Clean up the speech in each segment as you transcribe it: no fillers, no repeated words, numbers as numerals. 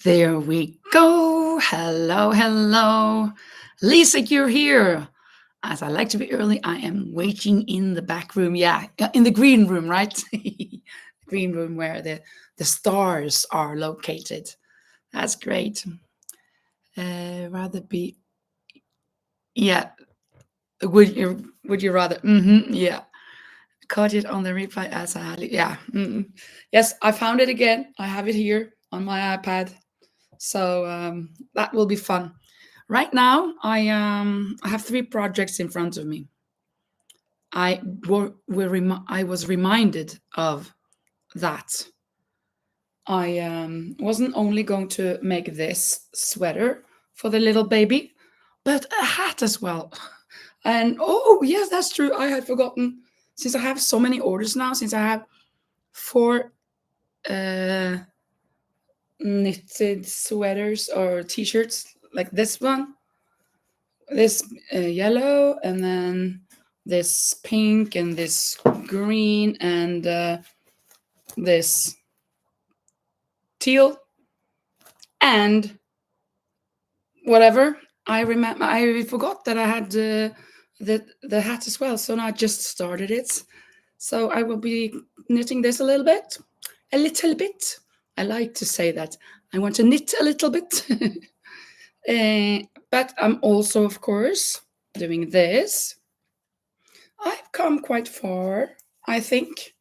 There we go. Hello, hello. Lisa, you're here. As I like to be early, I am waiting in the back room. Yeah, in the green room, right? Green room where the stars are located. That's great. Rather be, yeah. Would you rather? Yeah. Caught it on the replay as I had it. Yeah. Yes, I found it again. I have it here on my iPad. So that will be fun. Right now, I have three projects in front of me. I was reminded of that. I wasn't only going to make this sweater for the little baby, but a hat as well. And oh yes, that's true. I had forgotten. Since I have so many orders now, since I have four uh, knitted sweaters or t-shirts like this one, this yellow, and then this pink, and this green, and this teal, and whatever. I forgot that I had the hat as well, so now I just started it. So I will be knitting this a little bit, a little bit. I like to say that I want to knit a little bit. But I'm also, of course, doing this. I've come quite far, I think.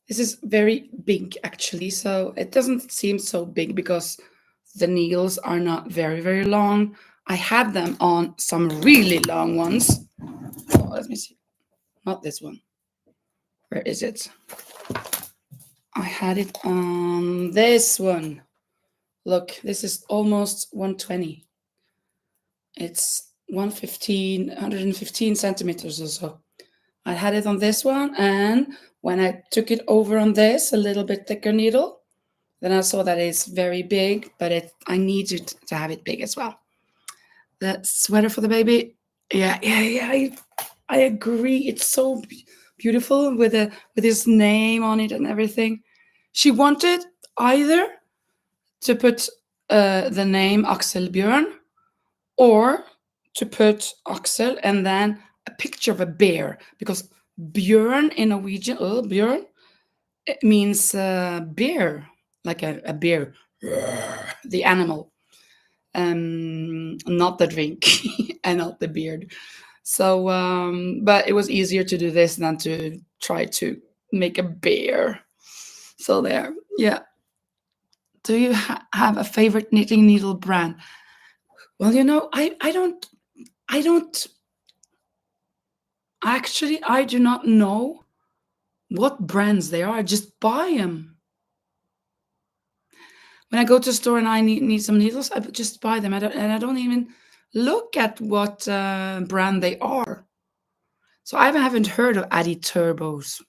This is very big, actually, so it doesn't seem so big because the needles are not very, very long. I had them on some really long ones. Oh, let me see. Not this one. Where is it? I had it on this one. Look, this is almost 120. It's 115 centimeters or so. I had it on this one, and when I took it over on this, a little bit thicker needle, then I saw that it's very big, but I needed to have it big as well. The sweater for the baby, yeah, I agree. It's so beautiful with his name on it and everything. She wanted either to put the name Axel Björn, or to put Axel and then a picture of a bear, because Björn in Norwegian, Björn, it means bear, like a bear, the animal, not the drink and not the beard. So, but it was easier to do this than to try to make a bear. So there, yeah. Do you have a favorite knitting needle brand? Well, I don't actually. I do not know what brands they are. I just buy them. When I go to the store and I need some needles, I just buy them. I don't even look at what brand they are. So I haven't heard of Addy Turbos.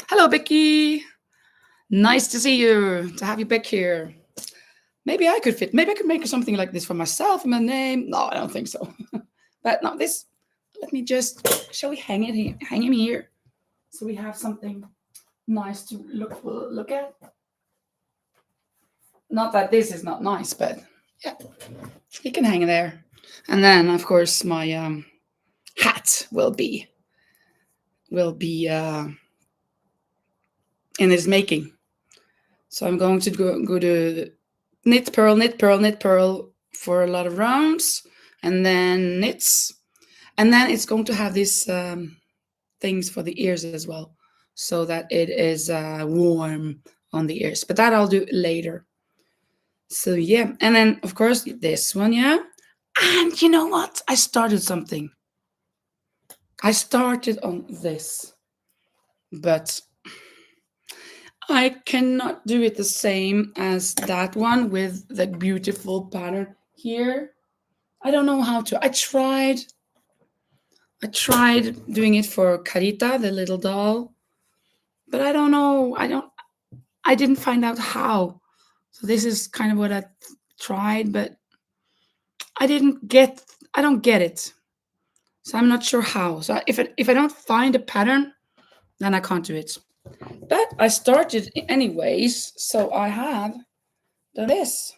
Hello, Becky. Nice to see you. To have you back here. Maybe I could fit. Maybe I could make something like this for myself. My name. No, I don't think so. But no, this. Let me just. Shall we hang it here? Hang him here, so we have something nice to look at. Not that this is not nice, but yeah, he can hang there. And then, of course, my hat will be in its making. So I'm going to go to knit, purl, knit, purl, knit, purl for a lot of rounds, and then knits, and then it's going to have these things for the ears as well, so that it is warm on the ears. But that I'll do later. So yeah, and then of course this one, yeah. And you know what? I started something. I started on this, but I cannot do it the same as that one with the beautiful pattern here. I don't know how to. I tried doing it for Carita, the little doll, but I don't know. I didn't find out how. So this is kind of what I tried, but I don't get it. So I'm not sure how. So if I don't find a pattern, then I can't do it. But I started anyways, so I have than this.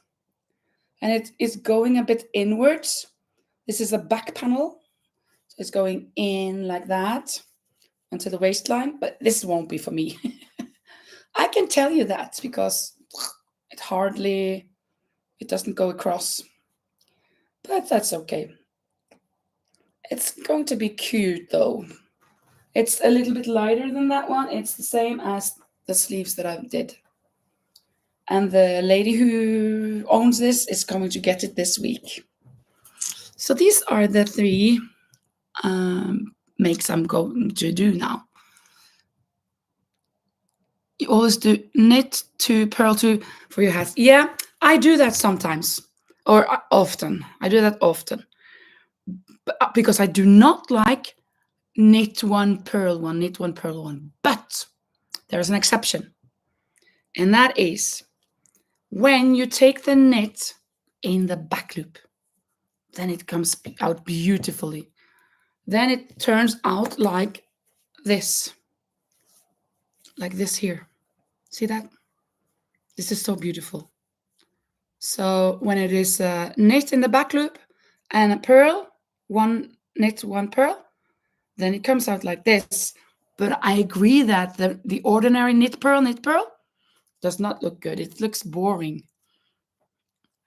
And it is going a bit inwards. This is a back panel. So it's going in like that onto the waistline, but this won't be for me. I can tell you that because it doesn't go across. But that's okay. It's going to be cute though. It's a little bit lighter than that one. It's the same as the sleeves that I did. And the lady who owns this is coming to get it this week. So these are the three makes I'm going to do now. You always do knit to purl to for your hats. Yeah, I do that sometimes or often. I do that often. But, because I do not like knit one, purl one, knit one, purl one. But there's an exception. And that is when you take the knit in the back loop, then it comes out beautifully. Then it turns out like this here. See that? This is so beautiful. So when it is knit in the back loop and a purl, one knit, one purl, then it comes out like this. But I agree that the ordinary knit purl does not look good. It looks boring.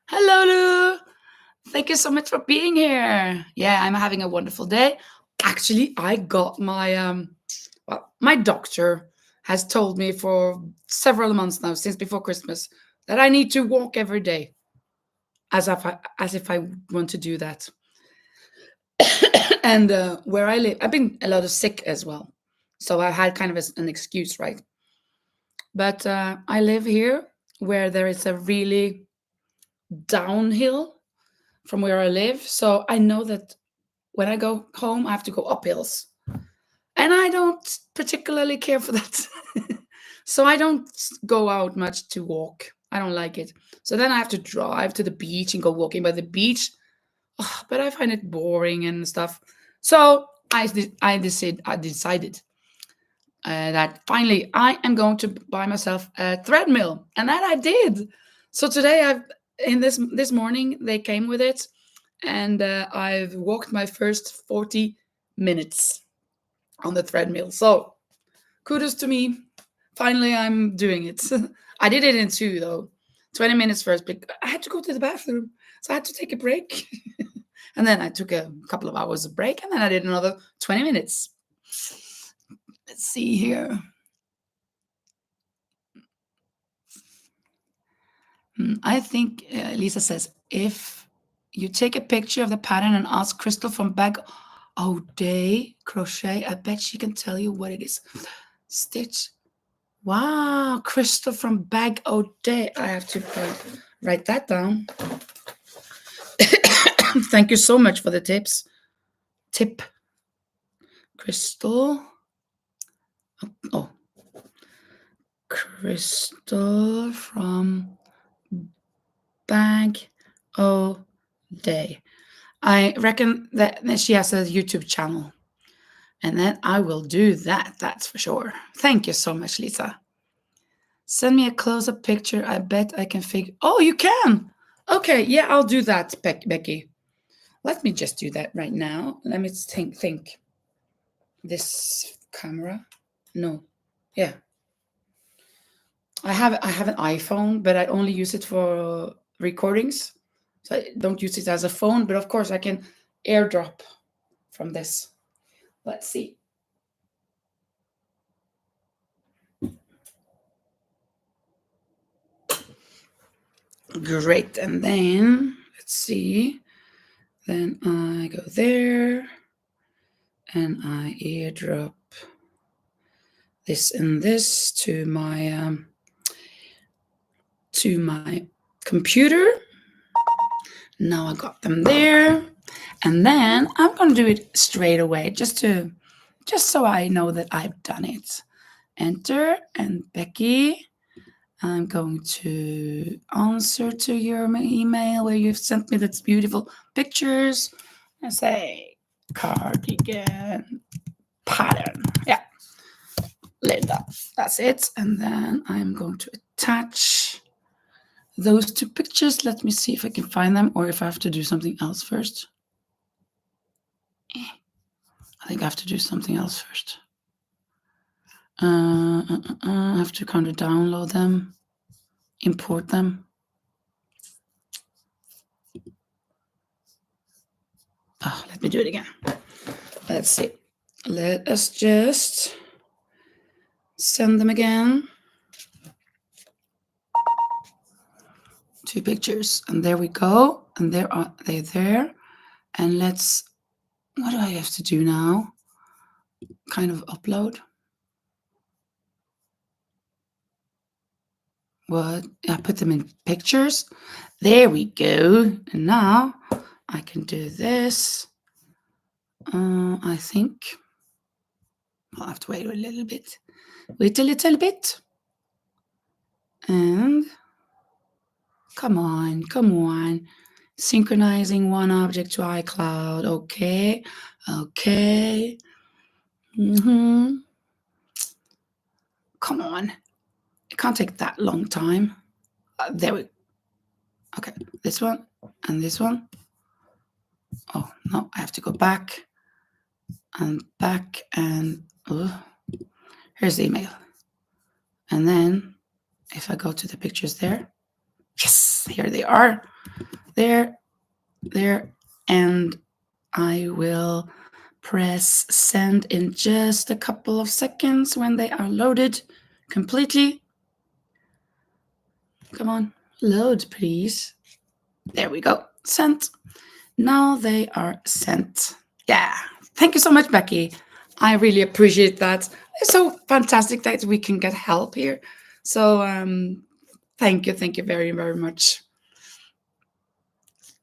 Hello, Lou. Thank you so much for being here. Yeah, I'm having a wonderful day. Actually, I got my my doctor has told me for several months now, since before Christmas, that I need to walk every day, as if I want to do that. And where I live, I've been a lot of sick as well, so I had kind of an excuse, right? But I live here where there is a really downhill from where I live, so I know that when I go home, I have to go up hills. And I don't particularly care for that. So I don't go out much to walk. I don't like it. So then I have to drive to the beach and go walking by the beach. Oh, but I find it boring and stuff. So I decided that finally I am going to buy myself a treadmill. And that I did. So today this morning they came with it. And I've walked my first 40 minutes on the treadmill. So kudos to me. Finally, I'm doing it. I did it in 2 though. 20 minutes first, but I had to go to the bathroom. So I had to take a break. And then I took a couple of hours of break, and then I did another 20 minutes. Let's see here. I think Lisa says, if you take a picture of the pattern and ask Crystal from Bag O' Day Crochet, I bet she can tell you what it is. Stitch. Wow, Crystal from Bag O' Day. I have to write that down. Thank you so much for the tips. Tip. Crystal. Oh. Crystal from Bag O' Day. I reckon that she has a YouTube channel. And then I will do that, that's for sure. Thank you so much, Lisa. Send me a close-up picture. I bet I can figure... Oh, you can! Okay, yeah, I'll do that, Becky. Let me just do that right now. Let me think. This camera? No. Yeah. I have an iPhone, but I only use it for recordings. So I don't use it as a phone, but of course I can airdrop from this. Let's see. Great. And then, let's see. Then I go there and I airdrop this and this to my computer. Now I got them there. And then I'm going to do it straight away just so I know that I've done it. Enter, and Becky, I'm going to answer to your email where you've sent me those beautiful pictures and say cardigan pattern. Yeah, Linda, that's it. And then I'm going to attach those two pictures. Let me see if I can find them or if I have to do something else first. I think I have to do something else first. I have to kind of download them, import them. Oh, let me do it again. Let's see. Let us just send them again. 2 pictures, and there we go. And there are they there. And let's. What do I have to do now? Kind of upload. What? I put them in pictures. There we go. And now I can do this. I think I'll have to wait a little bit. Wait a little bit. And come on. Synchronizing one object to iCloud. Okay. Come on. It can't take that long time. There we go. Okay, this one and this one. Oh, no, I have to go back and here's the email. And then if I go to the pictures there, yes, here they are. There, and I will press send in just a couple of seconds when they are loaded completely. Come on, load, please. There we go. Sent. Now they are sent. Yeah. Thank you so much, Becky. I really appreciate that. It's so fantastic that we can get help here. So thank you very, very much.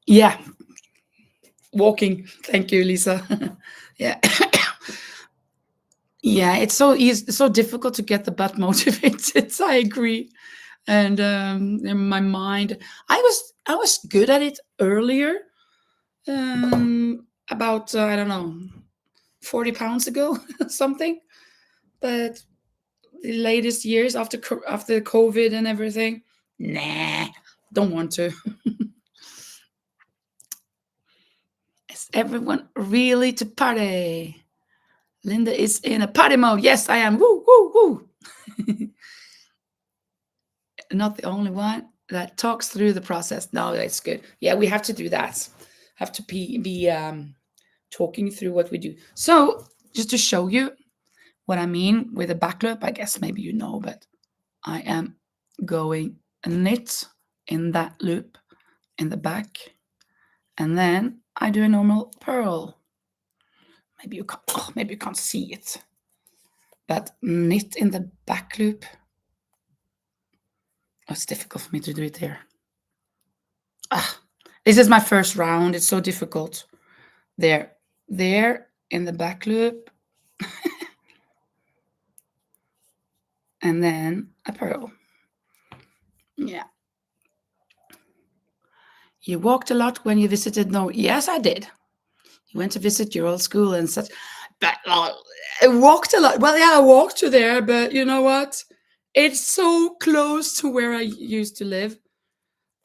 Yeah. Walking. Thank you, Lisa. Yeah. Yeah, it's so easy, it's so difficult to get the butt motivated. I agree. And in my mind, I was good at it earlier. About I don't know, 40 pounds ago, something. But the latest years after COVID and everything, nah, don't want to. Is everyone really to party? Linda is in a party mode. Yes, I am. Woo, woo, woo. Not the only one that talks through the process. No, that's good. Yeah, we have to do that. Have to be talking through what we do. So just to show you what I mean with a back loop, I guess maybe you know, but I am going a knit in that loop in the back, and then I do a normal purl. Maybe you can't see it, but knit in the back loop. Oh, it's difficult for me to do it there. This is my first round. It's so difficult. There in the back loop, and then a purl. Yeah. You walked a lot when you visited. No, yes, I did. You went to visit your old school and such. But I walked a lot. Well, yeah, I walked to there, but you know what? It's so close to where I used to live.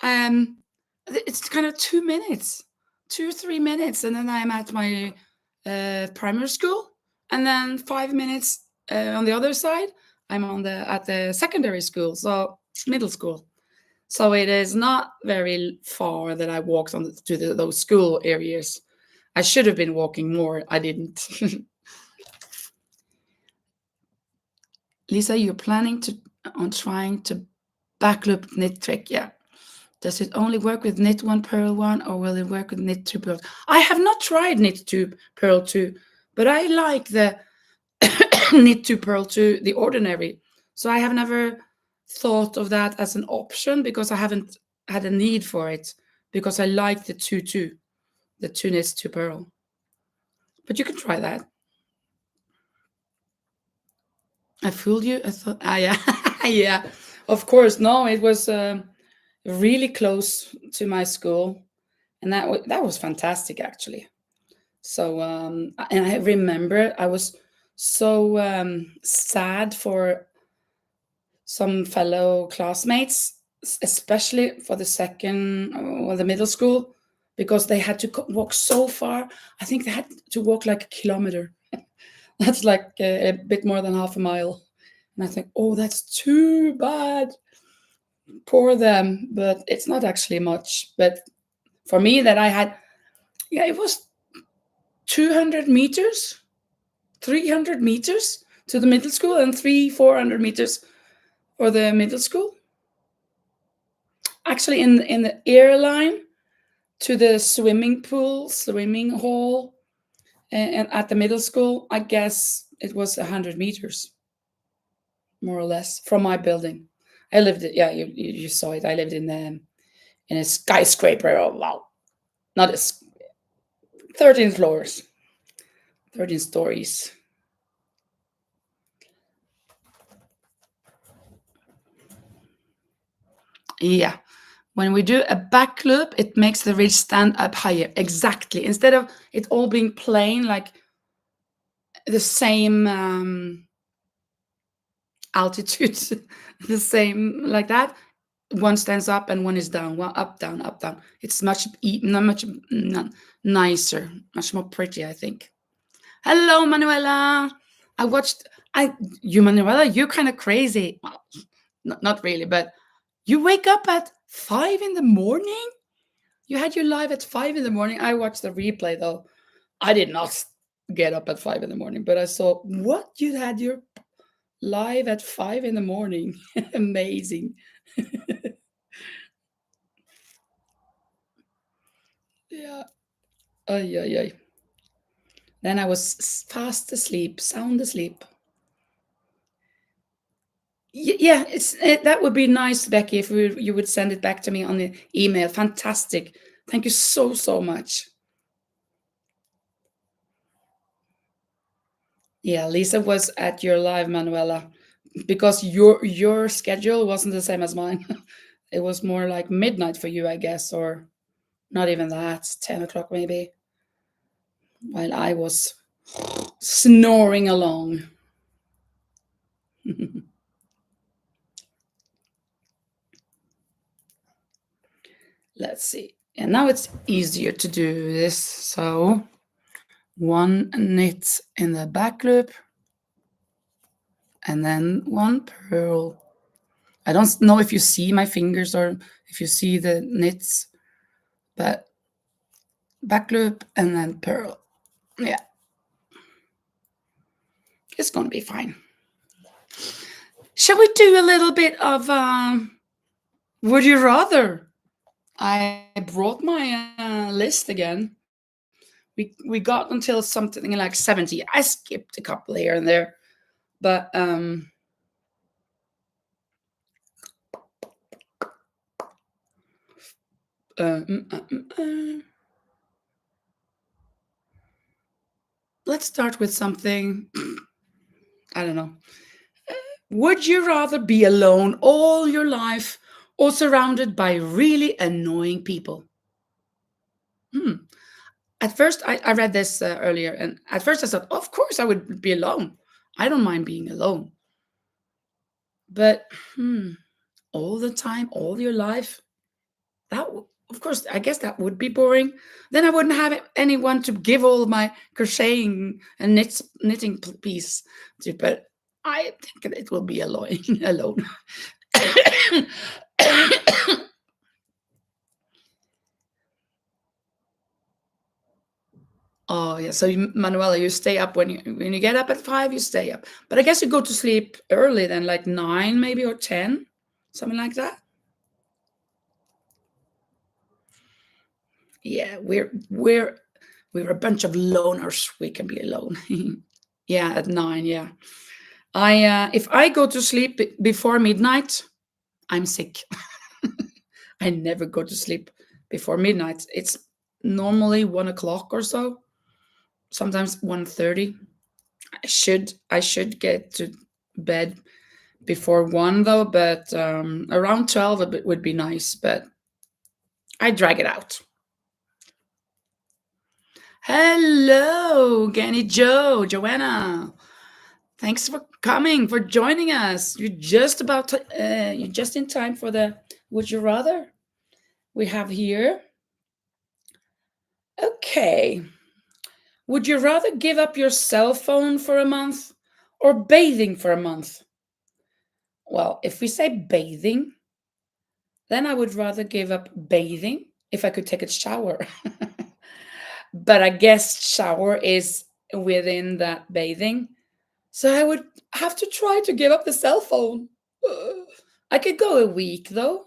It's kind of 2 minutes, 2 or 3 minutes, and then I'm at my primary school, and then 5 minutes on the other side, I'm at the secondary school, so middle school. So it is not very far that I walked to those school areas. I should have been walking more. I didn't. Lisa, you're planning on trying to backloop knit trick, yeah. Does it only work with knit 1 purl 1, or will it work with knit 2 purl? I have not tried knit 2 purl 2, but I like the knit 2 purl 2, the ordinary. So I have never thought of that as an option because I haven't had a need for it, because I like the 2 knits 2 purl. But you can try that. I fooled you. I thought, yeah, yeah. Of course, no. It was really close to my school, and that was fantastic actually. So and I remember I was so sad for some fellow classmates especially for the second or the middle school, because they had to walk so far. I think they had to walk like a kilometer. That's like a bit more than half a mile. And I think, oh, that's too bad. Poor them. But it's not actually much. But for me, that I had, yeah, it was 200 meters, 300 meters to the middle school, and 400 meters for the middle school. Actually, in the airline to the swimming pool, swimming hall, and at the middle school, I guess it was 100 meters, more or less, from my building. I lived it. Yeah, you saw it. I lived in a skyscraper. Oh wow, not a 13 floors, 13 stories. Yeah. When we do a back loop, it makes the ridge stand up higher. Exactly. Instead of it all being plain, like the same altitude, the same like that. One stands up and one is down. One up, down, up, down. It's much nicer, much more pretty, I think. Hello, Manuela. I watched. I you, Manuela. You're kind of crazy. Well, not really, but you wake up at 5 in the morning. You had your live at 5 in the morning. I watched the replay though. I did not get up at 5 in the morning, but I saw what you had your live at 5 in the morning. Amazing. Yeah. Ay, ay, ay. Then I was fast asleep, sound asleep. Yeah, that would be nice, Becky, if you would send it back to me on the email. Fantastic. Thank you so much. Yeah, Lisa was at your live, Manuela, because your schedule wasn't the same as mine. It was more like midnight for you, I guess, or not even that, 10 o'clock maybe, while I was snoring along. Let's see. And now it's easier to do this. So one knit in the back loop and then one purl. I don't know if you see my fingers or if you see the knits, but back loop and then purl. Yeah, it's gonna be fine. Shall we do a little bit of would you rather? I brought my list again. We got until something like 70. I skipped a couple here and there, but let's start with something. I don't know. Would you rather be alone all your life or surrounded by really annoying people? Hmm. At first, I read this earlier, and at first I thought, of course, I would be alone. I don't mind being alone. But all the time, all your life, of course, I guess that would be boring. Then I wouldn't have anyone to give all my crocheting and knitting piece to. But I think it will be alone. Alone. Oh yeah, so Manuela, you stay up when you get up at 5, you stay up. But I guess you go to sleep early then, like 9 maybe or 10, something like that. Yeah, we're a bunch of loners. We can be alone. Yeah, at 9. Yeah, I if I go to sleep before midnight, I'm sick. I never go to sleep before midnight. It's normally 1 o'clock or so. Sometimes 1:30. I should get to bed before 1 though, but around 12 would be nice. But I drag it out. Hello, Ganny Joe, Joanna. Thanks for coming, for joining us. You're just in time for the Would you rather? We have here. Okay. Would you rather give up your cell phone for a month or bathing for a month? Well, if we say bathing, then I would rather give up bathing if I could take a shower. But I guess shower is within that bathing. So I would have to try to give up the cell phone. I could go a week though,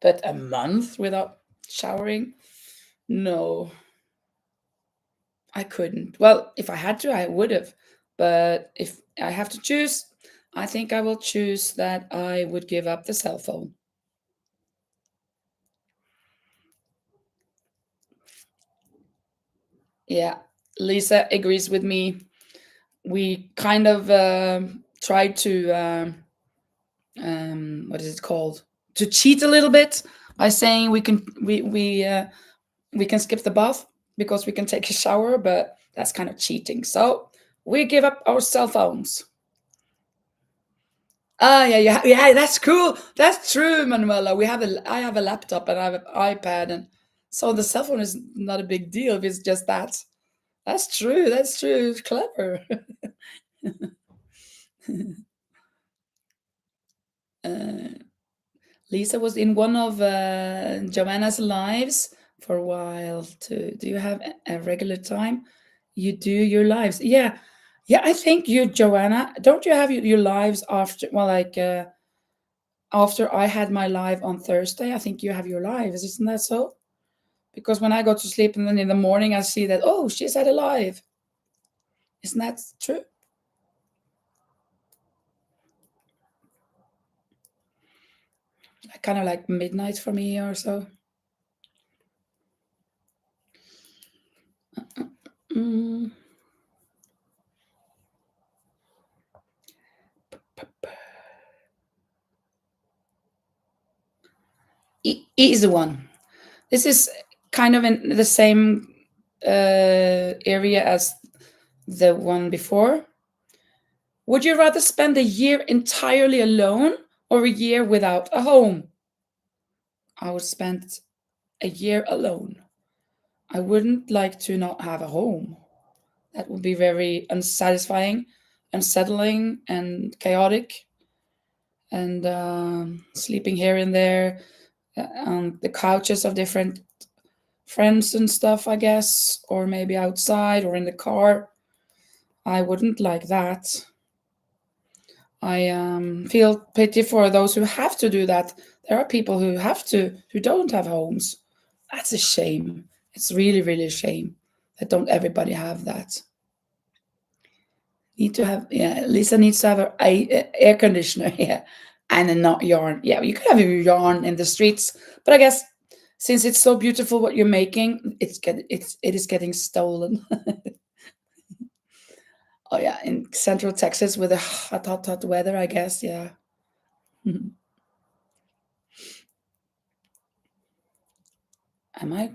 but a month without showering? No, I couldn't. Well, if I had to, I would have. But if I have to choose, I think I will choose that I would give up the cell phone. Yeah, Lisa agrees with me. We kind of tried to, what is it called? To cheat a little bit by saying we can skip the bath because we can take a shower, but that's kind of cheating. So we give up our cell phones. Ah, yeah, yeah, yeah. That's cool. That's true, Manuela. I have a laptop and I have an iPad, and so the cell phone is not a big deal if it's just that. That's true. That's true. Clever. uh, Lisa was in one of Joanna's lives for a while too. Do you have a regular time? You do your lives. Yeah. Yeah, I think you, Joanna, don't you have your lives after, well, like after I had my live on Thursday, I think you have your lives. Isn't that so? Because when I go to sleep and then in the morning I see that, oh, she's had a live. Isn't that true? Kind of like midnight for me or so. Mm. Easy one. This is kind of in the same area as the one before. Would you rather spend a year entirely alone or a year without a home? I would spend a year alone. I wouldn't like to not have a home. That would be very unsatisfying, unsettling, and chaotic. And sleeping here and there on the couches of different friends and stuff, I guess, or maybe outside or in the car. I wouldn't like that. I feel pity for those who have to do that. There are people who don't have homes. That's a shame. It's really, really a shame that don't everybody have that. Need to have, yeah, Lisa needs to have a air conditioner, yeah, and a not yarn. Yeah, you could have your yarn in the streets, but I guess since it's so beautiful what you're making, it is getting stolen. Oh yeah, in Central Texas with the hot weather, I guess. Yeah. Am I?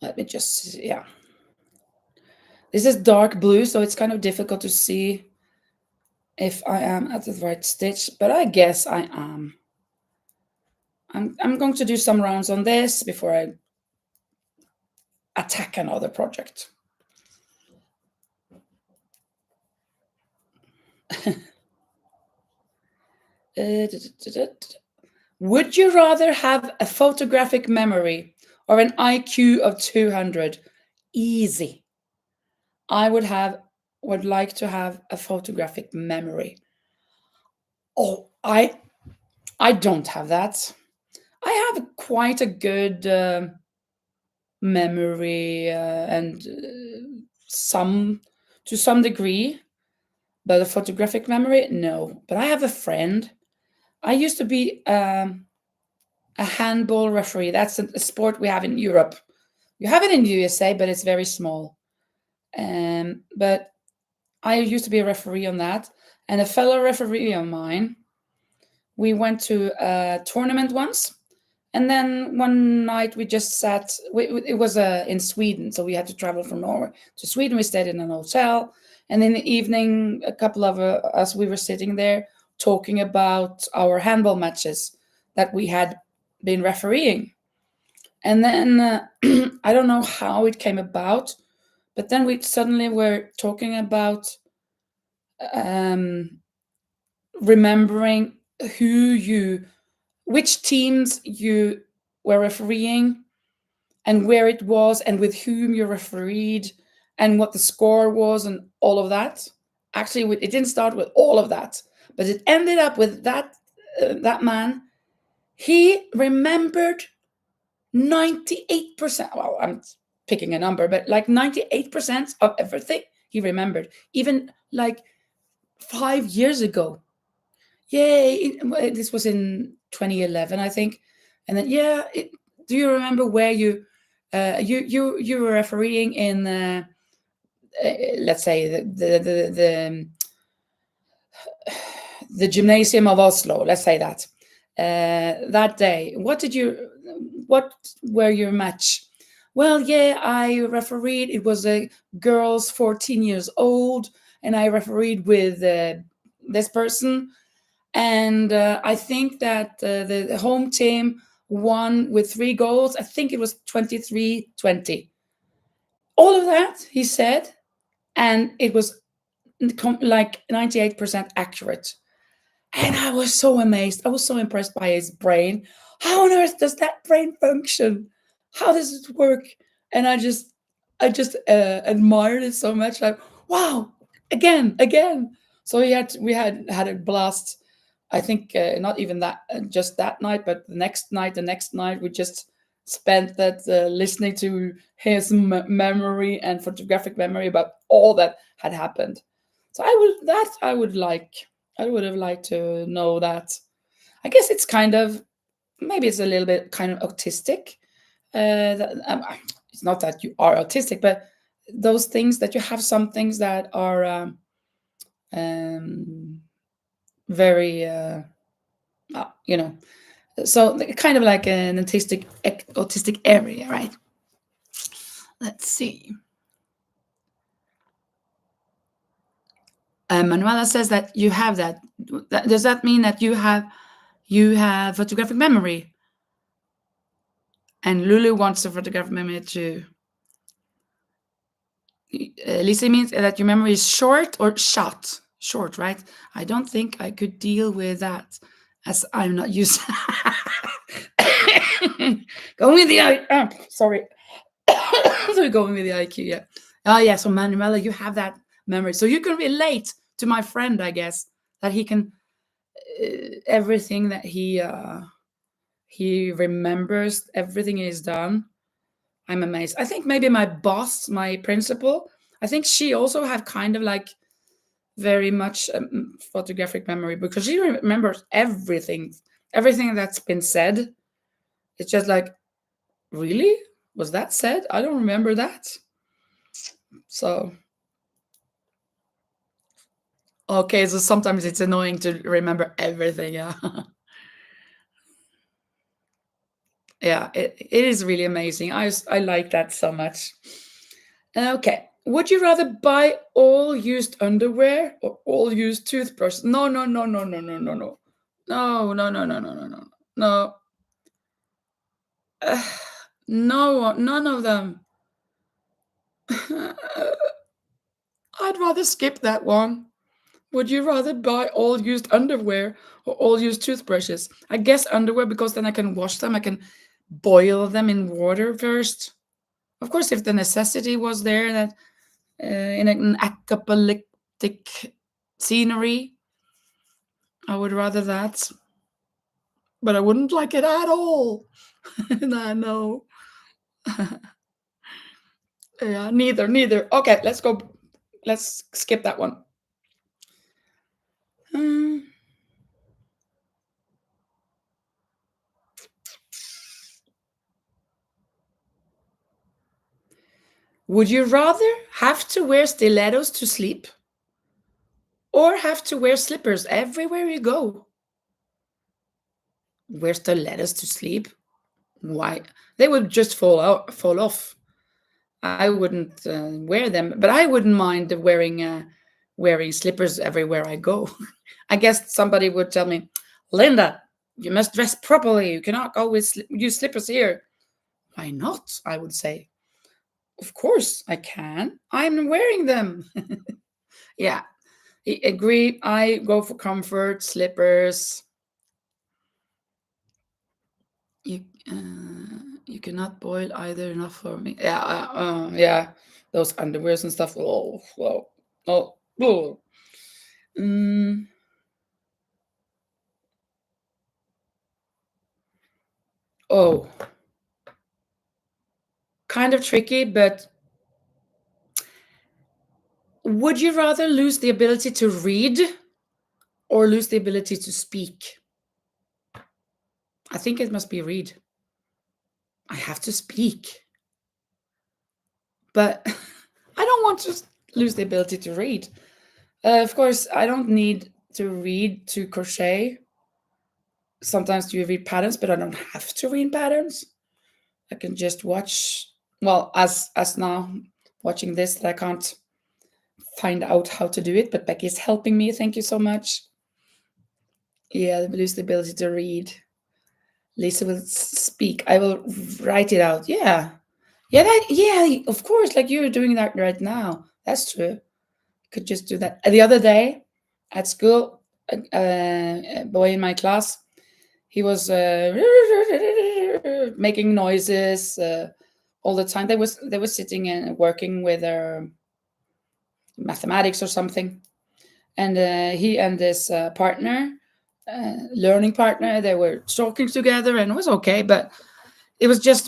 Let me just. Yeah. This is dark blue, so it's kind of difficult to see if I am at the right stitch, but I guess I am. I'm going to do some rounds on this before I attack another project. Would you rather have a photographic memory or an IQ of 200? Easy. I would like to have a photographic memory. Oh, I don't have that. I have quite a good memory and some to some degree, but a photographic memory, no. But I have a friend. I used to be a handball referee. That's a sport we have in Europe. You have it in the USA, but it's very small. But I used to be a referee on that, and a fellow referee of mine. We went to a tournament once, and then one night we just sat. It was in Sweden, so we had to travel from Norway to Sweden. We stayed in an hotel, and in the evening, a couple of us we were sitting there talking about our handball matches that we had been refereeing. And then I don't know how it came about, but then we suddenly were talking about um, remembering which teams you were refereeing, and where it was, and with whom you refereed, and what the score was, and all of that. Actually, it didn't start with all of that, but it ended up with that man. He remembered 98%. Well, I'm picking a number, but like 98% of everything he remembered, even like 5 years ago. Yay! This was in 2011, I think. And then, yeah, do you remember where you were refereeing in, let's say the gymnasium of Oslo? Let's say that day. What were your match? Well, yeah, I refereed. It was a girls 14 years old, and I refereed with this person. And I think that the home team won with 3 goals. I think it was 23-20. All of that, he said, and it was like 98% accurate. And I was so amazed. I was so impressed by his brain. How on earth does that brain function? How does it work? And I just admired it so much. Like, wow, again. So we had a blast. I think not even that just that night, but the next night, we just spent that listening to his memory and photographic memory about all that had happened. So I would have liked to know that. I guess it's kind of, maybe it's a little bit kind of autistic. It's not that you are autistic, but those things that you have some things that are um, very, you know, so kind of like an autistic area, right? Let's see. Manuela says that you have that. Does that mean that you have photographic memory? And Lulu wants a photographic memory too. Lisa means that your memory is short or short. Short, right? I don't think I could deal with that, as I'm not used. Going with the sorry. So going with the IQ, yeah. Oh yeah. So Manuela, you have that memory, so you can relate to my friend, I guess, that he can everything that he remembers, everything is done. I'm amazed. I think maybe my boss, my principal, I think she also have kind of like very much photographic memory, because she remembers everything that's been said. It's just like, really? Was that said? I don't remember that. So, okay, so sometimes it's annoying to remember everything. Yeah. Yeah, it is really amazing. I like that so much. Okay. Would you rather buy all used underwear or all used toothbrush? No, no, no, no, no, no, no, no. No, no, no, no, no, no, no. No. No, none of them. I'd rather skip that one. Would you rather buy all used underwear or all used toothbrushes? I guess underwear, because then I can wash them. I can boil them in water first. Of course, if the necessity was there, that in an apocalyptic scenery, I would rather that. But I wouldn't like it at all. No, no. Yeah, neither. Okay, let's go. Let's skip that one. Hmm. Would you rather have to wear stilettos to sleep or have to wear slippers everywhere you go? Wear stilettos to sleep? Why? They would just fall off. I wouldn't wear them, but I wouldn't mind wearing slippers everywhere I go. I guess somebody would tell me, Linda, You must dress properly. You cannot always use slippers here. Why not? I would say. Of course I can. I'm wearing them. Yeah, I agree. I go for comfort, slippers. You you cannot boil either enough for me. Yeah, yeah. Those underwears and stuff. Oh, well, oh, oh. Mm, oh, kind of tricky, but would you rather lose the ability to read or lose the ability to speak? I think it must be read. I have to speak, but I don't want to lose the ability to read. Of course, I don't need to read to crochet. Sometimes you read patterns, but I don't have to read patterns. I can just watch. Well, as now watching this, I can't find out how to do it, but Becky's helping me. Thank you so much. Yeah, lose the ability to read. Lisa will speak. I will write it out. Yeah, yeah, yeah. Of course, like you're doing that right now. That's true. Could just do that. The other day at school, a boy in my class, he was making noises all the time. They were sitting and working with their mathematics or something, and he and his partner, learning partner, they were talking together, and it was okay, but it was just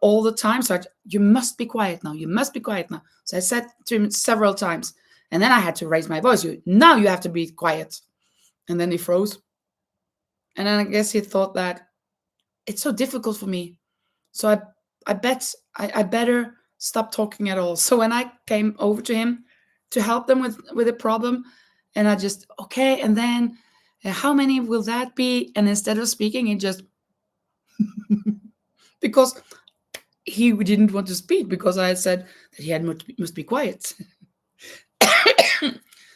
all the time. So you must be quiet now. You must be quiet now. So I said to him several times, and then I had to raise my voice. Now you have to be quiet. And then he froze. And then I guess he thought that it's so difficult for me. So I bet I better stop talking at all. So when I came over to him to help them with a problem, and I just okay, and then how many will that be? And instead of speaking, he just because he didn't want to speak because I had said that he had must be quiet.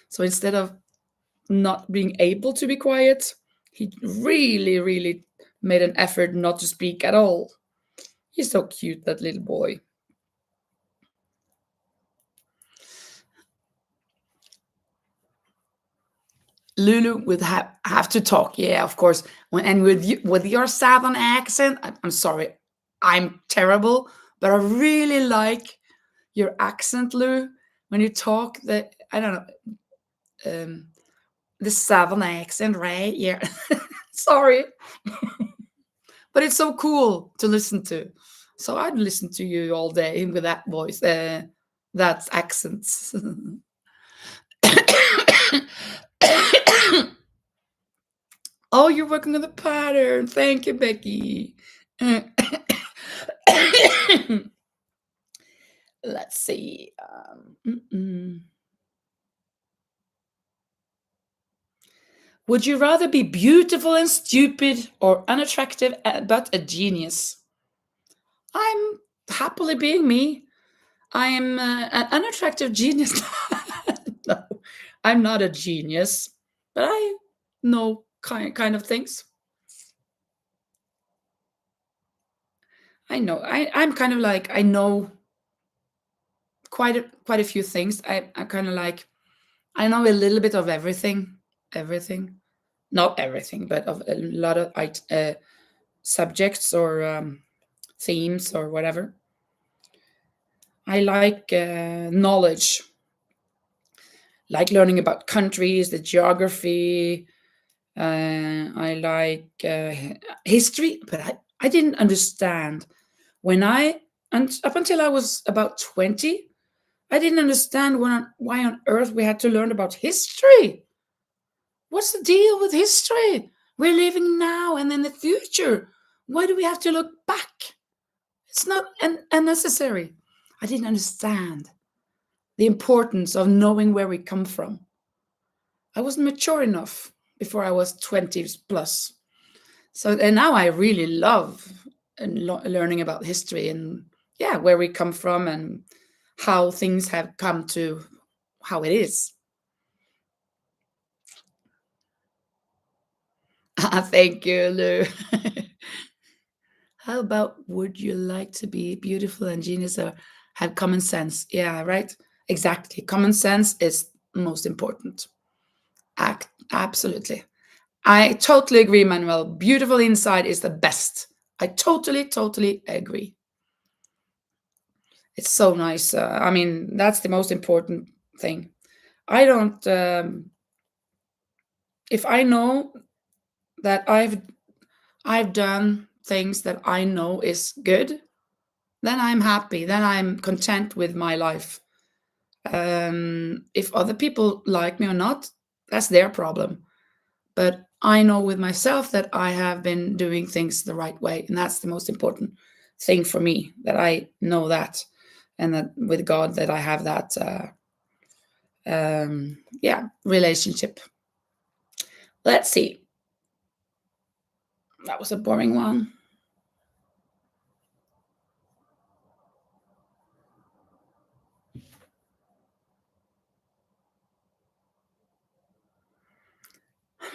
So instead of not being able to be quiet, he really, really made an effort not to speak at all. He's so cute, that little boy. Lulu would have to talk. Yeah, of course. And with your southern accent, I'm sorry, I'm terrible, but I really like your accent, Lou. When you talk, the I don't know, the southern accent, right? Yeah. Sorry, but it's so cool to listen to. So I'd listen to you all day with that voice, that accents. Oh, you're working on the pattern. Thank you, Becky. Let's see. Would you rather be beautiful and stupid or unattractive but a genius? I'm happily being me. I am an unattractive genius. No, I'm not a genius, but I know kind of things. I know. I'm kind of like I know quite a few things. I kind of like I know a little bit of everything. Everything, not everything, but of a lot of subjects or themes or whatever. I like knowledge, like learning about countries, the geography. I like history, but I didn't understand when and up until I was about 20, I didn't understand why on earth we had to learn about history. What's the deal with history? We're living now and in the future. Why do we have to look back? It's not unnecessary. I didn't understand the importance of knowing where we come from. I wasn't mature enough before I was 20 plus. So, and now I really love learning about history and, yeah, where we come from and how things have come to how it is. Thank you, Lou. How about would you like to be beautiful and genius or have common sense? Yeah, right. Exactly. Common sense is most important. Absolutely. I totally agree, Manuel. Beautiful inside is the best. I totally, totally agree. It's so nice. I mean, that's the most important thing. I don't, if I know that I've done things that I know is good, then I'm happy. Then I'm content with my life. If other people like me or not, that's their problem. But I know with myself that I have been doing things the right way, and that's the most important thing for me. That I know that, and that with God that I have that, yeah, relationship. Let's see. That was a boring one.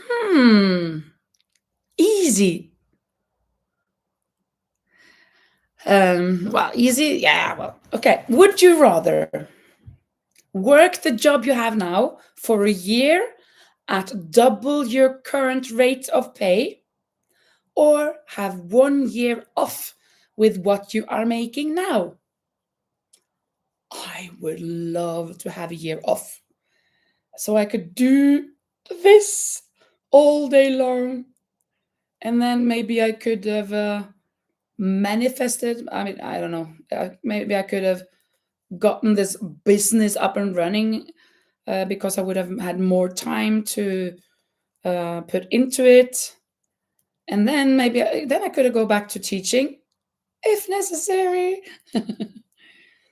Hmm. Easy. Well, easy. Yeah. Well, okay. Would you rather work the job you have now for a year at double your current rate of pay, or have 1 year off with what you are making now? I would love to have a year off so I could do this all day long. And then maybe I could have manifested. I mean, I don't know. Maybe I could have gotten this business up and running because I would have had more time to put into it. And then maybe then I could have go back to teaching if necessary.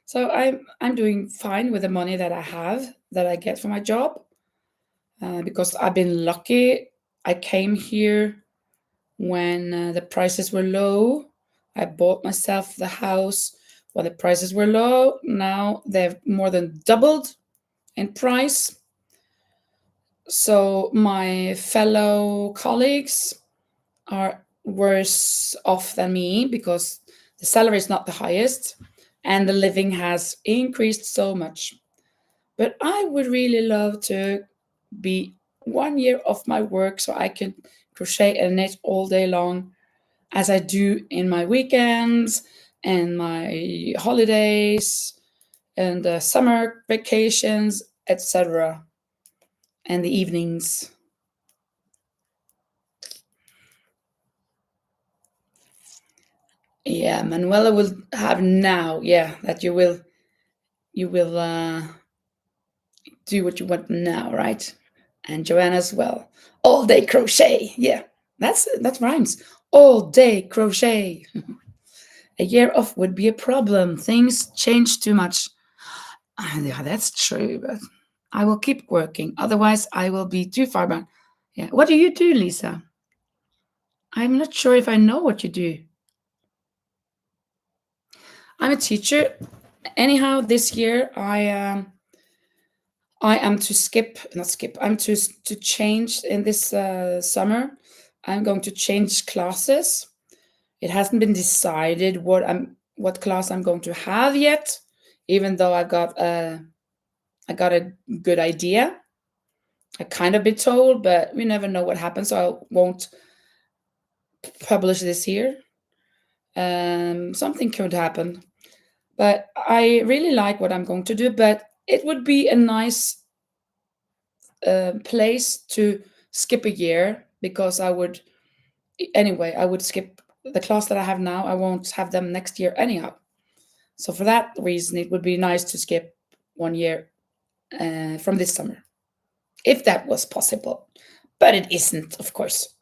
So I'm doing fine with the money that I have that I get from my job because I've been lucky. I came here when the prices were low. I bought myself the house when the prices were low. Now they've more than doubled in price. So my fellow colleagues are worse off than me because the salary is not the highest and the living has increased so much. But I would really love to be 1 year off my work so I can crochet and knit all day long as I do in my weekends and my holidays and summer vacations, etc., and the evenings. Yeah, Manuela will have now. Yeah, that you will do what you want now, right? And Joanna as well. All day crochet. Yeah, that rhymes. All day crochet. A year off would be a problem. Things change too much. Yeah, that's true, but I will keep working. Otherwise, I will be too far behind. Yeah. What do you do, Lisa? I'm not sure if I know what you do. I'm a teacher. Anyhow, this year I am to skip, not skip. I'm to change in this summer. I'm going to change classes. It hasn't been decided what class I'm going to have yet, even though I got a good idea. I kind of been told, but we never know what happens, so I won't publish this here. Something could happen, but I really like what I'm going to do. But it would be a nice place to skip a year because I would anyway. I would skip the class that I have now. I won't have them next year anyhow. So for that reason, it would be nice to skip 1 year from this summer, if that was possible. But it isn't, of course.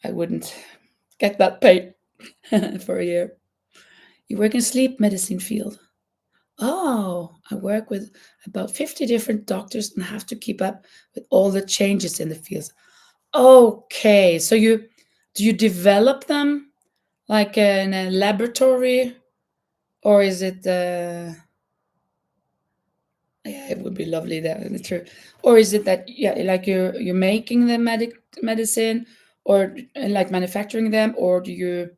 I wouldn't get that paid for a year. You work in sleep medicine field. Oh, I work with about 50 different doctors and have to keep up with all the changes in the fields. Okay, so you do you develop them like in a laboratory, or is it yeah, it would be lovely that true. Or is it that yeah, like you're making the medicine, or like manufacturing them, or do you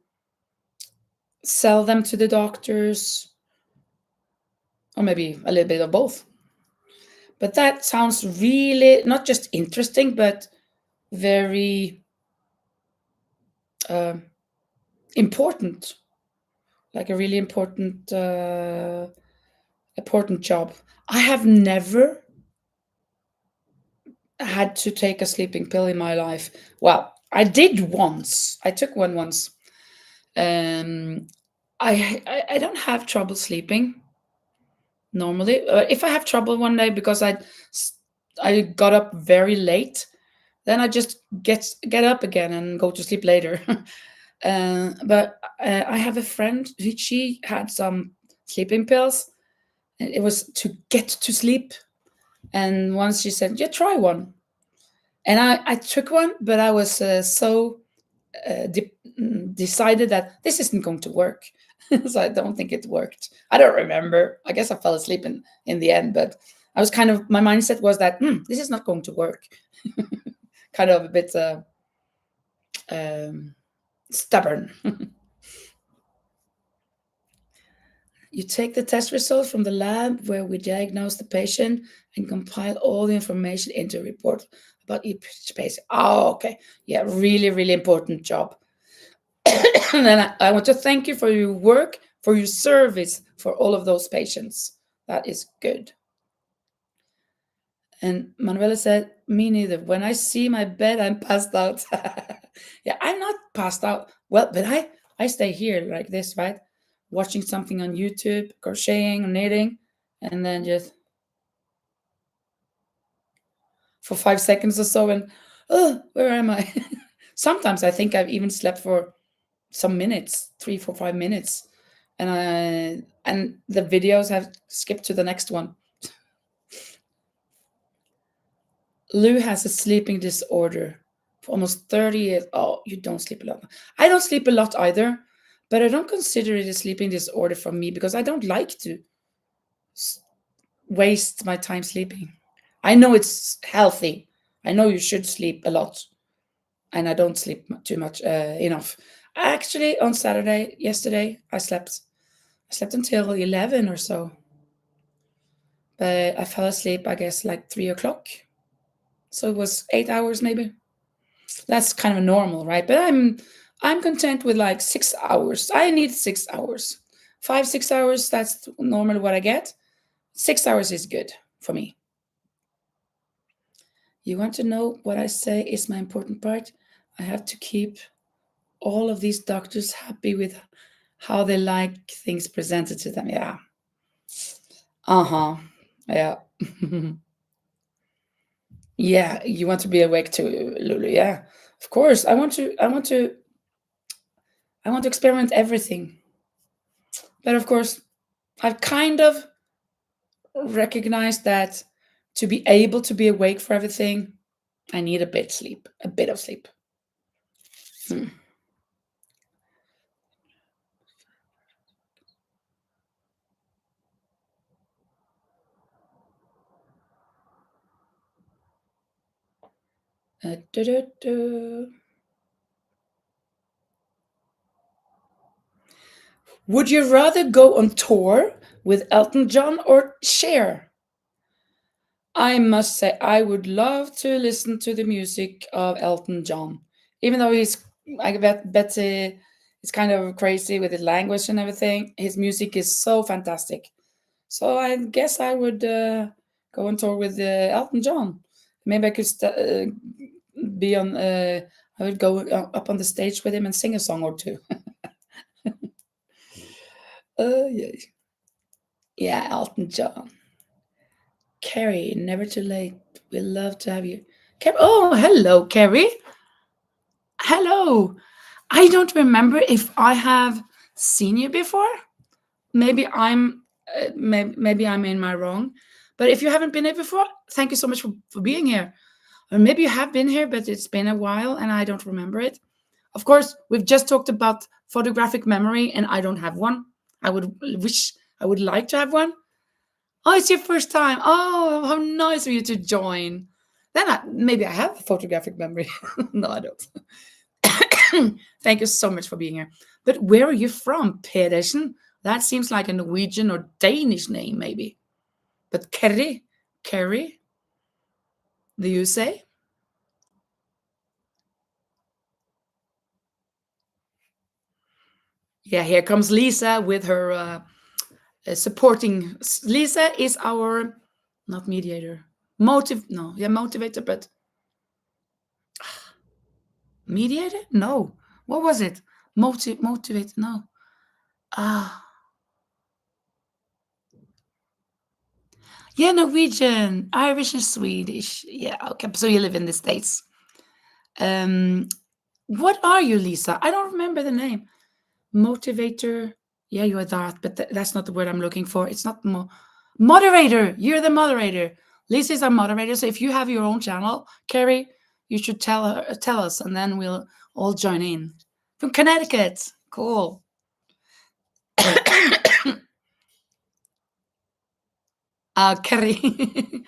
sell them to the doctors, or maybe a little bit of both? But that sounds really not just interesting, but very uh, important, like a really important job. I have never had to take a sleeping pill in my life. Well, I did once. I took one once. Um, I don't have trouble sleeping normally. If I have trouble one day because I got up very late, then I just get up again and go to sleep later. But I have a friend who she had some sleeping pills. And it was to get to sleep. And once she said, "Yeah, try one." And I took one, but I was so decided that this isn't going to work. So I don't think it worked. I don't remember. I guess I fell asleep in the end, but I was kind of, my mindset was that this is not going to work. Kind of a bit um, stubborn. You take the test results from the lab where we diagnose the patient and compile all the information into a report about each patient. Oh, okay. Yeah, really, really important job. And then I want to thank you for your work, for your service, for all of those patients. That is good. And Manuela said, "Me neither. When I see my bed, I'm passed out." Yeah, I'm not passed out. Well, but I stay here like this, right? Watching something on YouTube, crocheting or knitting, and then just for 5 seconds or so, and oh, where am I? Sometimes I think I've even slept for some minutes, 3, 4, 5 minutes, and the videos have skipped to the next one. Lou has a sleeping disorder for almost 30 years. Oh, you don't sleep a lot. I don't sleep a lot either, but I don't consider it a sleeping disorder for me because I don't like to s- waste my time sleeping. I know it's healthy. I know you should sleep a lot, and I don't sleep too much enough. Actually, on Saturday, yesterday, I slept. I slept until 11 or so, but I fell asleep, I guess, like 3 o'clock. So it was 8 hours maybe. That's kind of normal, right? But I'm content with like 6 hours. I need 6 hours. 5, 6 hours, that's normally what I get. 6 hours is good for me. You want to know what I say is my important part? I have to keep all of these doctors happy with how they like things presented to them. Yeah. Uh-huh. Yeah. Yeah, you want to be awake too, Lulu. Yeah. Of course. I want to experiment everything. But of course, I've kind of recognized that to be able to be awake for everything, I need a bit of sleep. Hmm. Du-du-du. Would you rather go on tour with Elton John or Cher? I must say, I would love to listen to the music of Elton John, even though I bet it's kind of crazy with his language and everything. His music is so fantastic. So I guess I would go on tour with Elton John. Maybe I could be on. I would go up on the stage with him and sing a song or two. Yeah, yeah, Elton John. Carrie, never too late. We love to have you. Oh, hello, Carrie. Hello. I don't remember if I have seen you before. Maybe I'm in my wrong. But if you haven't been here before, thank you so much for being here. Or maybe you have been here, but it's been a while and I don't remember it. Of course, we've just talked about photographic memory, and I don't have one. I would wish I would like to have one. Oh, it's your first time. Oh, how nice of you to join. Then maybe I have a photographic memory. No, I don't. Thank you so much for being here. But where are you from, Pedersen? That seems like a Norwegian or Danish name, maybe. But Kerry, do you say? Yeah, here comes Lisa with her supporting. Lisa is our not mediator, no, yeah, motivator, but mediator? No. What was it? Motivate? No. Ah, yeah, Norwegian, Irish, and Swedish. Yeah, okay. So you live in the States. Um, what are you, Lisa? I don't remember the name. Motivator. Yeah, you are that, but that's not the word I'm looking for. It's not moderator. You're the moderator. Lisa is our moderator. So if you have your own channel, Carrie, you should tell us, and then we'll all join in. From Connecticut. Cool. Carrie.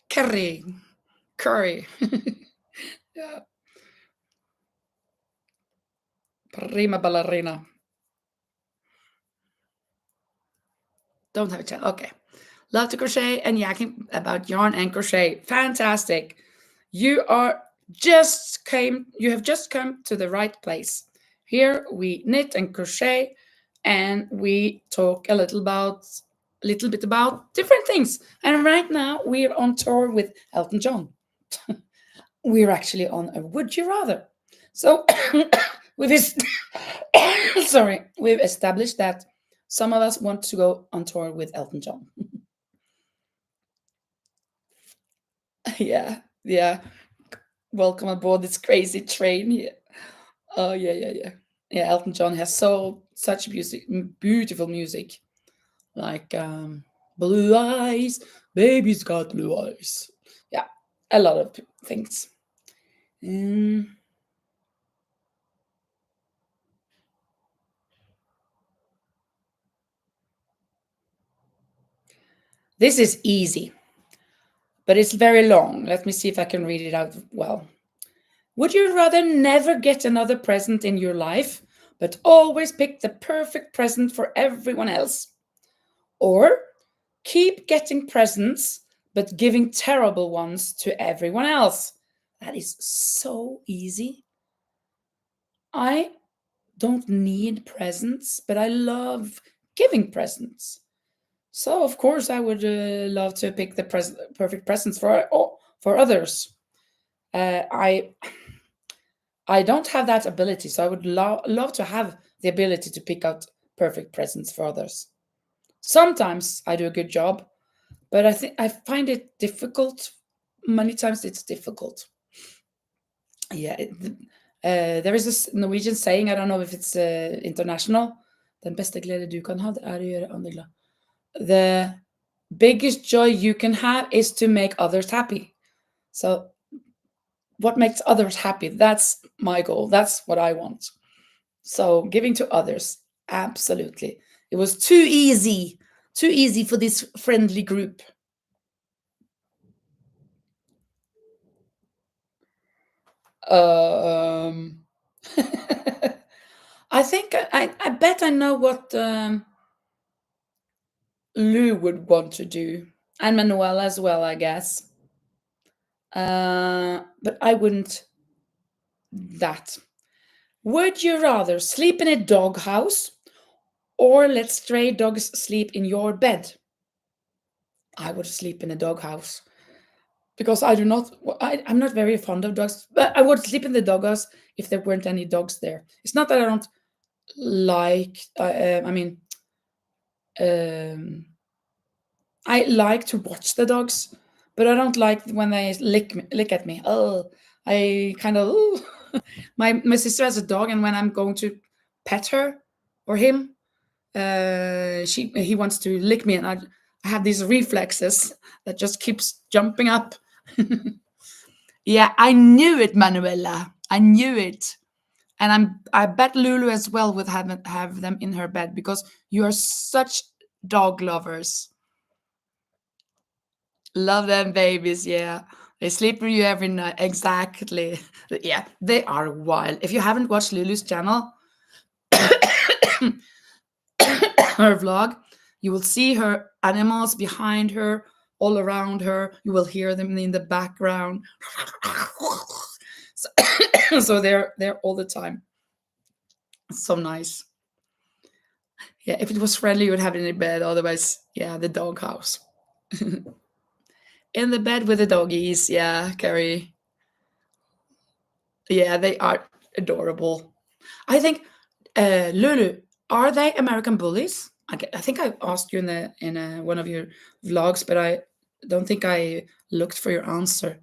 Carrie. Curry. Yeah. Prima ballerina. Don't have a channel. Okay. Love to crochet and yakking about yarn and crochet. Fantastic. You are you have just come to the right place. Here we knit and crochet and we talk a little bit about different things. And right now we're on tour with Elton John. We're actually on a Would You Rather. So we've sorry, we've established that some of us want to go on tour with Elton John. Yeah, yeah. Welcome aboard this crazy train. Yeah. Oh yeah, yeah, yeah. Yeah, Elton John has such beautiful music. Like Blue Eyes, Baby's Got Blue Eyes. Yeah, a lot of things. Mm, this is easy, but it's very long. Let me see if I can read it out well. Would you rather never get another present in your life, but always pick the perfect present for everyone else? Or keep getting presents, but giving terrible ones to everyone else? That is so easy. I don't need presents, but I love giving presents. So of course I would love to pick the perfect presents for others. I don't have that ability, so I would love to have the ability to pick out perfect presents for others. Sometimes I do a good job, but I think I find it difficult. Many times it's difficult. Yeah, there is this Norwegian saying. I don't know if it's international. Den beste glede du kan ha, det er å gjøre andre glad. The biggest joy you can have is to make others happy. So, what makes others happy? That's my goal. That's what I want. So, giving to others, absolutely. It was too easy for this friendly group. Um, I think I bet I know what Lou would want to do, and Manuel as well, I guess. But I wouldn't that. Would you rather sleep in a doghouse or let stray dogs sleep in your bed? I would sleep in a doghouse because I do not. I'm not very fond of dogs, but I would sleep in the doghouse if there weren't any dogs there. It's not that I don't like. I mean, um, I like to watch the dogs, but I don't like when they lick at me. Oh, I kind of. My sister has a dog, and when I'm going to pet her or him, he wants to lick me, and I have these reflexes that just keeps jumping up. Yeah, I knew it, Manuela. I knew it. And I bet Lulu as well would have them in her bed because you are such dog lovers. Love them babies, yeah. They sleep with you every night. Exactly. Yeah, they are wild. If you haven't watched Lulu's channel, her vlog, you will see her animals behind her, all around her. You will hear them in the background. So, so they're there all the time. It's so nice. Yeah, if it was friendly, you would have it in the bed. Otherwise, yeah, the doghouse. In the bed with the doggies. Yeah, Carrie. Yeah, they are adorable. I think, Lulu, are they American bullies? I think I asked you in one of your vlogs, but I don't think I looked for your answer.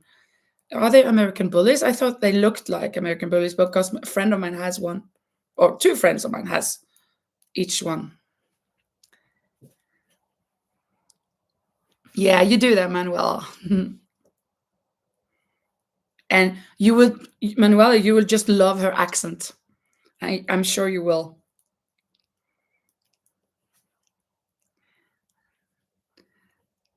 Are they American bullies? I thought they looked like American bullies because a friend of mine has one, or two friends of mine has each one. Yeah, you do that, Manuela. And you will, Manuela, you will just love her accent. I'm sure you will.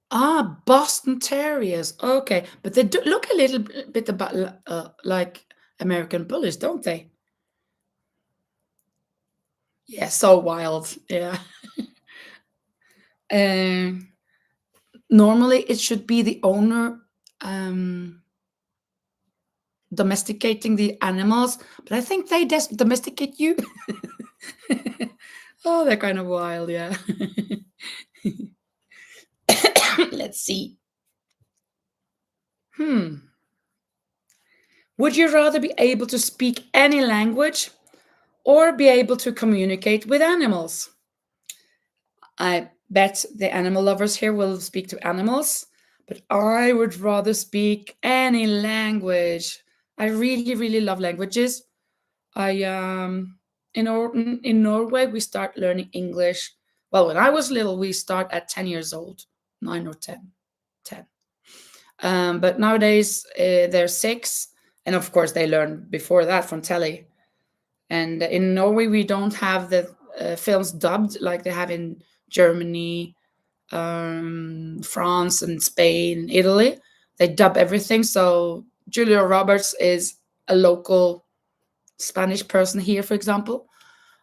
Ah, Boston Terriers. Okay, but they do look a little bit about like American bullies, don't they? Yeah, so wild. Yeah. Um, Normally, it should be the owner um, domesticating the animals, but I think they domesticate you. Oh, they're kind of wild. Yeah. Let's see. Hmm. Would you rather be able to speak any language or be able to communicate with animals? I bet the animal lovers here will speak to animals, but I would rather speak any language. I really, really love languages. I in Norway we start learning English. Well, when I was little, we start at 10 years old, 9 or 10, 10. But nowadays they're 6, and of course they learn before that from telly. And in Norway, we don't have the films dubbed like they have in Germany, France, and Spain, Italy. They dub everything. So Julia Roberts is a local Spanish person here, for example.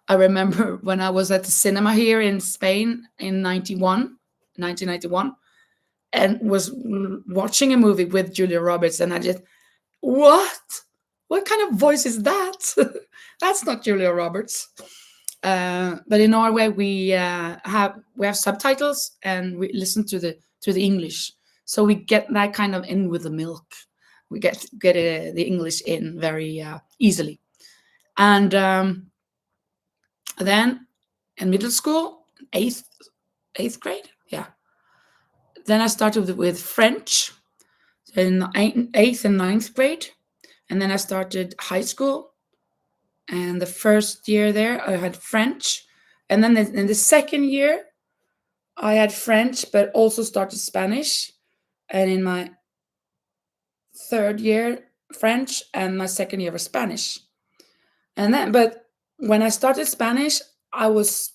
I remember when I was at the cinema here in Spain in 1991, and was watching a movie with Julia Roberts, and I just, what? What kind of voice is that? That's not Julia Roberts. But in Norway, we have subtitles and we listen to the English, so we get that kind of in with the milk. We get the English in very easily. And then in middle school, eighth grade, yeah. Then I started with French in eighth and ninth grade, and then I started high school. And the first year there, I had French, and then in the second year, I had French, but also started Spanish. And in my third year, French, and my second year was Spanish. And then, but when I started Spanish, I was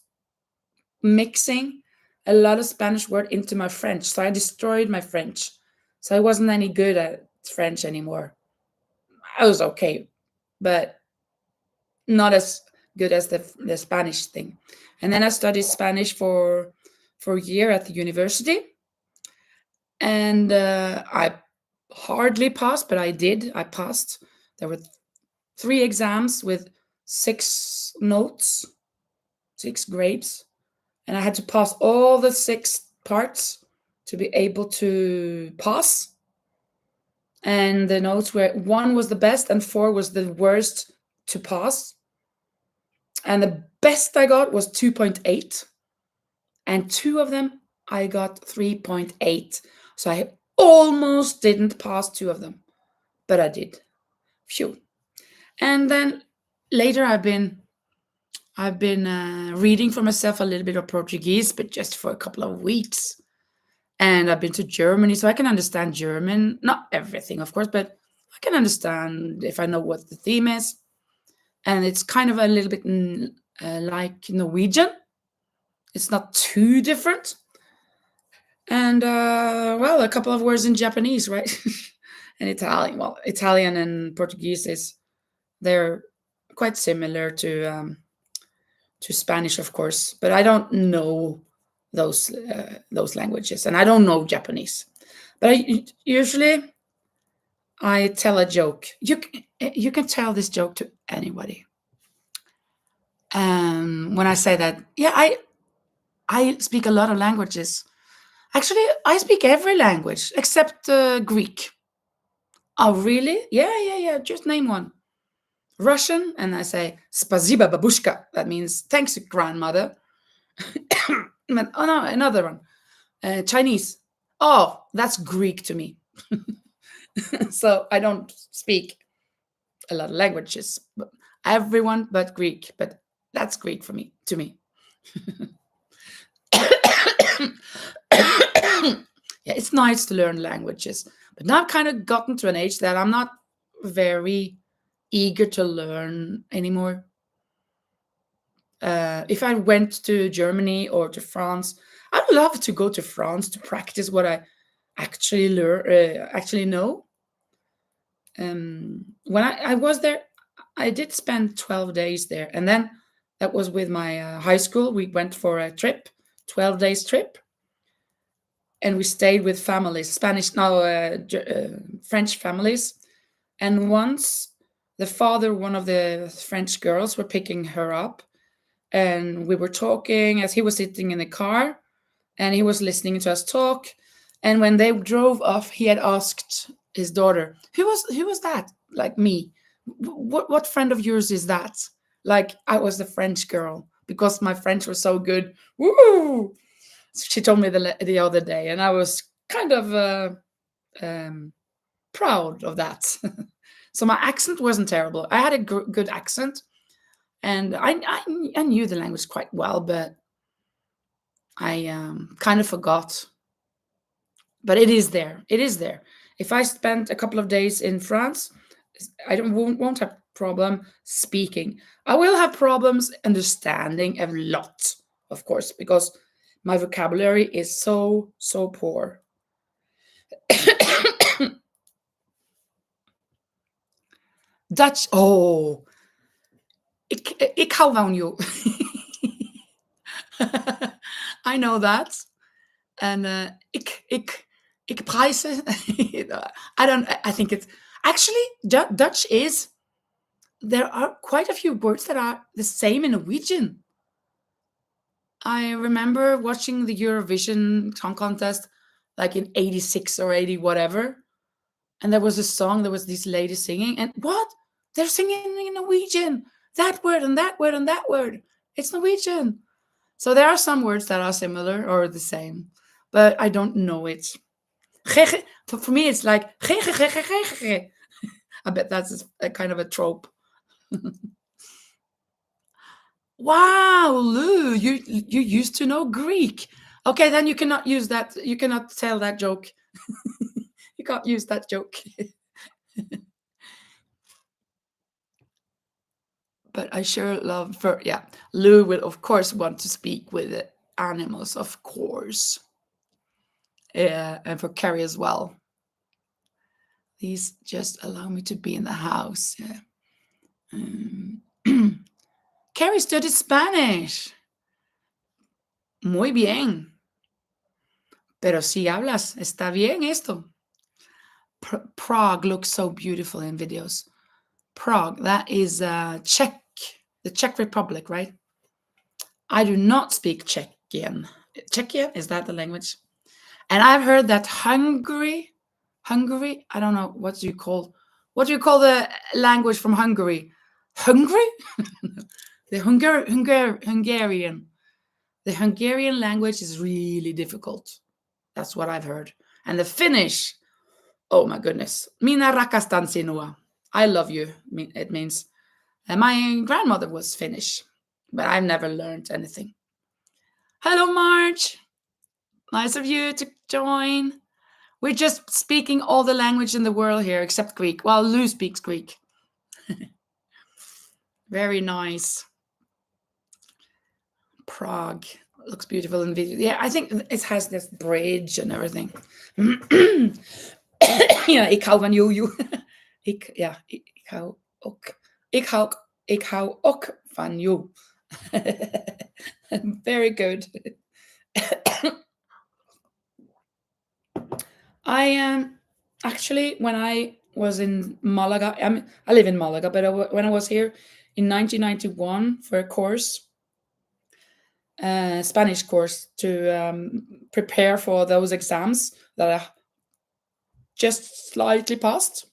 mixing a lot of Spanish word into my French. So I destroyed my French. So I wasn't any good at French anymore. I was okay, but not as good as the Spanish thing. And then I studied Spanish for a year at the university, and I hardly passed, but I did. I passed. There were 3 exams with 6 notes, 6 grades, and I had to pass all the 6 parts to be able to pass. And the notes were 1 was the best and 4 was the worst to pass. And the best I got was 2.8, and 2 of them I got 3.8. So I almost didn't pass 2 of them, but I did. Phew. And then later I've been reading for myself a little bit of Portuguese, but just for a couple of weeks. And I've been to Germany, so I can understand German. Not everything, of course, but I can understand if I know what the theme is. And it's kind of a little bit like Norwegian. It's not too different. And well, a couple of words in Japanese, right? and Italian. Well, Italian and Portuguese they're quite similar to Spanish, of course, but I don't know those languages, and I don't know Japanese. But usually I tell a joke. You can tell this joke to anybody. When I say that, yeah, I speak a lot of languages. Actually, I speak every language except Greek. Oh, really? Yeah, yeah, yeah. Just name one. Russian, and I say "Spasiba babushka." That means thanks, grandmother. Oh no, another one. Chinese. Oh, that's Greek to me. So I don't speak a lot of languages. But everyone but Greek, but that's Greek for me. To me. Yeah, it's nice to learn languages, but now I've kind of gotten to an age that I'm not very eager to learn anymore. If I went to Germany or to France, I'd love to go to France to practice what I actually know. When I was there, I did spend 12 days there, and then that was with my high school. We went for a trip, 12 days trip, and we stayed with families, Spanish now, French families. And once the father, one of the French girls, were picking her up, and we were talking as he was sitting in the car, and he was listening to us talk. And when they drove off, he had asked his daughter, "Who was that? Like me? What friend of yours is that?" Like I was the French girl because my French was so good. Woo! She told me the other day, and I was kind of um, proud of that. So my accent wasn't terrible. I had a good accent, and I knew the language quite well, but I kind of forgot. But it is there. It is there. If I spent a couple of days in France, I won't have problem speaking. I will have problems understanding a lot, of course, because my vocabulary is so poor. Dutch. Oh, ik hou van you. I know that. And ik prijzen. I don't. I think it's actually Dutch is. There are quite a few words that are the same in Norwegian. I remember watching the Eurovision Song Contest like in 86 or 80 whatever, and there was a song, there was this lady singing, and what? They're singing in Norwegian. That word and that word and that word. It's Norwegian. So there are some words that are similar or the same, but I don't know it. For me, it's like I bet that's a kind of a trope. Wow, Lou, you used to know Greek. Okay, then you cannot use that. You cannot tell that joke. You can't use that joke. But I sure love for yeah. Lou will of course want to speak with the animals, of course. Yeah, and for Carrie as well. Please just allow me to be in the house. Yeah. Carrie studied Spanish. Muy bien. Pero si hablas, está bien esto. Prague looks so beautiful in videos. Prague, that is Czech, the Czech Republic, right? I do not speak Czechian. Czechian, is that the language? And I've heard that Hungary, I don't know, what do you call the language from Hungary? Hungary? The Hungarian. The Hungarian language is really difficult. That's what I've heard. And the Finnish, oh my goodness. Minä rakastan sinua. I love you, it means. And my grandmother was Finnish, but I've never learned anything. Hello, Marge. Nice of you to join. We're just speaking all the language in the world here except Greek. Well, Lou speaks Greek. Very nice. Prague looks beautiful in video. Yeah, I think it has this bridge and everything. Ja, ik hou van jojo. Ik hou ook. Ik hou ook van jou. Very good. I actually, when I was in Malaga, I live in Malaga, but when I was here in 1991 for a course, Spanish course, to prepare for those exams that I just slightly passed.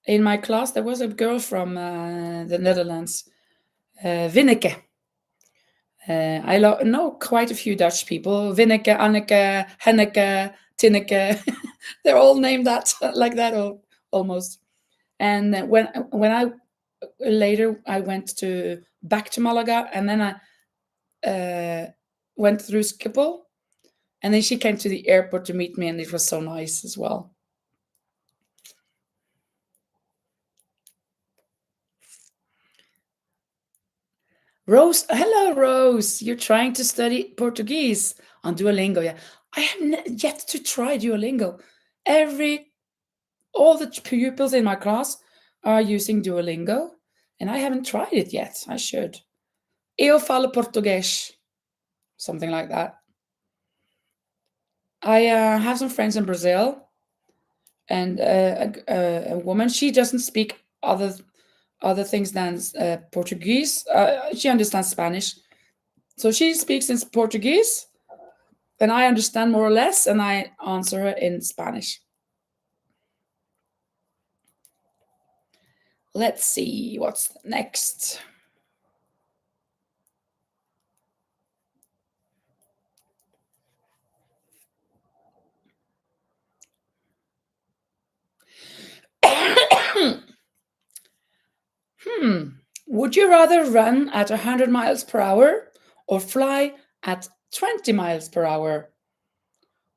In my class, there was a girl from the Netherlands, Winneke. Know quite a few Dutch people. Winneke, Anneke, Henneke, Tinneke. They're all named that like that, or almost. And when I later I went to back to Malaga, and then I went through Schiphol, and then she came to the airport to meet me, and it was so nice as well. Rose, hello, Rose. You're trying to study Portuguese on Duolingo, yeah? I have yet to try Duolingo. All the pupils in my class are using Duolingo, and I haven't tried it yet. I should. Eu falo português, something like that. I have some friends in Brazil, and a woman. She doesn't speak other things than Portuguese. She understands Spanish, so she speaks in Portuguese, and I understand more or less, and I answer her in Spanish. Let's see what's next. Would you rather run at 100 miles per hour or fly at 20 miles per hour?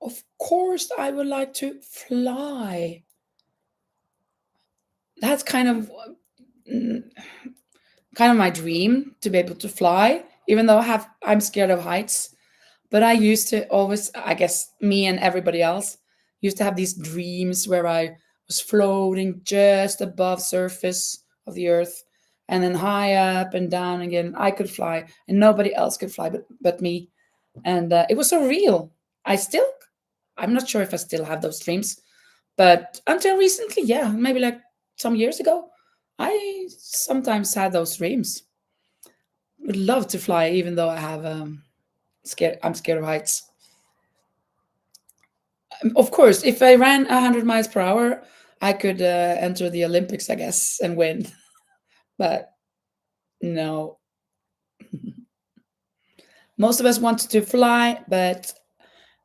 Of course, I would like to fly. That's mm, kind of my dream to be able to fly, even though I'm scared of heights. But I used to always, I guess me and everybody else used to have these dreams where I was floating just above surface of the earth, and then high up and down again. I could fly, and nobody else could fly but me. And it was so real. I'm not sure if I still have those dreams, but until recently, yeah, maybe like some years ago, I sometimes had those dreams. Would love to fly, even though I have scared. I'm scared of heights. Of course, if I ran 100 miles per hour, I could enter the Olympics, I guess, and win. But no, most of us want to fly, but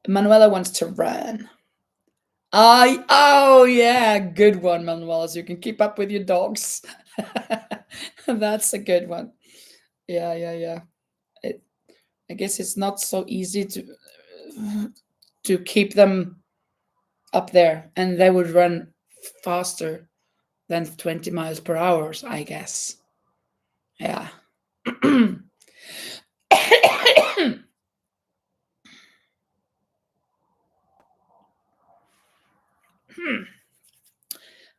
Manuela wants to run. Oh yeah, good one, Manuela. So you can keep up with your dogs. That's a good one. Yeah, yeah, yeah. It, I guess it's not so easy to keep them up there, and they would run faster than 20 miles per hour, I guess. Yeah.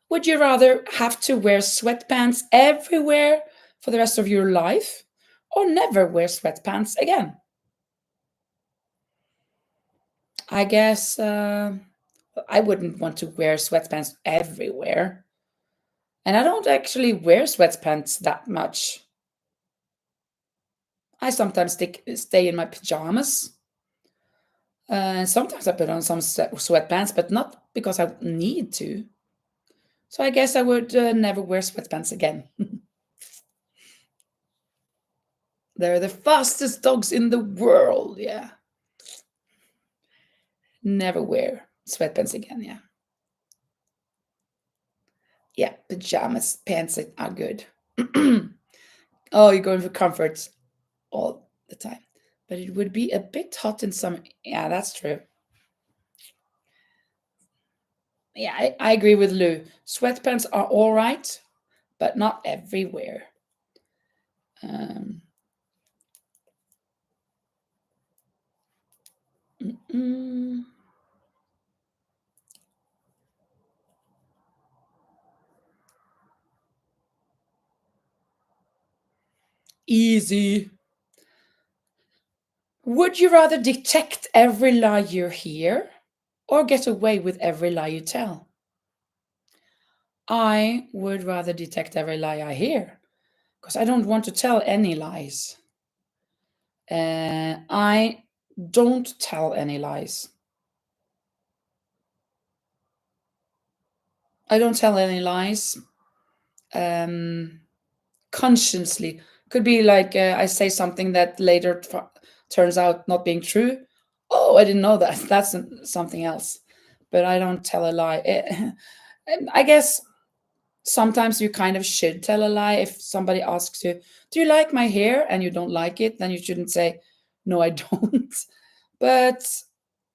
Would you rather have to wear sweatpants everywhere for the rest of your life or never wear sweatpants again? I guess I wouldn't want to wear sweatpants everywhere. And I don't actually wear sweatpants that much. I sometimes stay in my pajamas. And sometimes I put on some sweatpants, but not because I need to. So I guess I would never wear sweatpants again. They're the fastest dogs in the world. Yeah. Never wear sweatpants again. Yeah. Yeah. Pajamas, pants are good. Oh, you're going for comfort all the time. But it would be a bit hot in summer. Yeah, that's true. Yeah, I agree with Lou. Sweatpants are all right, but not everywhere. Um, mm, Easy. Would you rather detect every lie you hear or get away with every lie you tell? I would rather detect every lie I hear because I don't want to tell any lies. I don't tell any lies. I don't tell any lies consciously. Could be like I say something that later turns out not being true. Oh, I didn't know that. That's something else. But I don't tell a lie. I guess sometimes you kind of should tell a lie. If somebody asks you, "Do you like my hair?" and you don't like it, then you shouldn't say, "No, I don't." But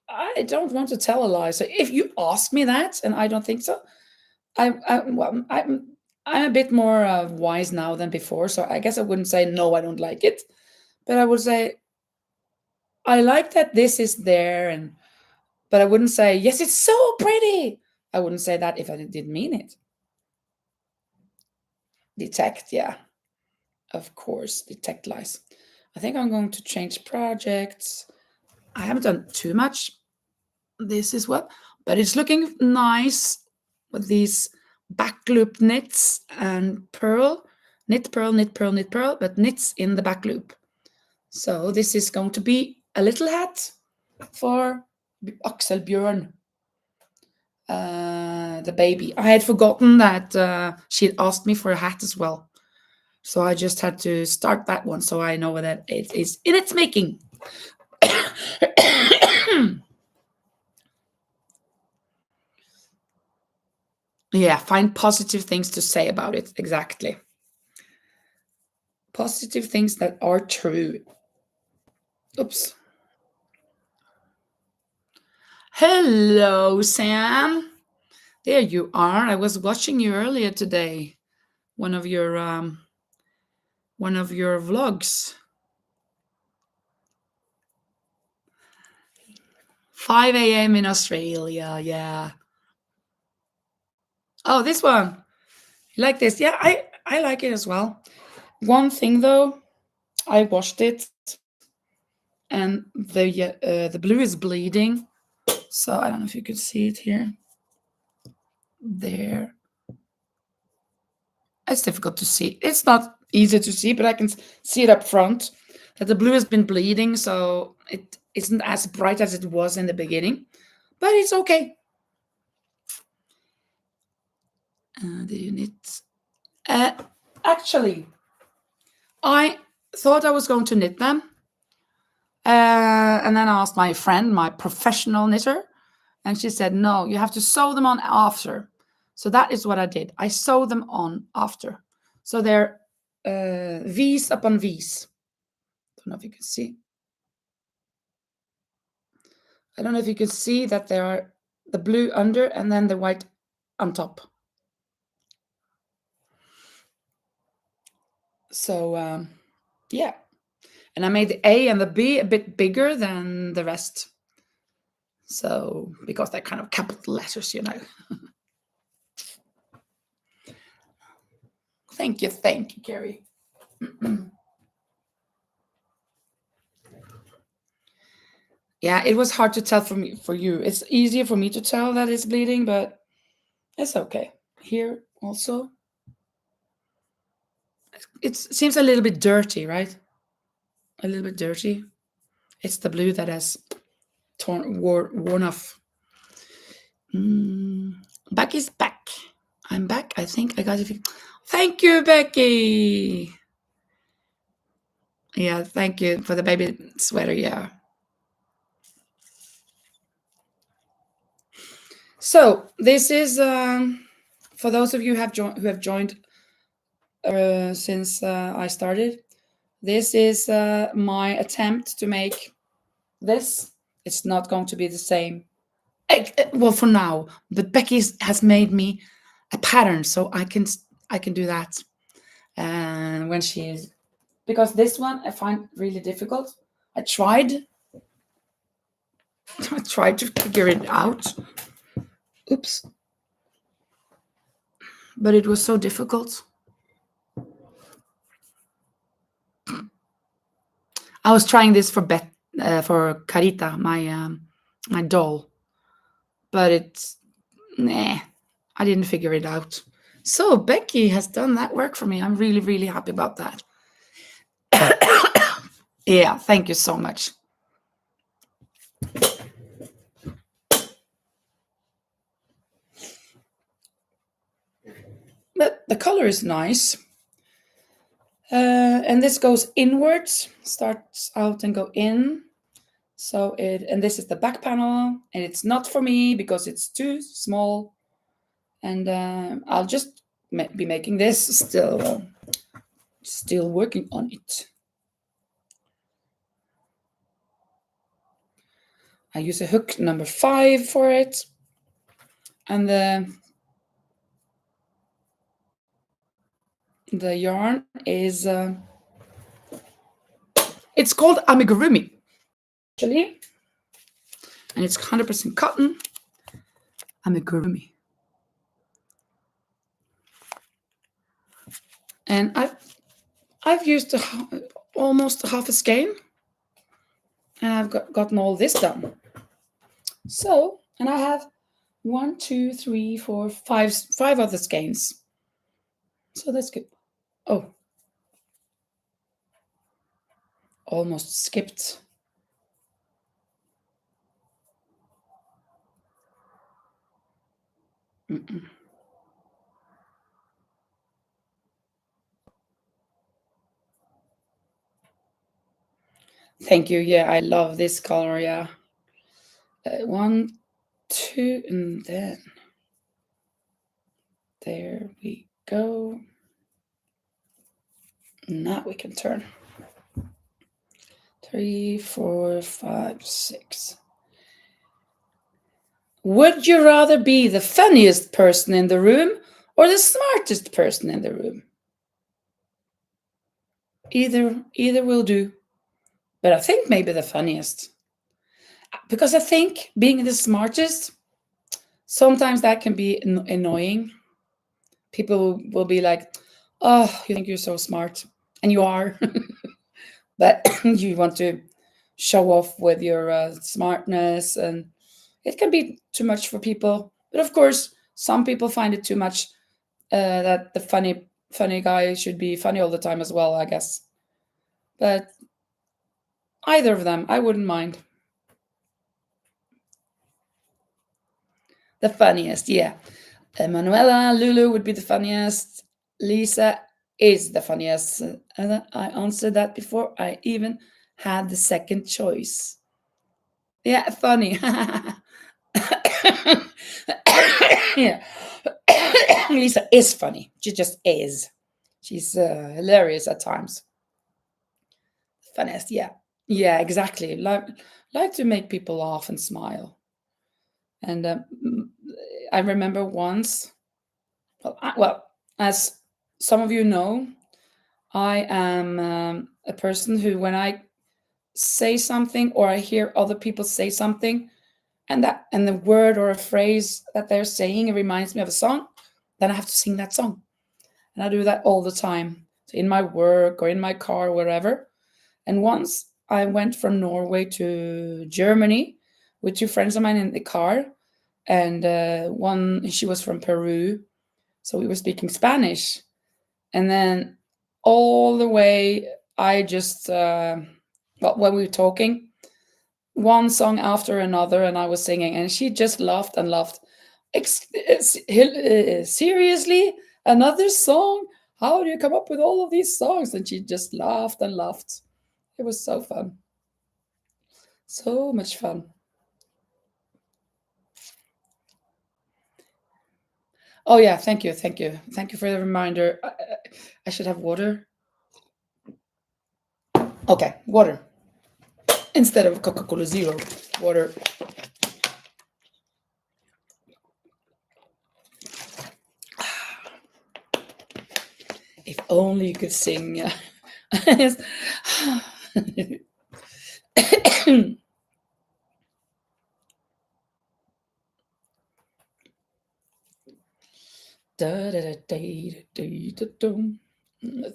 I don't want to tell a lie. So if you ask me that and I don't think so, well, I'm a bit more wise now than before. So I guess I wouldn't say no, I don't like it, but I would say I like that this is there, and but I wouldn't say yes, it's so pretty. I wouldn't say that if I didn't mean it. Detect, yeah, of course, detect lies. I think I'm going to change projects. I haven't done too much. This is what, but it's looking nice with these back loop knits and pearl, knit, pearl, knit, pearl, knit, pearl, but knits in the back loop. So this is going to be a little hat for Axel Björn, the baby. I had forgotten that she had asked me for a hat as well. So I just had to start that one so I know that it is in its making. Yeah, find positive things to say about it. Exactly. Positive things that are true. Oops. Hello, Sam. There you are. I was watching you earlier today. One of your vlogs. 5 a.m. in Australia. Yeah. Oh, this one. You like this? Yeah, I like it as well. One thing though, I washed it and the blue is bleeding. So I don't know if you could see it here. There. It's difficult to see. It's not easy to see, but I can see it up front that the blue has been bleeding, so it isn't as bright as it was in the beginning, but it's okay. The unit. Uh, Actually, I thought I was going to knit them, and then I asked my friend, my professional knitter, and she said, "No, you have to sew them on after." So that is what I did. I sewed them on after. So they're V's upon V's. Don't know if you can see. I don't know if you can see that there are the blue under and then the white on top. So yeah, and I made the A and the B a bit bigger than the rest. So because they're kind of capital letters, you know. Thank you, Carrie. Yeah, it was hard to tell for you. It's easier for me to tell that it's bleeding, but it's okay. Here also, it seems a little bit dirty, right? A little bit dirty. It's the blue that has worn off. Back is back. I'm back. I think I got it. Thank you, Becky. Yeah, thank you for the baby sweater. Yeah. So this is for those of you who have joined since I started. This is my attempt to make this. It's not going to be the same. Well, for now, but Becky has made me a pattern, so I can do that. And when she's because this one I find really difficult. I tried I tried to figure it out. Oops. But it was so difficult. I was trying this for for Carita, my doll, but it's nah. I didn't figure it out. So Becky has done that work for me. I'm really, really happy about that. Yeah, thank you so much. But the color is nice. And this goes inwards, starts out and go in. So and this is the back panel, and it's not for me because it's too small. And I'll just be making this, still working on it. I use a hook number 5 for it, and the yarn is it's called amigurumi actually, and it's 100% cotton amigurumi. And I've used almost half a skein, and I've gotten all this done. So, and I have 1, 2, 3, 4, 5 other skeins. So that's good. Oh, almost skipped. Mm-mm. Thank you. Yeah, I love this color. Yeah. 1, 2, and then there we go. Now we can turn. 3, 4, 5, 6. Would you rather be the funniest person in the room or the smartest person in the room? Either will do. But I think maybe the funniest. Because I think being the smartest, sometimes that can be annoying. People will be like, oh, you think you're so smart. And you are. But you want to show off with your smartness, and it can be too much for people. But of course, some people find it too much that the funny guy should be funny all the time as well, I guess. But either of them, I wouldn't mind. The funniest, yeah. Manuela, Lulu would be the funniest. Lisa is the funniest. And I answered that before I even had the second choice. Yeah, funny. Yeah. Lisa is funny. She just is. She's hilarious at times. Funniest, yeah. Yeah, exactly. Like to make people laugh and smile. And I remember once, well, as some of you know, I am a person who, when I say something or I hear other people say something, and the word or a phrase that they're saying, it reminds me of a song, then I have to sing that song. And I do that all the time, so in my work or in my car or wherever. And once I went from Norway to Germany with 2 friends of mine in the car, and one, she was from Peru, so we were speaking Spanish. And then all the way, I just, well, when we were talking, one song after another, and I was singing, and she just laughed and laughed. Seriously? Another song? How do you come up with all of these songs? And she just laughed and laughed. It was so fun. So much fun. Oh, yeah. Thank you. Thank you. Thank you for the reminder. I should have water. Okay, water. Instead of Coca-Cola Zero, water. If only you could sing. Let's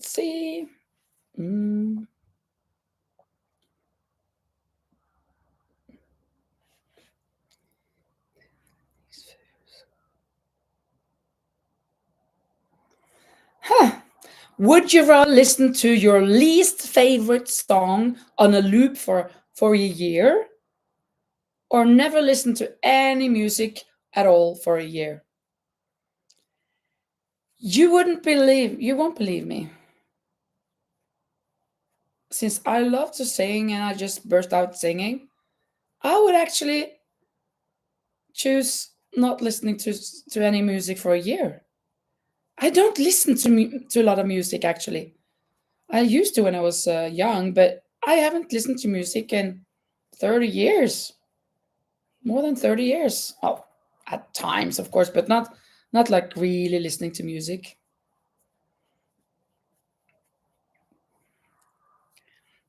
see. Would you rather listen to your least favorite song on a loop for a year or never listen to any music at all for a year? You won't believe me. Since I love to sing and I just burst out singing, I would actually choose not listening to any music for a year. I don't listen to a lot of music actually. I used to when I was young, but I haven't listened to music in 30 years. More than 30 years. Oh, at times, of course, but not like really listening to music.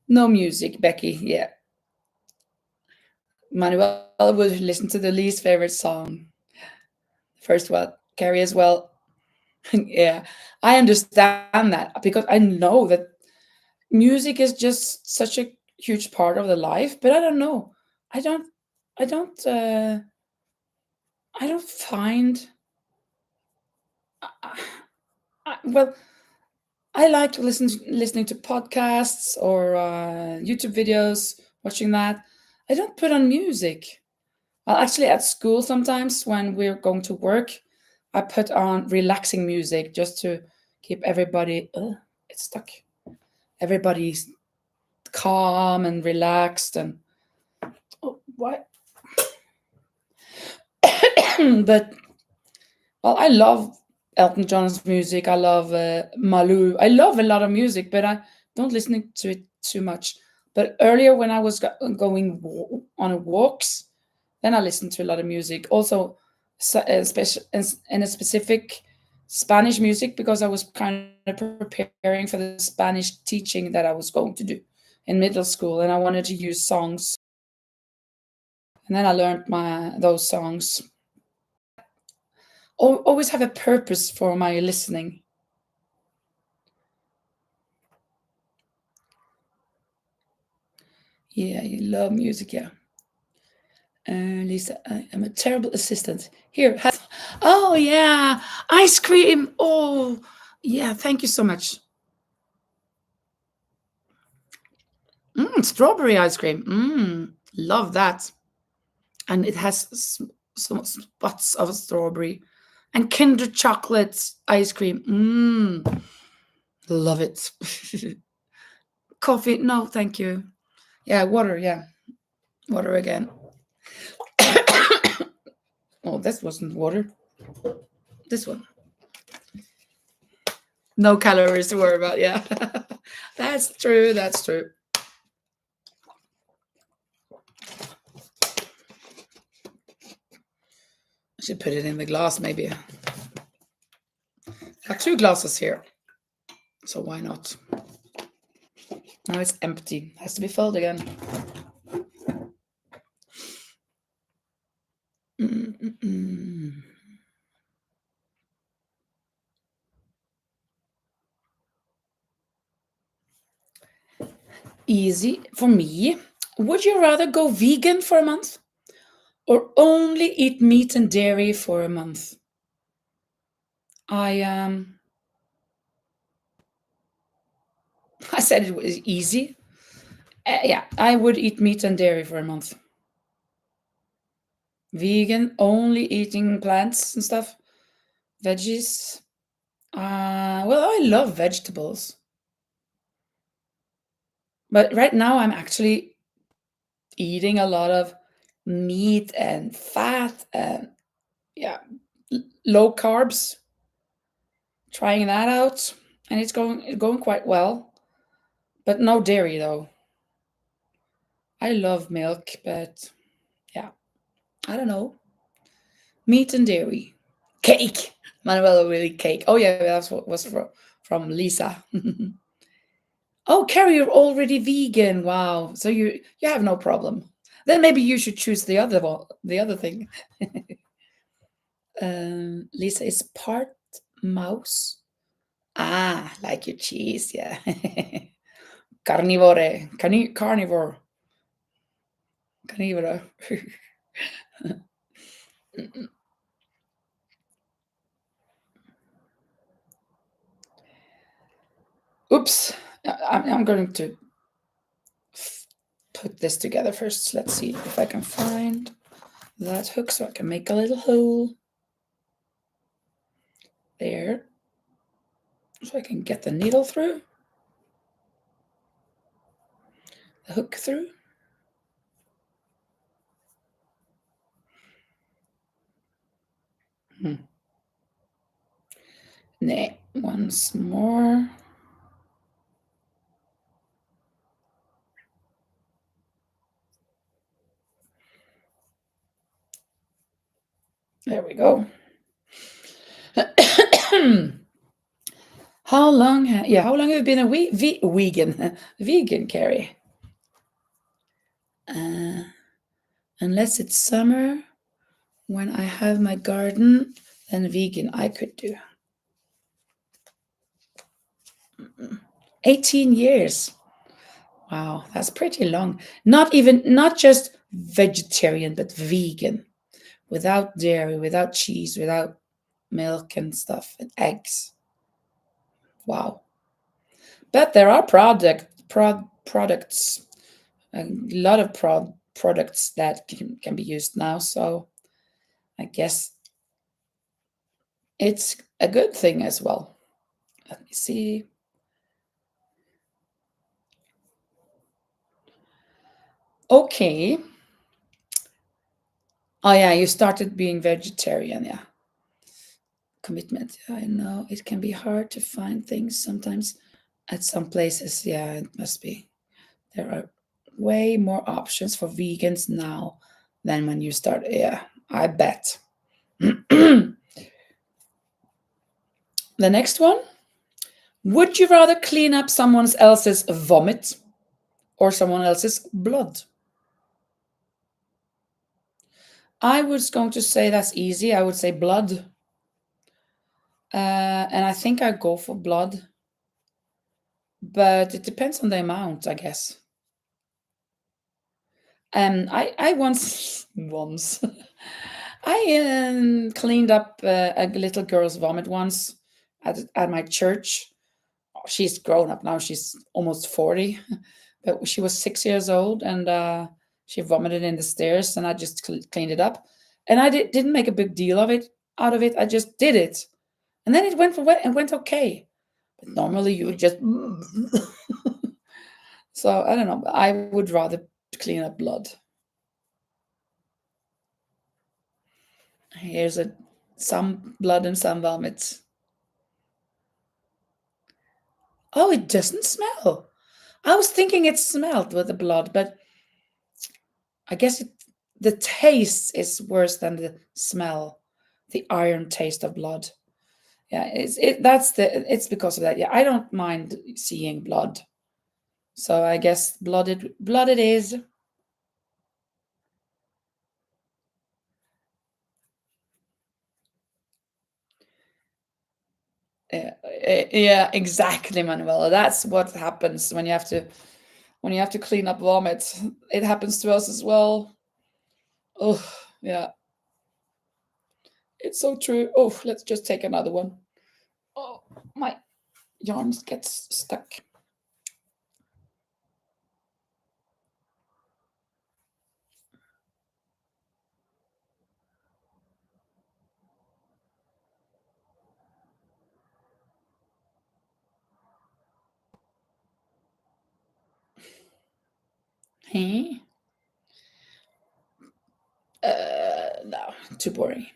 No music, Becky. Yeah. Manuel would listen to the least favorite song. First one. Carrie as well. Yeah. I understand that because I know that music is just such a huge part of the life, but I don't know. I don't I don't I don't find well, I like to listening to podcasts or YouTube videos, watching that. I don't put on music. Well, actually, at school sometimes when we're going to work, I put on relaxing music just to keep everybody. It's stuck. Everybody's calm and relaxed and oh, what? But well, I love Elton John's music. I love Malou. I love a lot of music, but I don't listen to it too much. But earlier, when I was going on walks, then I listened to a lot of music. Also, in a specific Spanish music because I was kind of preparing for the Spanish teaching that I was going to do in middle school, and I wanted to use songs, and then I learned my those songs. Always have a purpose for my listening. Yeah, you love music, yeah. Lisa, I am a terrible assistant. Here, have. Oh, yeah. Ice cream. Oh, yeah. Thank you so much. Strawberry ice cream. Love that. And it has some spots of strawberry. And Kinder chocolate ice cream. Love it. Coffee. No, thank you. Yeah, water. Yeah, water again. Oh, this wasn't water. This one. No calories to worry about. Yeah, that's true. That's true. I should put it in the glass, maybe. I have two glasses here, so why not? Now it's empty. Has to be filled again. Mm-mm-mm. Easy for me. Would you rather go vegan for a month or only eat meat and dairy for a month? I I said it was easy. Yeah, I would eat meat and dairy for a month. Vegan, only eating plants and stuff, veggies. Well, I love vegetables, but right now I'm actually eating a lot of meat and fat and yeah, low carbs. Trying that out, and it's going quite well. But no dairy though. I love milk, but yeah, I don't know. Meat and dairy, cake. Manuela really cake. Oh yeah, that's what was from Lisa. Oh, Carrie, you're already vegan. Wow. So you have no problem. Then maybe you should choose the other one, the other thing. Lisa is part mouse. Ah, like your cheese, yeah. Carnivore, carnivore, carnivore. Oops. I'm going to put this together first. Let's see if I can find that hook so I can make a little hole there so I can get the needle through, the hook through. Nay, once more. There we go. How long have you been a vegan? Vegan, Carrie? Unless it's summer, when I have my garden, then vegan I could do. 18 years. Wow, that's pretty long. Not just vegetarian, but vegan, without dairy, without cheese, without milk and stuff, and eggs. Wow. But there are products, a lot of products that can be used now. So I guess it's a good thing as well. Let me see. Okay. Oh yeah, you started being vegetarian, yeah. Commitment. I know it can be hard to find things sometimes at some places. Yeah, it must be. There are way more options for vegans now than when you start. Yeah, I bet. The next one. Would you rather clean up someone else's vomit or someone else's blood? I was going to say that's easy. I would say blood. And I think I go for blood. But it depends on the amount, I guess. I once I cleaned up a little girl's vomit once at my church. She's grown up now. She's almost 40, but she was 6 years old, and she vomited in the stairs, and I just cleaned it up, and I didn't make a big deal of it out of it. I just did it, and then it went okay. But normally you would just so I don't know. I would rather clean up blood. Here's some blood and some vomit. Oh, it doesn't smell. I was thinking it smelled with the blood, but I guess the taste is worse than the smell. The iron taste of blood. Yeah, it's because of that. Yeah, I don't mind seeing blood. So I guess blood it is. Yeah, exactly, Manuela. That's what happens when you have to clean up vomit. It happens to us as well. Oh, yeah, it's so true. Oh, let's just take another one. Oh, my yarn gets stuck. Hey? No, too boring.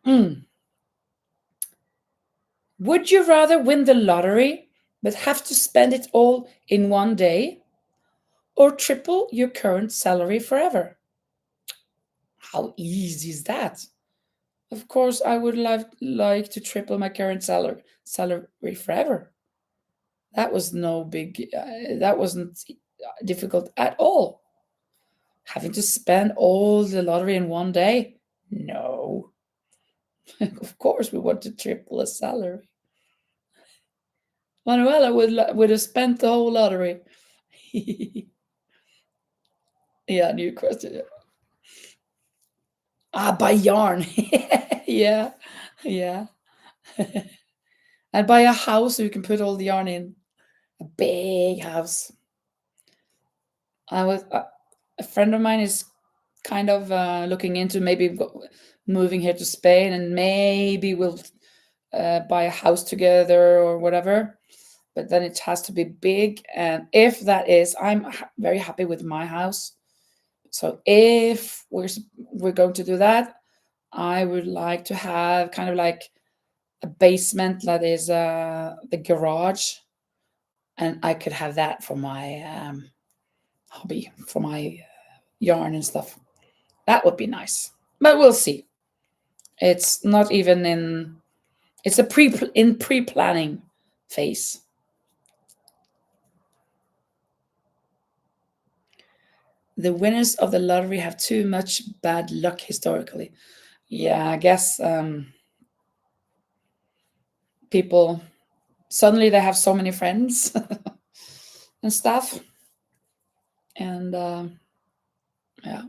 Mm. Would you rather win the lottery but have to spend it all in one day or triple your current salary forever? How easy is that? Of course, I would like to triple my current salary forever. That was no big. That wasn't difficult at all. Having to spend all the lottery in one day? No. Of course, we want to triple a salary. Manuela would have spent the whole lottery. Yeah, new question. Ah, buy yarn. Yeah, yeah. I'd buy a house so you can put all the yarn in. A big house. I was a friend of mine is kind of looking into maybe moving here to Spain, and maybe we'll buy a house together or whatever. But then it has to be big, and if that is, I'm very happy with my house. So if we're going to do that, I would like to have kind of like a basement that is the garage, and I could have that for my hobby, for my yarn and stuff. That would be nice, but we'll see. It's not even in. It's a pre planning phase. The winners of the lottery have too much bad luck historically. Yeah, I guess people suddenly they have so many friends and stuff, and yeah,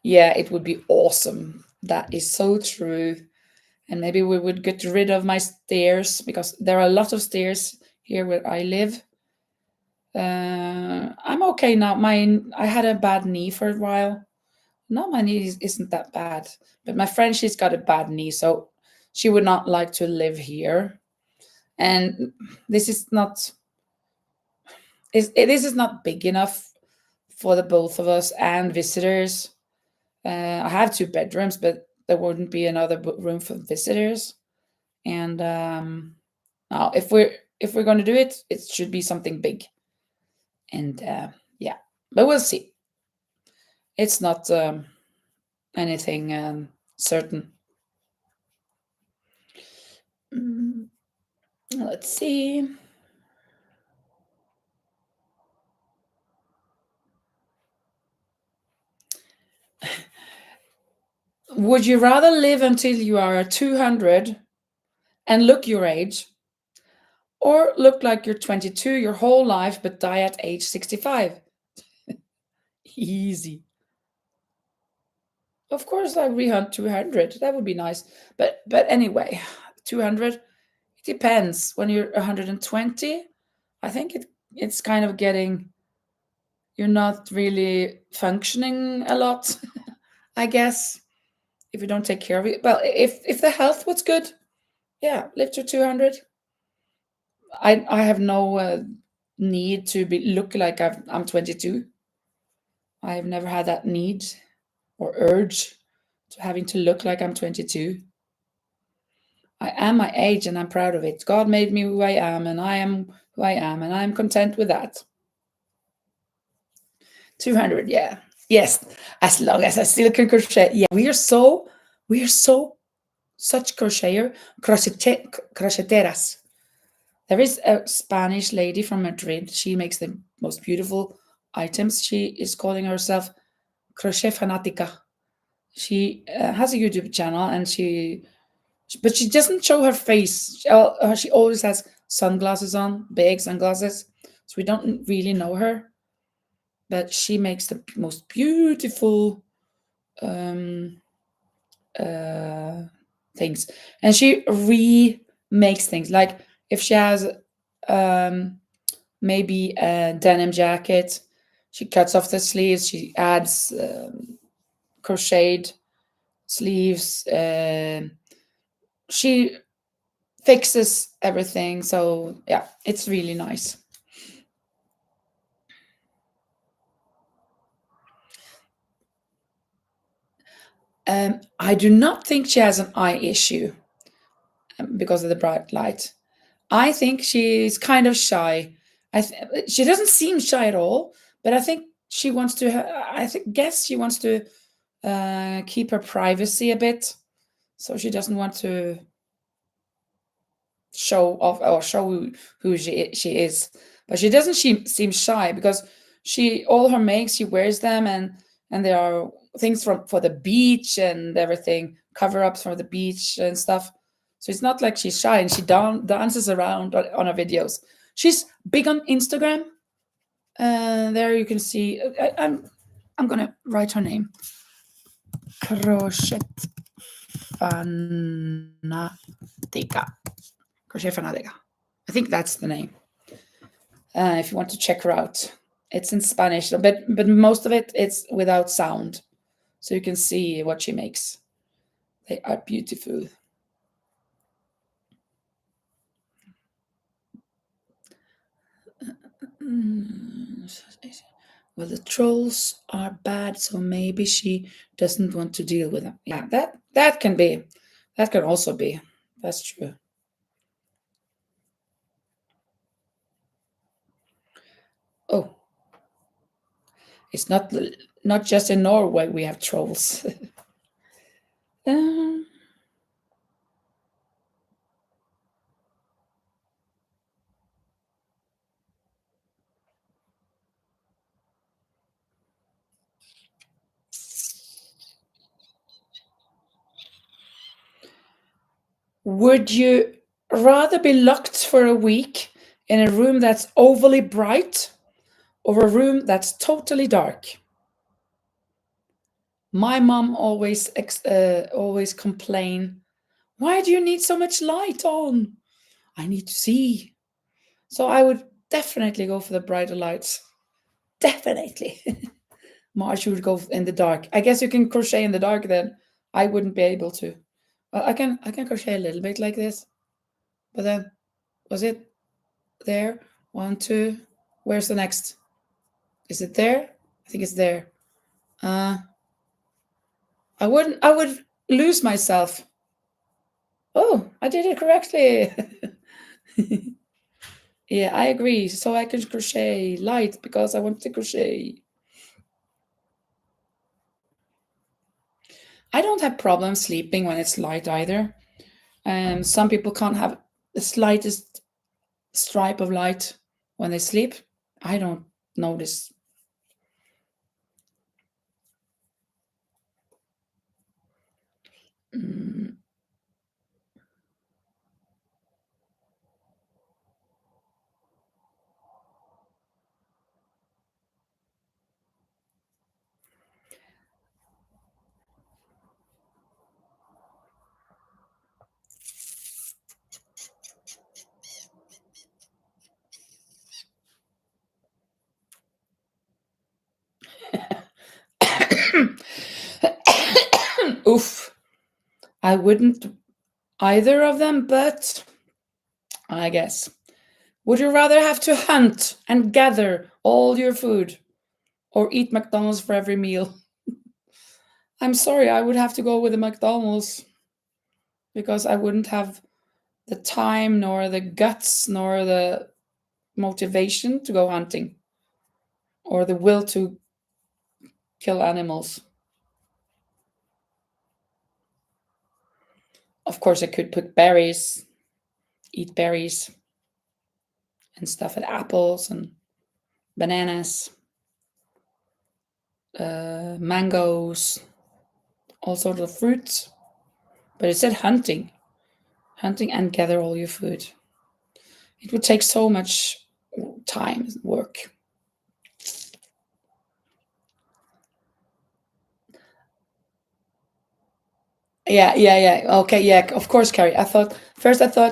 yeah, it would be awesome. That is so true. And maybe we would get rid of my stairs because there are a lot of stairs here where I live. I'm okay now. I had a bad knee for a while. No, my knee isn't that bad. But my friend, she's got a bad knee, so she would not like to live here. And this is not this is not big enough for the both of us and visitors. I have two bedrooms, but there wouldn't be another room for visitors. And now, if we're going to do it, it should be something big. And yeah, but we'll see. It's not anything certain. Mm, let's see. Would you rather live until you are 200 and look your age, or look like you're 22 your whole life but die at age 65? Easy. Of course, I rehunt 200. That would be nice. But anyway, 200. It depends. When you're 120, I think it's kind of getting you're not really functioning a lot, I guess, if you don't take care of it. Well, if the health was good, yeah, live to 200. I have no need to be look like I'm 22. I've never had that need or urge to having to look like I'm 22. I am my age and I'm proud of it. God made me who I am, and I am who I am, and I'm content with that. 200, yeah. Yes, as long as I still can crochet. Yeah, we are so such crocheteras. There is a Spanish lady from Madrid. She makes the most beautiful items. She is calling herself Crochet Fanatica. She has a YouTube channel, and but she doesn't show her face. She always has sunglasses on, big sunglasses, so we don't really know her. But she makes the most beautiful um, uh, things, and she remakes things. Like if she has um, maybe a denim jacket, she cuts off the sleeves. She adds crocheted sleeves. She fixes everything. So yeah, it's really nice. I do not think she has an eye issue because of the bright light. I think she's kind of shy. She doesn't seem shy at all, but I think she wants to. I think guess she wants to keep her privacy a bit, so she doesn't want to show off or show who she is. But she doesn't seem shy because she all her makes she wears them, and there are things from for the beach and everything, cover ups for the beach and stuff. So it's not like she's shy, and she dances around on her videos. She's big on Instagram. There you can see. I'm gonna write her name. Crochet. Fanatica. Crochet Fanatica. I think that's the name. If you want to check her out, it's in Spanish, but most of it's without sound, so you can see what she makes. They are beautiful. Well, the trolls are bad, so maybe she doesn't want to deal with them. Yeah, that can be. That can also be. That's true. Oh, it's not just in Norway we have trolls. um, would you rather be locked for a week in a room that's overly bright or a room that's totally dark? My mom always complain, "Why do you need so much light on? I need to see." So I would definitely go for the brighter lights. Definitely. March would go in the dark. I guess you can crochet in the dark then. I wouldn't be able to. Well, I can crochet a little bit like this. But then was it there? One, two. Where's the next? Is it there? I think it's there. I would lose myself. Oh, I did it correctly. Yeah, I agree. So I can crochet light because I want to crochet. I don't have problems sleeping when it's light either. Some people can't have the slightest stripe of light when they sleep. I don't notice. Mm. Oof. I wouldn't either of them, but I guess. Would you rather have to hunt and gather all your food or eat McDonald's for every meal? I'm sorry, I would have to go with the McDonald's because I wouldn't have the time nor the guts nor the motivation to go hunting or the will to kill animals. Of course, I could put berries, eat berries and stuff, and apples and bananas, mangoes, all sorts of fruits. But it said hunting and gather all your food. It would take so much time and work. Yeah. Okay, yeah, of course, Carrie. I thought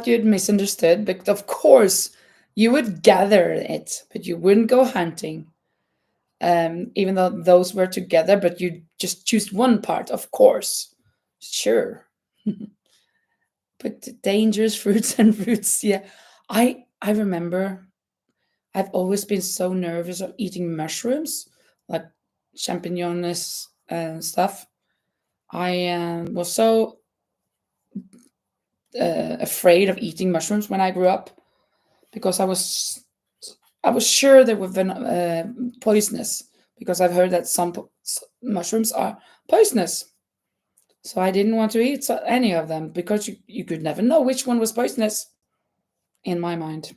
you'd misunderstood, but of course you would gather it, but you wouldn't go hunting. Even though those were together, but you just choose one part, of course. Sure. But the dangerous fruits and roots, yeah. I remember I've always been so nervous of eating mushrooms, like champignons and stuff. I was so afraid of eating mushrooms when I grew up because I was sure they were poisonous because I've heard that some mushrooms are poisonous. So I didn't want to eat any of them because you could never know which one was poisonous. In my mind,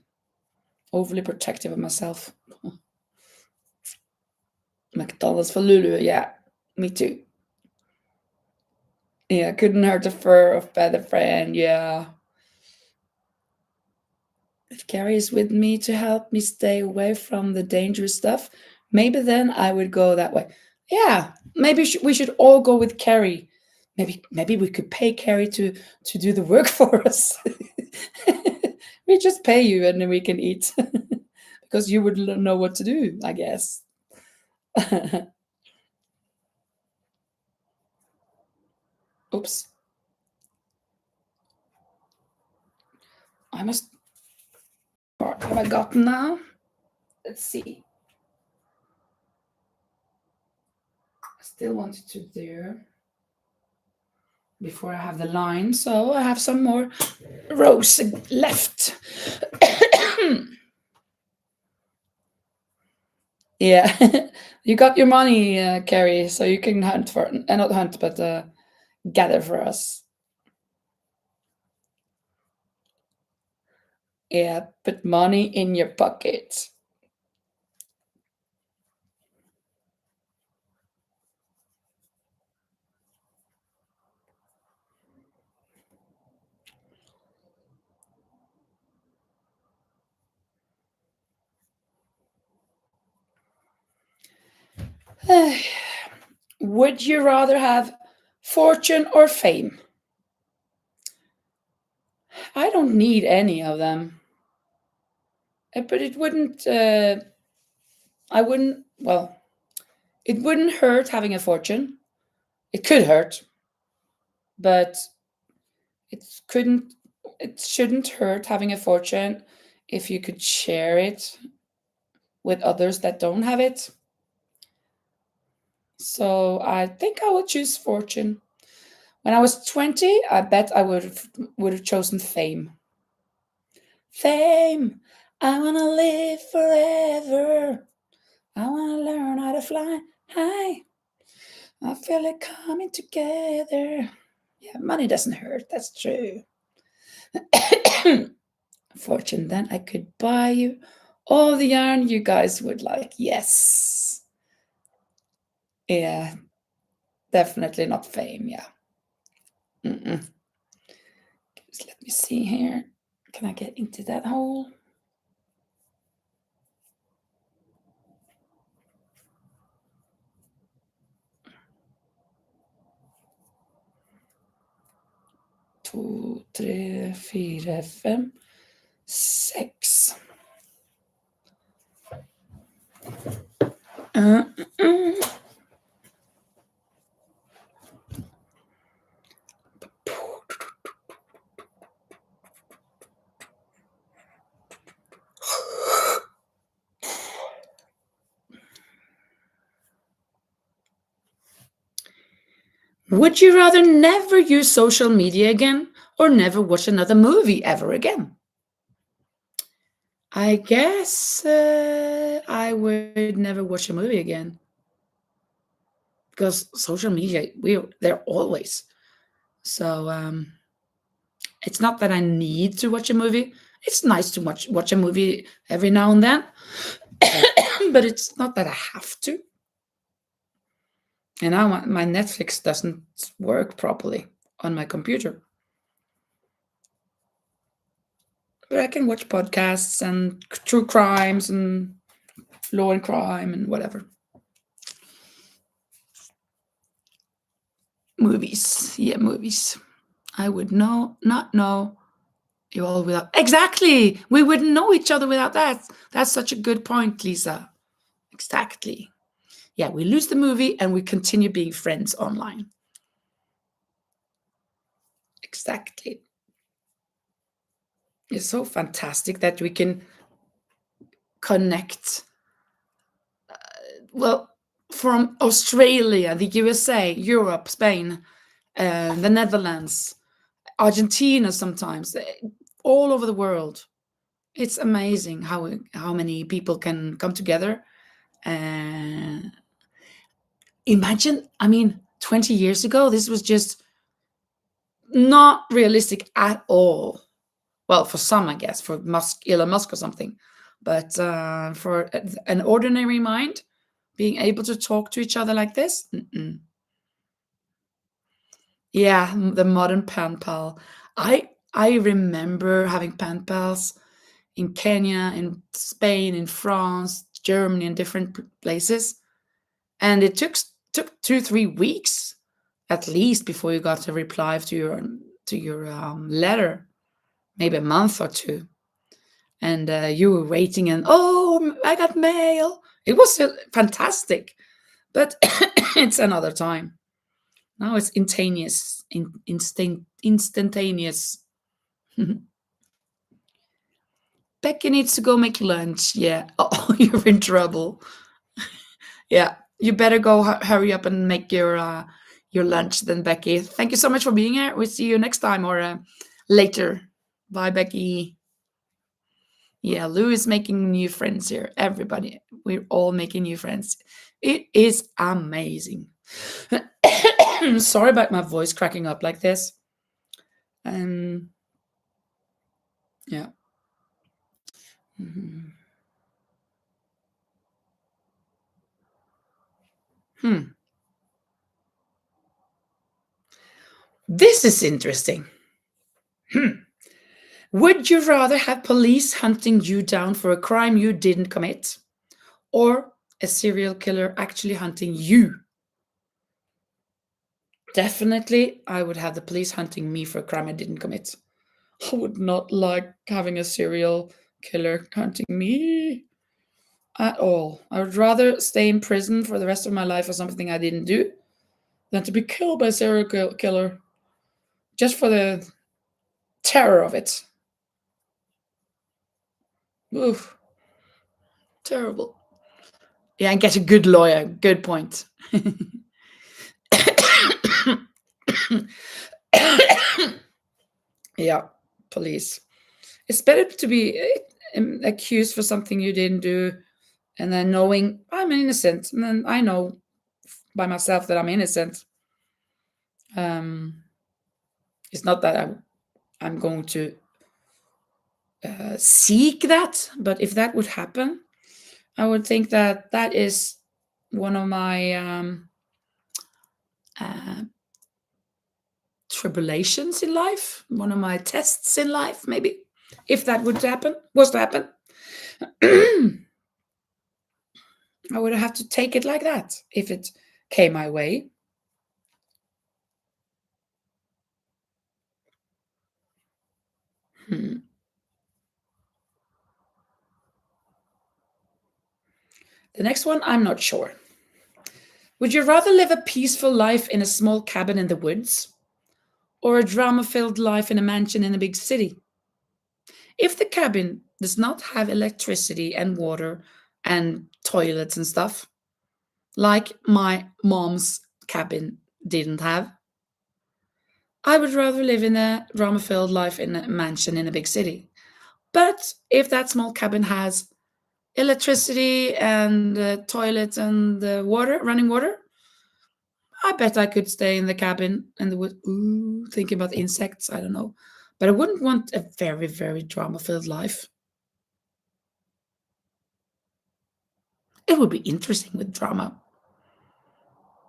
overly protective of myself. McDonald's for Lulu, yeah, me too. Yeah, couldn't hurt the fur of feather friend. Yeah. If Carrie is with me to help me stay away from the dangerous stuff, maybe then I would go that way. Yeah, maybe we should all go with Carrie Maybe we could pay Carrie to do the work for us. We just pay you and then we can eat because you would know what to do, I guess. Oops. I must. What have I gotten now? Let's see. I still wanted to do before I have the line, so I have some more rows left. Yeah, you got your money, Carrie, so you can hunt for, not hunt, but gather for us. Yeah, put money in your pocket. Would you rather have fortune or fame? I don't need any of them. But it wouldn't, I wouldn't, well, it wouldn't hurt having a fortune. It could hurt, but it couldn't, it shouldn't hurt having a fortune if you could share it with others that don't have it. So I think I would choose fortune. When I was 20, I bet I would have chosen fame. Fame. I want to live forever. I want to learn how to fly high. I feel it coming together. Yeah, money doesn't hurt. That's true. Fortune, then I could buy you all the yarn you guys would like. Yes. Yeah, definitely not fame. Yeah. Mm-mm. Just let me see here. Can I get into that hole? Two, three, four, five, six. Uh, mm. Would you rather never use social media again or never watch another movie ever again? I guess I would never watch a movie again because social media, they're always. So it's not that I need to watch a movie. It's nice to watch a movie every now and then, but it's not that I have to. And now my Netflix doesn't work properly on my computer. But I can watch podcasts and true crimes and law and crime and whatever. Movies. Yeah, movies. I would not know you all without. Exactly. We wouldn't know each other without that. That's such a good point, Lisa. Exactly. Yeah, we lose the movie and we continue being friends online. Exactly. It's so fantastic that we can connect, well, from Australia, the USA, Europe, Spain, the Netherlands, Argentina sometimes, all over the world. It's amazing how many people can come together. Uh, Imagine, I mean, 20 years ago, this was just not realistic at all. Well, for some, I guess, for Elon Musk or something. But for an ordinary mind, being able to talk to each other like this, yeah, the modern pen pal. I remember having pen pals in Kenya, in Spain, in France, Germany, and different places, and it took 2 3 weeks at least before you got a reply to your letter, maybe a month or two, and you were waiting, and oh, I got mail. It was fantastic, but it's another time. Now it's instantaneous. Becky needs to go make lunch. Yeah. Oh, you're in trouble. Yeah, you better go hurry up and make your lunch then, Becky. Thank you so much for being here. We'll see you next time or later. Bye, Becky. Yeah, Lou is making new friends here. Everybody, we're all making new friends. It is amazing. Sorry about my voice cracking up like this. Um, yeah. Mhm. Hmm. This is interesting. Hmm. Would you rather have police hunting you down for a crime you didn't commit, or a serial killer actually hunting you? Definitely, I would have the police hunting me for a crime I didn't commit. I would not like having a serial killer hunting me at all. I would rather stay in prison for the rest of my life for something I didn't do than to be killed by a serial killer just for the terror of it. Oof, terrible. Yeah, and get a good lawyer. Good point. Yeah, police. It's better to be accused for something you didn't do, and then knowing I'm innocent, and then I know by myself that I'm innocent. Um, it's not that I'm going to seek that, but if that would happen, I would think that that is one of my uh, tribulations in life, one of my tests in life, maybe. If that would happen, was to happen, I would have to take it like that if it came my way. Hmm. The next one, I'm not sure. Would you rather live a peaceful life in a small cabin in the woods or a drama filled life in a mansion in a big city? If the cabin does not have electricity and water and toilets and stuff, like my mom's cabin didn't have, I would rather live in a drama filled life in a mansion in a big city. But if that small cabin has electricity and toilets and water, running water, I bet I could stay in the cabin and the wood, ooh, thinking about insects. I don't know. But I wouldn't want a very, very drama filled life. It would be interesting with drama.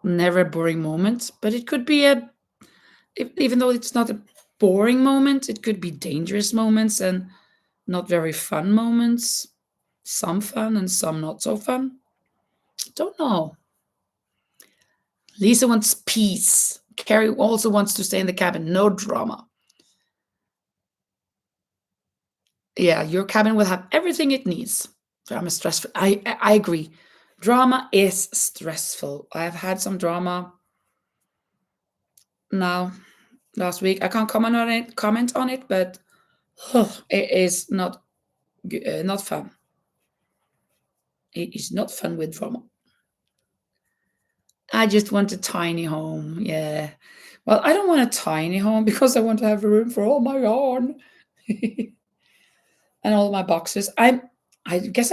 Never a boring moment, but it could be even though it's not a boring moment, it could be dangerous moments and not very fun moments. Some fun and some not so fun. Don't know. Lisa wants peace. Carrie also wants to stay in the cabin. No drama. Yeah, your cabin will have everything it needs. Drama is stressful. I agree. Drama is stressful. I have had some drama now last week. I can't comment on it, but it is not fun. It is not fun with drama. I just want a tiny home. Yeah. Well, I don't want a tiny home because I want to have room for all my yarn and all my boxes. I guess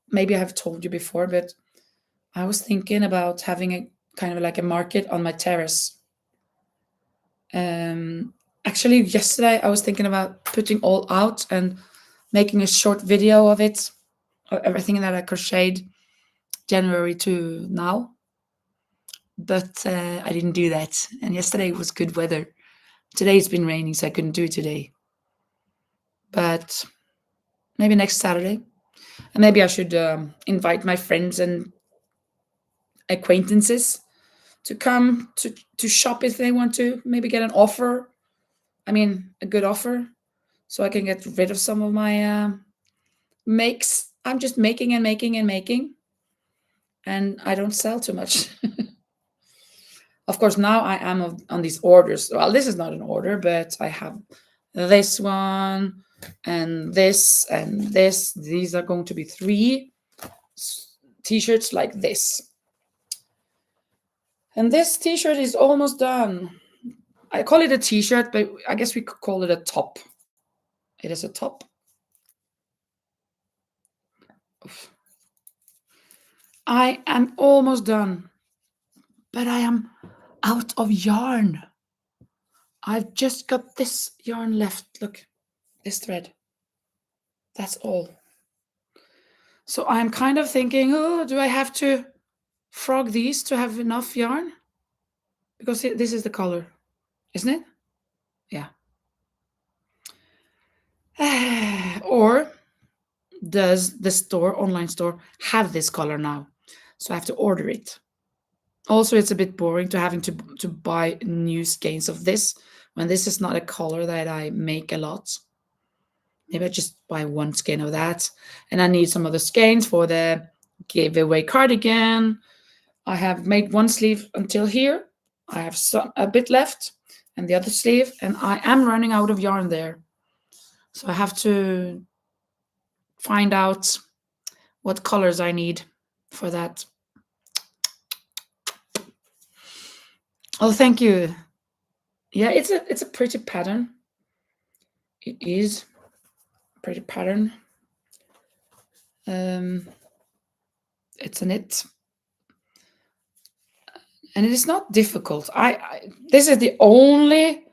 maybe I have told you before, but I was thinking about having a kind of like a market on my terrace. Um, Actually, yesterday I was thinking about putting all out and making a short video of it, of everything that I crocheted January to now. But I didn't do that. And yesterday was good weather. Today it's been raining, so I couldn't do it today. But maybe next Saturday. And maybe I should invite my friends and acquaintances to come to shop if they want to maybe get an offer. I mean, a good offer, so I can get rid of some of my makes. I'm just making and making and making, and I don't sell too much. Of course, now I am on these orders. Well, this is not an order, but I have this one and this and this. These are going to be 3 t-shirts like this. And this t-shirt is almost done. I call it a t-shirt, but I guess we could call it a top. It is a top. Oof. I am almost done, but I am out of yarn. I've just got this yarn left. Look, this thread. That's all. So I'm kind of thinking, oh, do I have to frog these to have enough yarn? Because this is the color, isn't it? Yeah. Or does the online store, have this color now? So I have to order it. Also, it's a bit boring to having to buy new skeins of this when this is not a color that I make a lot. Maybe I just buy 1 skein of that. And I need some other skeins for the giveaway cardigan. I have made 1 sleeve until here. I have a bit left and the other sleeve, and I am running out of yarn there. So I have to find out what colors I need for that. Oh, thank you. Yeah, it's a pretty pattern. It is a pretty pattern. It's a knit, and it is not difficult. This is the only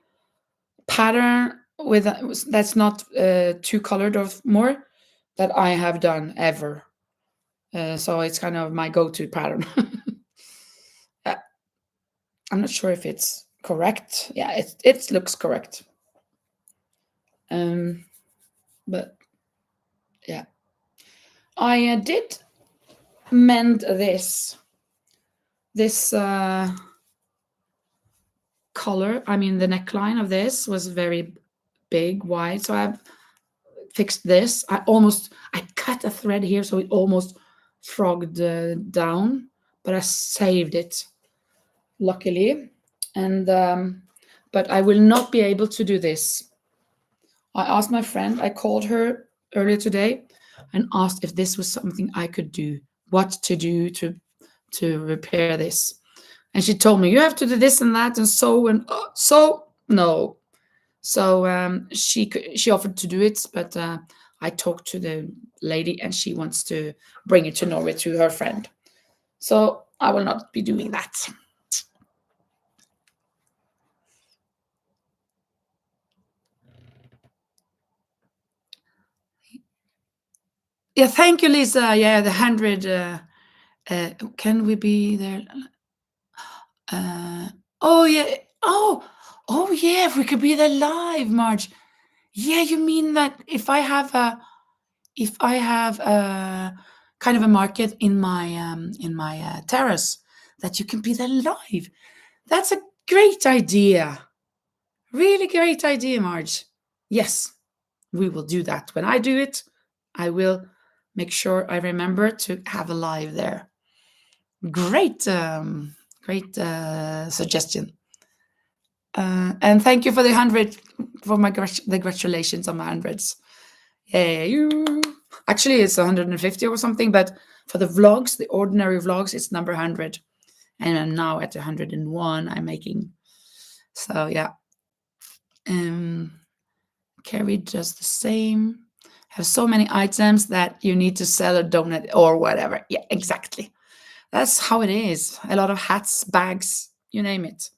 pattern with that's not 2 colored or more that I have done ever. So it's kind of my go-to pattern. I'm not sure if it's correct. Yeah, it looks correct. But yeah, I did mend this color. I mean, the neckline of this was very big, wide, so I've fixed this. I cut a thread here, so it almost frogged down, but I saved it, luckily. And but I will not be able to do this. I asked my friend, I called her earlier today and asked if this was something I could do, what to do to repair this. And she told me, you have to do this and that and so no. So she offered to do it, but I talked to the lady and she wants to bring it to Norway to her friend. So I will not be doing that. Yeah, thank you, Lisa. Yeah, the 100. Can we be there? Oh yeah. Oh yeah. If we could be there live, Marge. Yeah, you mean that if I have a kind of a market in my terrace, that you can be there live. That's a great idea. Really great idea, Marge. Yes, we will do that. When I do it, I will make sure I remember to have a live there. Great, great suggestion. And thank you for the 100, for the congratulations on my hundreds. Yeah, you. Actually, it's 150 or something, but for the vlogs, the ordinary vlogs, it's number 100. And I'm now at 101 I'm making. So yeah. Carrie does the same. Have so many items that you need to sell or donate or whatever. Yeah, exactly. That's how it is. A lot of hats, bags, you name it.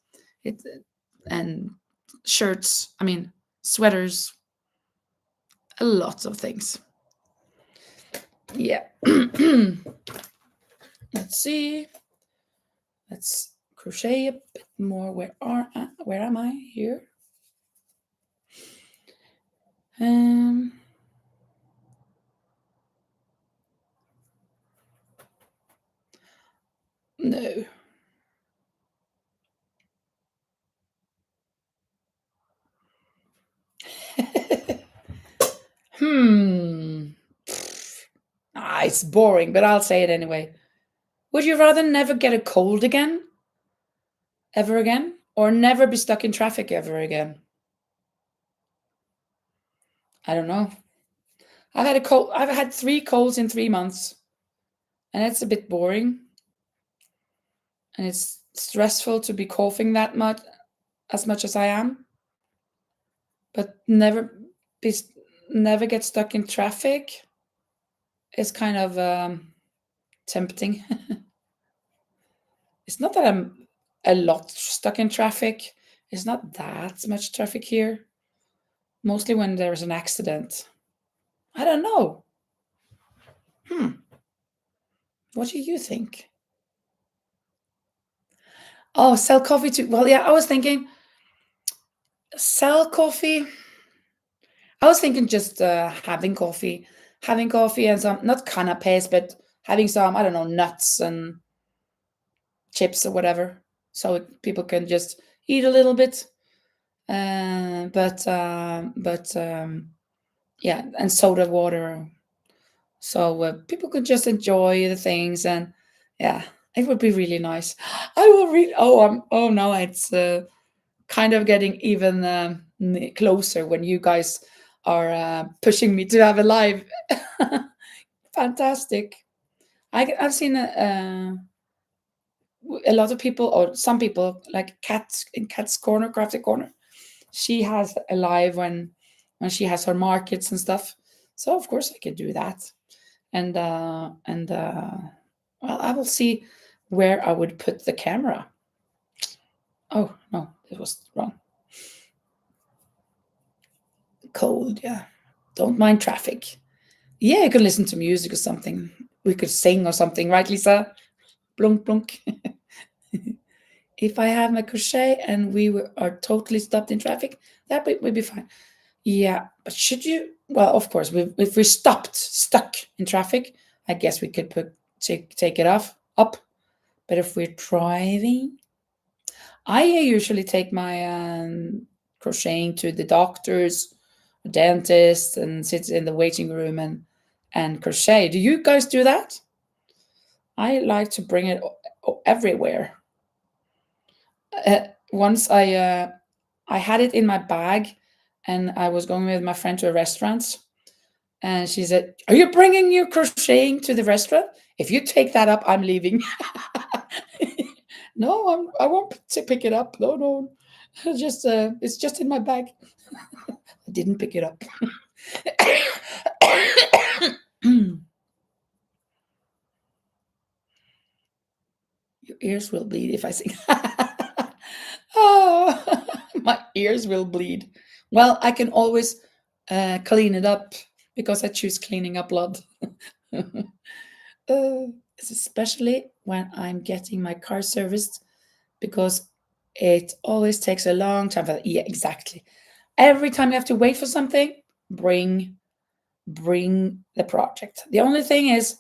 And shirts, I mean, sweaters, a lot of things. Yeah. Let's see. Let's crochet a bit more. Where am I here? No. Ah, it's boring, but I'll say it anyway. Would you rather never get a cold again, ever again, or never be stuck in traffic ever again? I don't know. I've had a cold. I've had 3 colds in 3 months, and it's a bit boring, and it's stressful to be coughing that much, as much as I am. But be, never get stuck in traffic is kind of tempting. It's not that I'm a lot stuck in traffic. It's not that much traffic here. Mostly when there's an accident. I don't know. Hmm. What do you think? Oh, sell coffee too. Well, yeah, I was thinking sell coffee. I was thinking just having coffee and some not canapes, but having some I don't know nuts and chips or whatever, so people can just eat a little bit. But yeah, and soda water, so people could just enjoy the things, and yeah, it would be really nice. I will read. Oh, oh no, it's kind of getting even closer when you guys are pushing me to have a live. Fantastic. I've seen a lot of people, or some people, like Cat in Cat's Corner, Crafty Corner. She has a live when she has her markets and stuff. So of course I could do that. And well, I will see where I would put the camera. Oh no, it was wrong. Cold, yeah. Don't mind traffic. Yeah, you could listen to music or something. We could sing or something, right, Lisa? Blunk, blunk. If I have my crochet and are totally stopped in traffic, that would be fine. Yeah, but should you? Well, of course, if we're stuck in traffic, I guess we could take it off up. But if we're driving, I usually take my crocheting to the doctors, dentist, and sit in the waiting room and crochet. Do you guys do that? I like to bring it everywhere. Once I had it in my bag, and I was going with my friend to a restaurant, and she said, "Are you bringing your crocheting to the restaurant? If you take that up, I'm leaving." No, I won't pick it up. No, no, just it's just in my bag. I didn't pick it up. Your ears will bleed if I sing. Oh, my ears will bleed. Well, I can always clean it up because I choose cleaning up blood. Especially when I'm getting my car serviced because it always takes a long time for that. Yeah, exactly. Every time you have to wait for something, bring the project. The only thing is,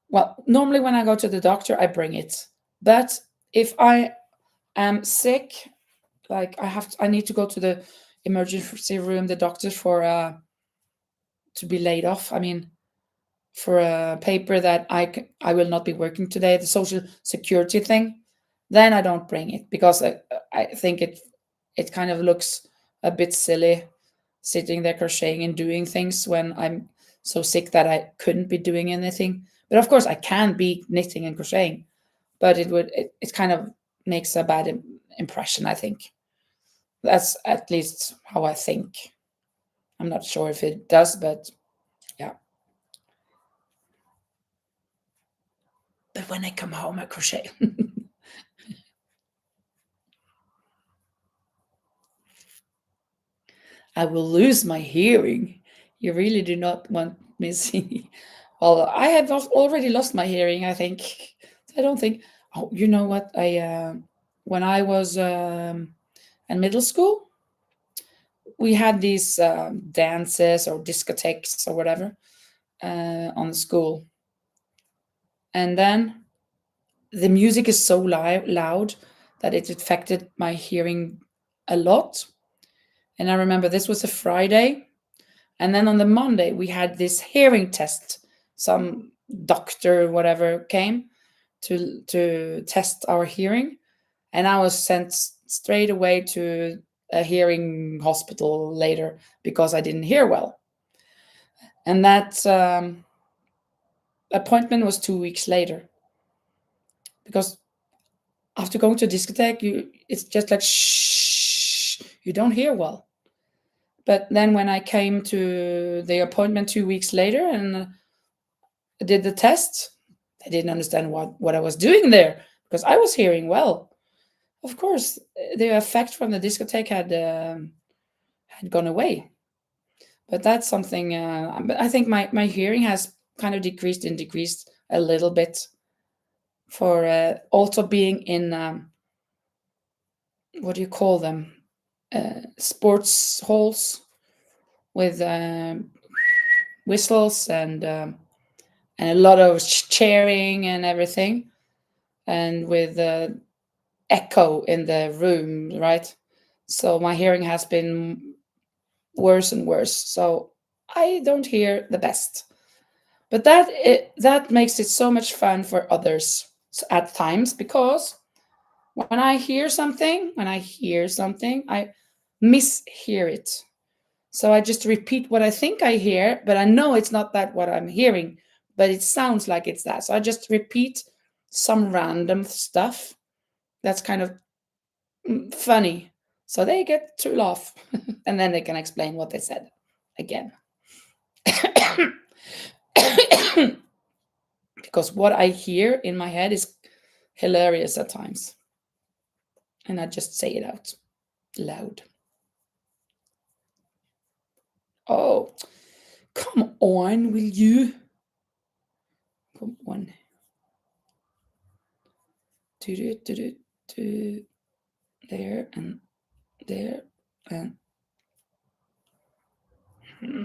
well, normally when I go to the doctor, I bring it. But if I am sick, like I need to go to the emergency room, the doctor for to be laid off. I mean, for a paper that I will not be working today, the social security thing, then I don't bring it because I think it kind of looks a bit silly sitting there crocheting and doing things when I'm so sick that I couldn't be doing anything. But of course, I can be knitting and crocheting, but it kind of makes a bad impression. I think that's at least how I think. I'm not sure if it does, but yeah. But when I come home, I crochet. I will lose my hearing. You really do not want me to see. Well, I have already lost my hearing, I think. I don't think. Oh, you know what? When I was in middle school, we had these dances or discotheques or whatever on the school, and then the music is so loud that it affected my hearing a lot. And I remember this was a Friday. And then on the Monday, we had this hearing test some doctor, whatever, came to test our hearing, and I was sent straight away to a hearing hospital later because I didn't hear well. And that appointment was 2 weeks later because after going to a discotheque, it's just like shh, you don't hear well. But then when I came to the appointment 2 weeks later and did the test, I didn't understand what I was doing there because I was hearing well. Of course, the effect from the discotheque had gone away. But that's something. But I think my hearing has kind of decreased a little bit for also being in what do you call them, sports halls with whistles and a lot of cheering and everything, and with echo in the room, right? So my hearing has been worse and worse. So I don't hear the best. But that makes it so much fun for others at times because when I hear something, I mishear it. So I just repeat what I think I hear, but I know it's not that what I'm hearing, but it sounds like it's that. So I just repeat some random stuff that's kind of funny. So they get to laugh and then they can explain what they said again. Because what I hear in my head is hilarious at times. And I just say it out loud. Oh, come on, will you? Come on. Do, do, do, do, do. There and there and. Hmm.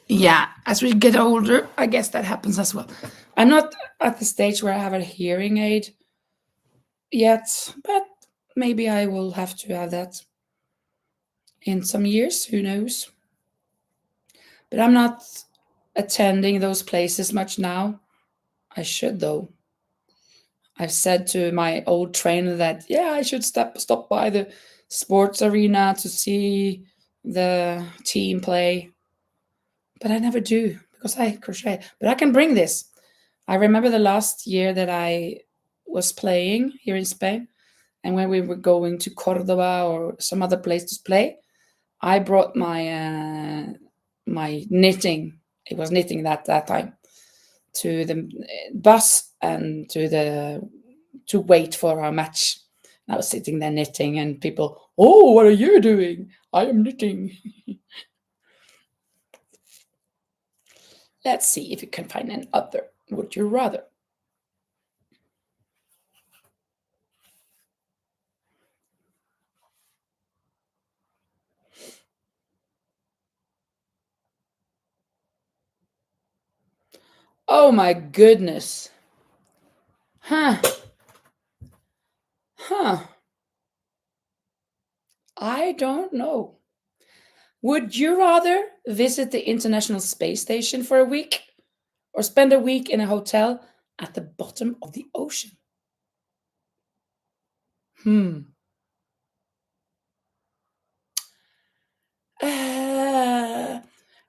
Yeah, as we get older, I guess that happens as well. I'm not at the stage where I have a hearing aid yet, but maybe I will have to have that in some years. Who knows? But I'm not attending those places much now. I should, though. I've said to my old trainer that, yeah, I should stop by the sports arena to see the team play. But I never do because I crochet. But I can bring this. I remember the last year that I was playing here in Spain, and when we were going to Cordoba or some other place to play, I brought my knitting. It was knitting that time to the bus and to wait for our match. And I was sitting there knitting, and people, oh, what are you doing? I am knitting. Let's see if you can find an other. Would you rather? Oh my goodness. Huh. Huh. I don't know. Would you rather visit the International Space Station for a week or spend a week in a hotel at the bottom of the ocean? Hmm. Uh,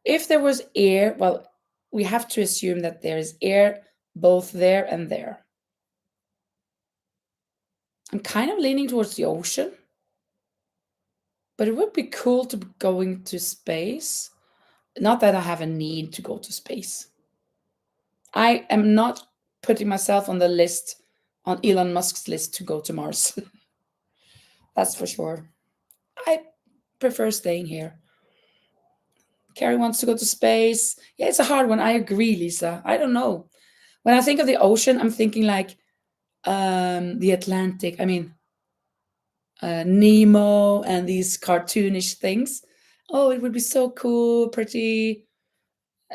if there was air, well, we have to assume that there is air both there and there. I'm kind of leaning towards the ocean, but it would be cool to be going to space. Not that I have a need to go to space. I am not putting myself on the list, on Elon Musk's list to go to Mars. That's for sure. I prefer staying here. Carrie wants to go to space. Yeah, it's a hard one. I agree, Lisa. I don't know. When I think of the ocean, I'm thinking like the Atlantic. I mean, Nemo and these cartoonish things. Oh, it would be so cool, pretty.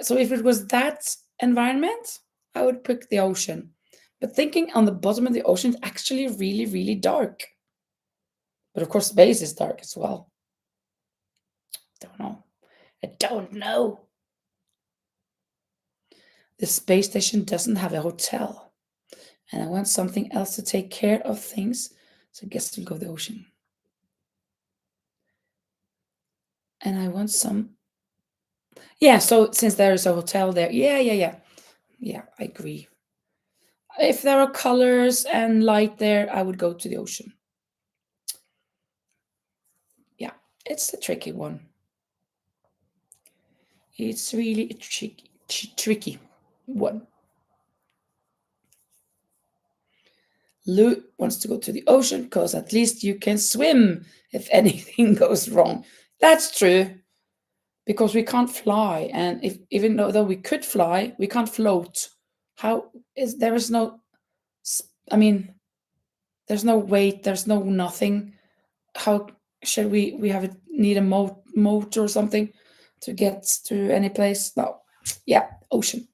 So if it was that environment, I would pick the ocean. But thinking on the bottom of the ocean is actually really, really dark. But of course, the base is dark as well. Don't know. I don't know. The space station doesn't have a hotel, and I want something else to take care of things. So I guess we'll go the ocean. And I want some. Yeah. So since there is a hotel there, yeah. I agree. If there are colors and light there, I would go to the ocean. Yeah, it's a tricky one. It's really a tricky one. Lou wants to go to the ocean because at least you can swim if anything goes wrong. That's true because we can't fly, and if even though we could fly, we can't float. How is there is no? I mean, there's no weight. There's no nothing. How should we have it need a motor or something to get to any place? No, yeah, ocean.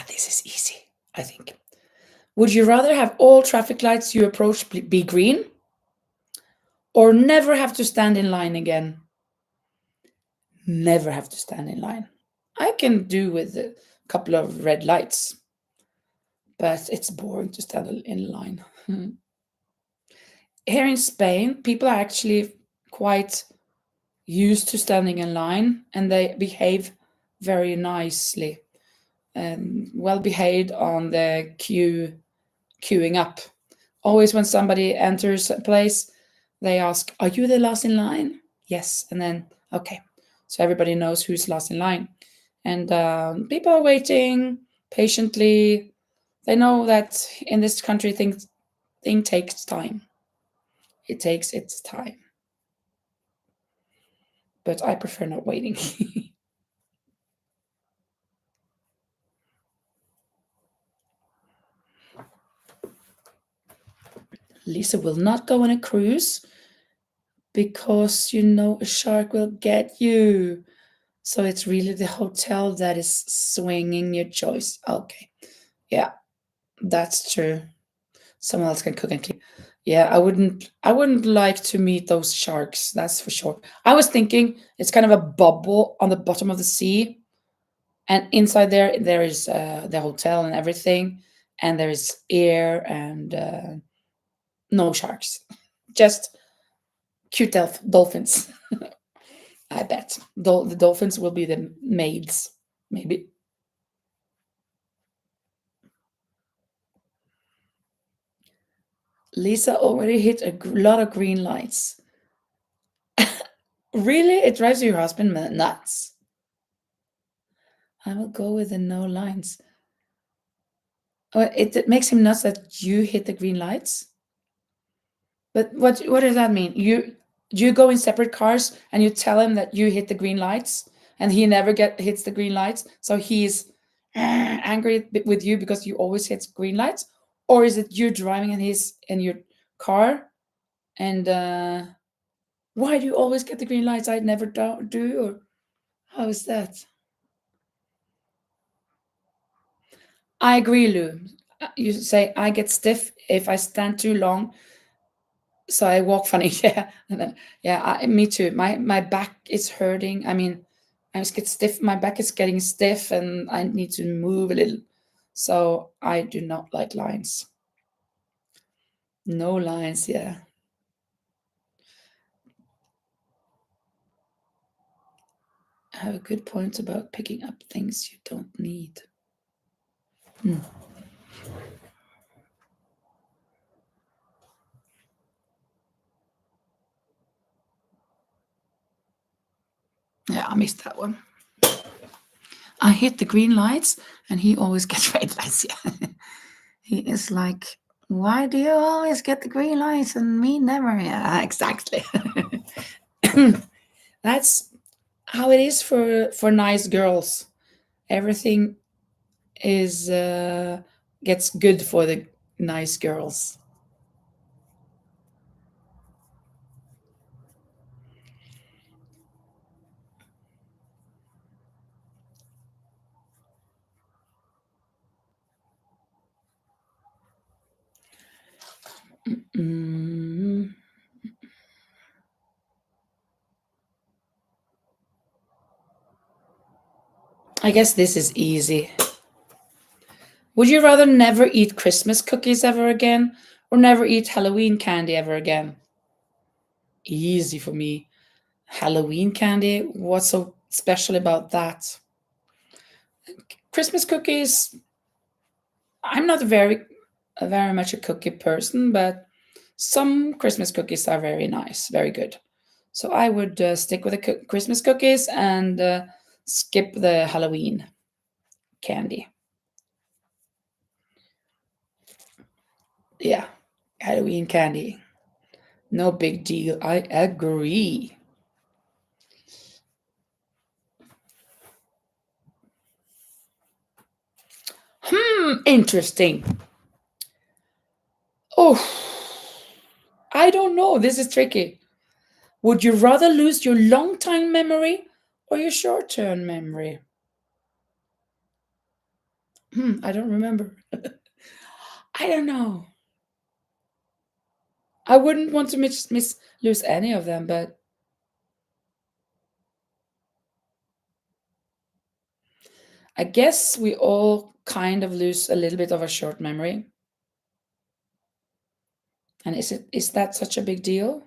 This is easy, I think. Would you rather have all traffic lights you approach be green or never have to stand in line again? Never have to stand in line. I can do with a couple of red lights, but it's boring to stand in line. Here in Spain, people are actually quite used to standing in line and they behave very nicely and well behaved on the queuing up. Always when somebody enters a place, they ask, "Are you the last in line?" Yes, and then okay, so everybody knows who's last in line, and people are waiting patiently. They know that in this country, thing takes time. It takes its time, but I prefer not waiting. Lisa will not go on a cruise because you know a shark will get you. So it's really the hotel that is swinging your choice. Okay. Yeah, that's true. Someone else can cook and clean. Yeah, I wouldn't like to meet those sharks, that's for sure. I was thinking it's kind of a bubble on the bottom of the sea, and inside there is the hotel and everything, and there is air and no sharks. Just cute dolphins. I bet. The dolphins will be the maids, maybe. Lisa already hit a lot of green lights. Really? It drives your husband nuts. I will go with the no lines. Oh, it makes him nuts that you hit the green lights. But what does that mean? You go in separate cars and you tell him that you hit the green lights, and he never get hits the green lights, so he's angry with you because you always hit green lights, or is it you driving and he's in your car and why do you always get the green lights? I never do, or how is that? I agree, Lou. You say I get stiff if I stand too long, so I walk funny. Yeah, and then, yeah, me too. My back is hurting. I mean, I just get stiff. My back is getting stiff, and I need to move a little. So I do not like lines. No lines. Yeah, I have a good point about picking up things you don't need. Hmm. Yeah, I missed that one. I hit the green lights, and he always gets red lights. Yeah. He is like, why do you always get the green lights and me never? Yeah, exactly. That's how it is for nice girls. Everything is gets good for the nice girls. Mm, I guess this is easy. Would you rather never eat Christmas cookies ever again or never eat Halloween candy ever again? Easy for me. Halloween candy, what's so special about that? Christmas cookies, I'm not very much a cookie person, but some Christmas cookies are very nice, very good. So I would stick with the Christmas cookies and skip the Halloween candy. Yeah, Halloween candy. No big deal. I agree. Interesting. Oh, I don't know. This is tricky. Would you rather lose your long time memory or your short term memory? I don't remember. I don't know. I wouldn't want to lose any of them, but I guess we all kind of lose a little bit of a short memory. And is that such a big deal?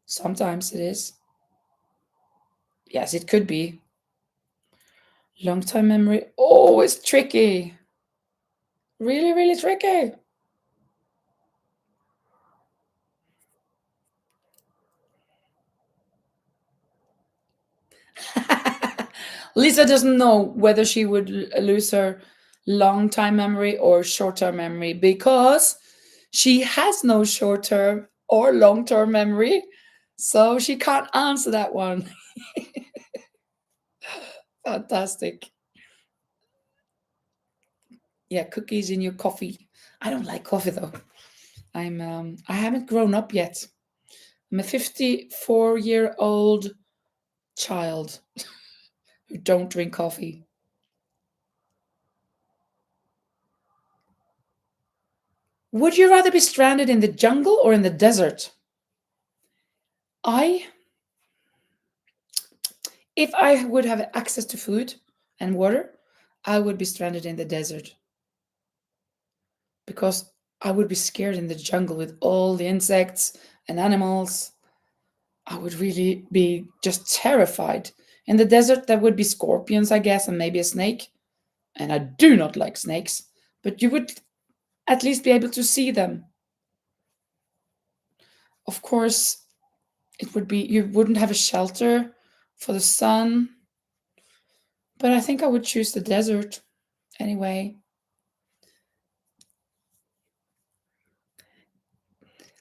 Sometimes it is. Yes, it could be. Long time memory. Oh, it's tricky. Really, really tricky. Lisa doesn't know whether she would lose her long time memory or short term memory because she has no short term or long term memory. So she can't answer that one. Fantastic. Yeah, cookies in your coffee. I don't like coffee though. I haven't grown up yet. I'm a 54-year-old child who don't drink coffee. Would you rather be stranded in the jungle or in the desert? I If I would have access to food and water, I would be stranded in the desert because I would be scared in the jungle with all the insects and animals. I would really be just terrified. In the desert, there would be scorpions, I guess, and maybe a snake. And I do not like snakes, but you would at least be able to see them. Of course, you wouldn't have a shelter for the sun, but I think I would choose the desert anyway.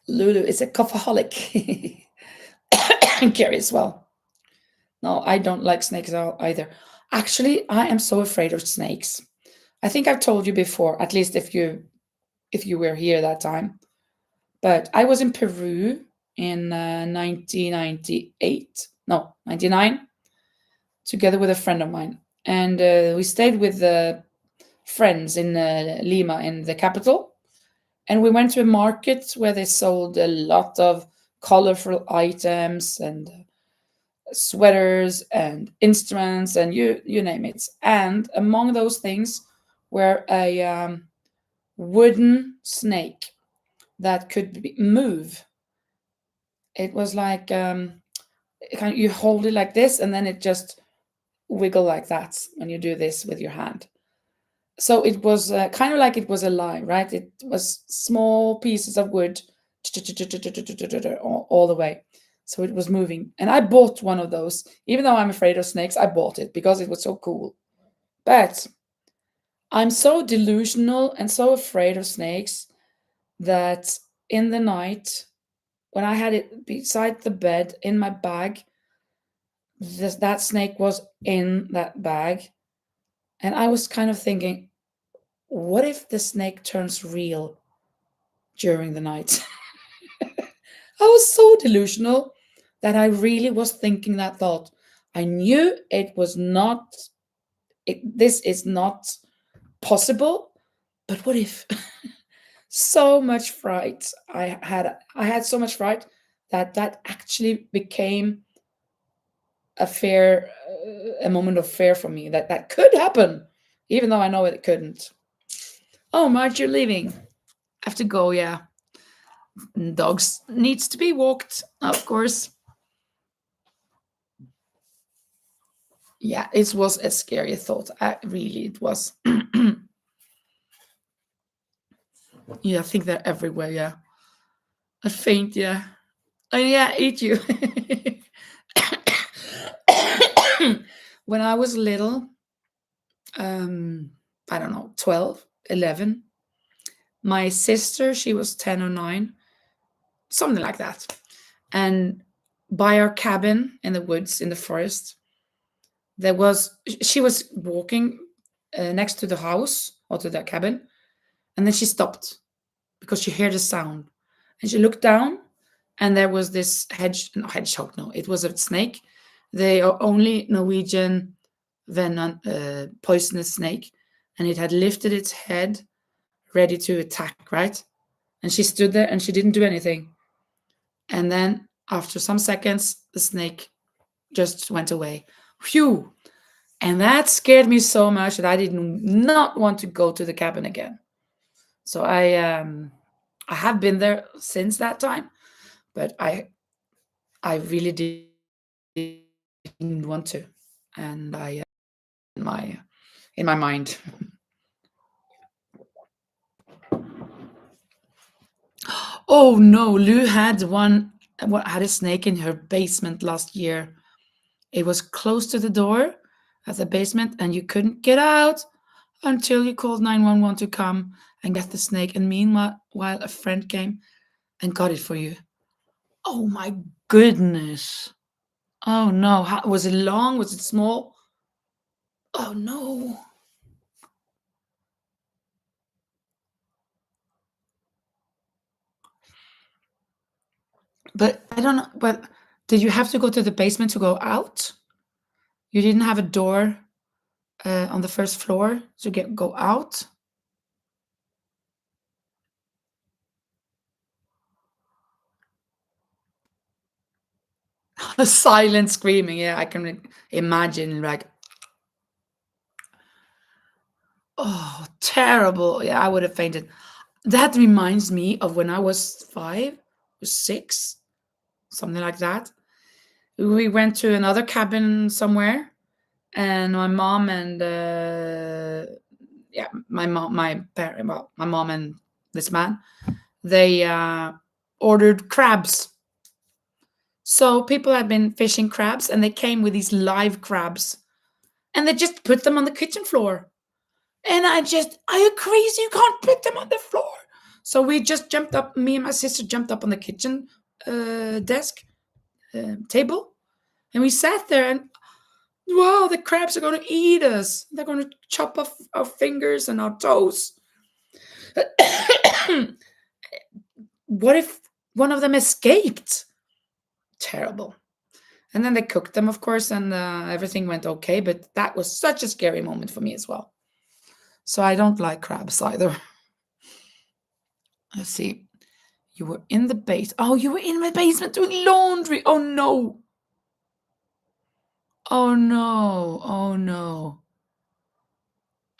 Lulu is a coffeeholic. And Carrie as well. No, I don't like snakes either. Actually, I am so afraid of snakes. I think I've told you before, at least if you were here that time. But I was in Peru in 1998, no, 99, together with a friend of mine, and we stayed with friends in Lima, in the capital. And we went to a market where they sold a lot of colorful items and sweaters and instruments and you name it. And among those things were a wooden snake that could move. It was like you hold it like this, and then it just wiggle like that when you do this with your hand. So it was kind of like it was alive, right? It was small pieces of wood all the way. So it was moving. And I bought one of those. Even though I'm afraid of snakes, I bought it because it was so cool. But I'm so delusional and so afraid of snakes that in the night, when I had it beside the bed in my bag, that snake was in that bag. And I was kind of thinking, what if the snake turns real during the night? I was so delusional that I really was thinking that thought. I knew it was not, this is not possible, but what if? so much fright. I had so much fright that that actually became a moment of fear for me, that that could happen, even though I know it couldn't. Oh, Marge, you're leaving. I have to go. Yeah, dogs needs to be walked, of course. Yeah, it was a scary thought. Really, it was. Yeah, I think they're everywhere. Yeah, I faint. Yeah, oh yeah, eat you. When I was little, um, I don't know, 12, 11. My sister, she was 10 or 9, something like that. And by our cabin in the woods in the forest, she was walking next to the house or to the cabin, and then she stopped because she heard a sound, and she looked down, and there was this hedgehog, no, it was a snake, the only Norwegian venom poisonous snake, and it had lifted its head ready to attack, right? And she stood there and she didn't do anything, and then after some seconds the snake just went away. Phew. And that scared me so much that I did not want to go to the cabin again. So I have been there since that time, but I really didn't want to, and I in my in my mind. Oh no, Lou had had a snake in her basement last year. It was close to the door at the basement, and you couldn't get out until you called 911 to come and get the snake. And meanwhile, while a friend came and got it for you. Oh my goodness. Oh no. Was it long? Was it small? Oh no. But I don't know. But did you have to go to the basement to go out? You didn't have a door on the first floor to go out? A silent screaming. Yeah, I can imagine. Like, oh, terrible. Yeah, I would have fainted. That reminds me of when I was 5 or 6, something like that. We went to another cabin somewhere, and my mom and yeah, my mom and this man, they ordered crabs. So people had been fishing crabs, and they came with these live crabs, and they just put them on the kitchen floor. And are you crazy? You can't put them on the floor. So we just jumped up. Me and my sister jumped up on the kitchen desk table, and we sat there, and wow, the crabs are going to eat us. They're going to chop off our fingers and our toes. What if one of them escaped? Terrible. And then they cooked them, of course, and everything went okay. But that was such a scary moment for me as well. So I don't like crabs either. Let's see. You were in the base. Oh, you were in my basement doing laundry. Oh no. Oh no. Oh no.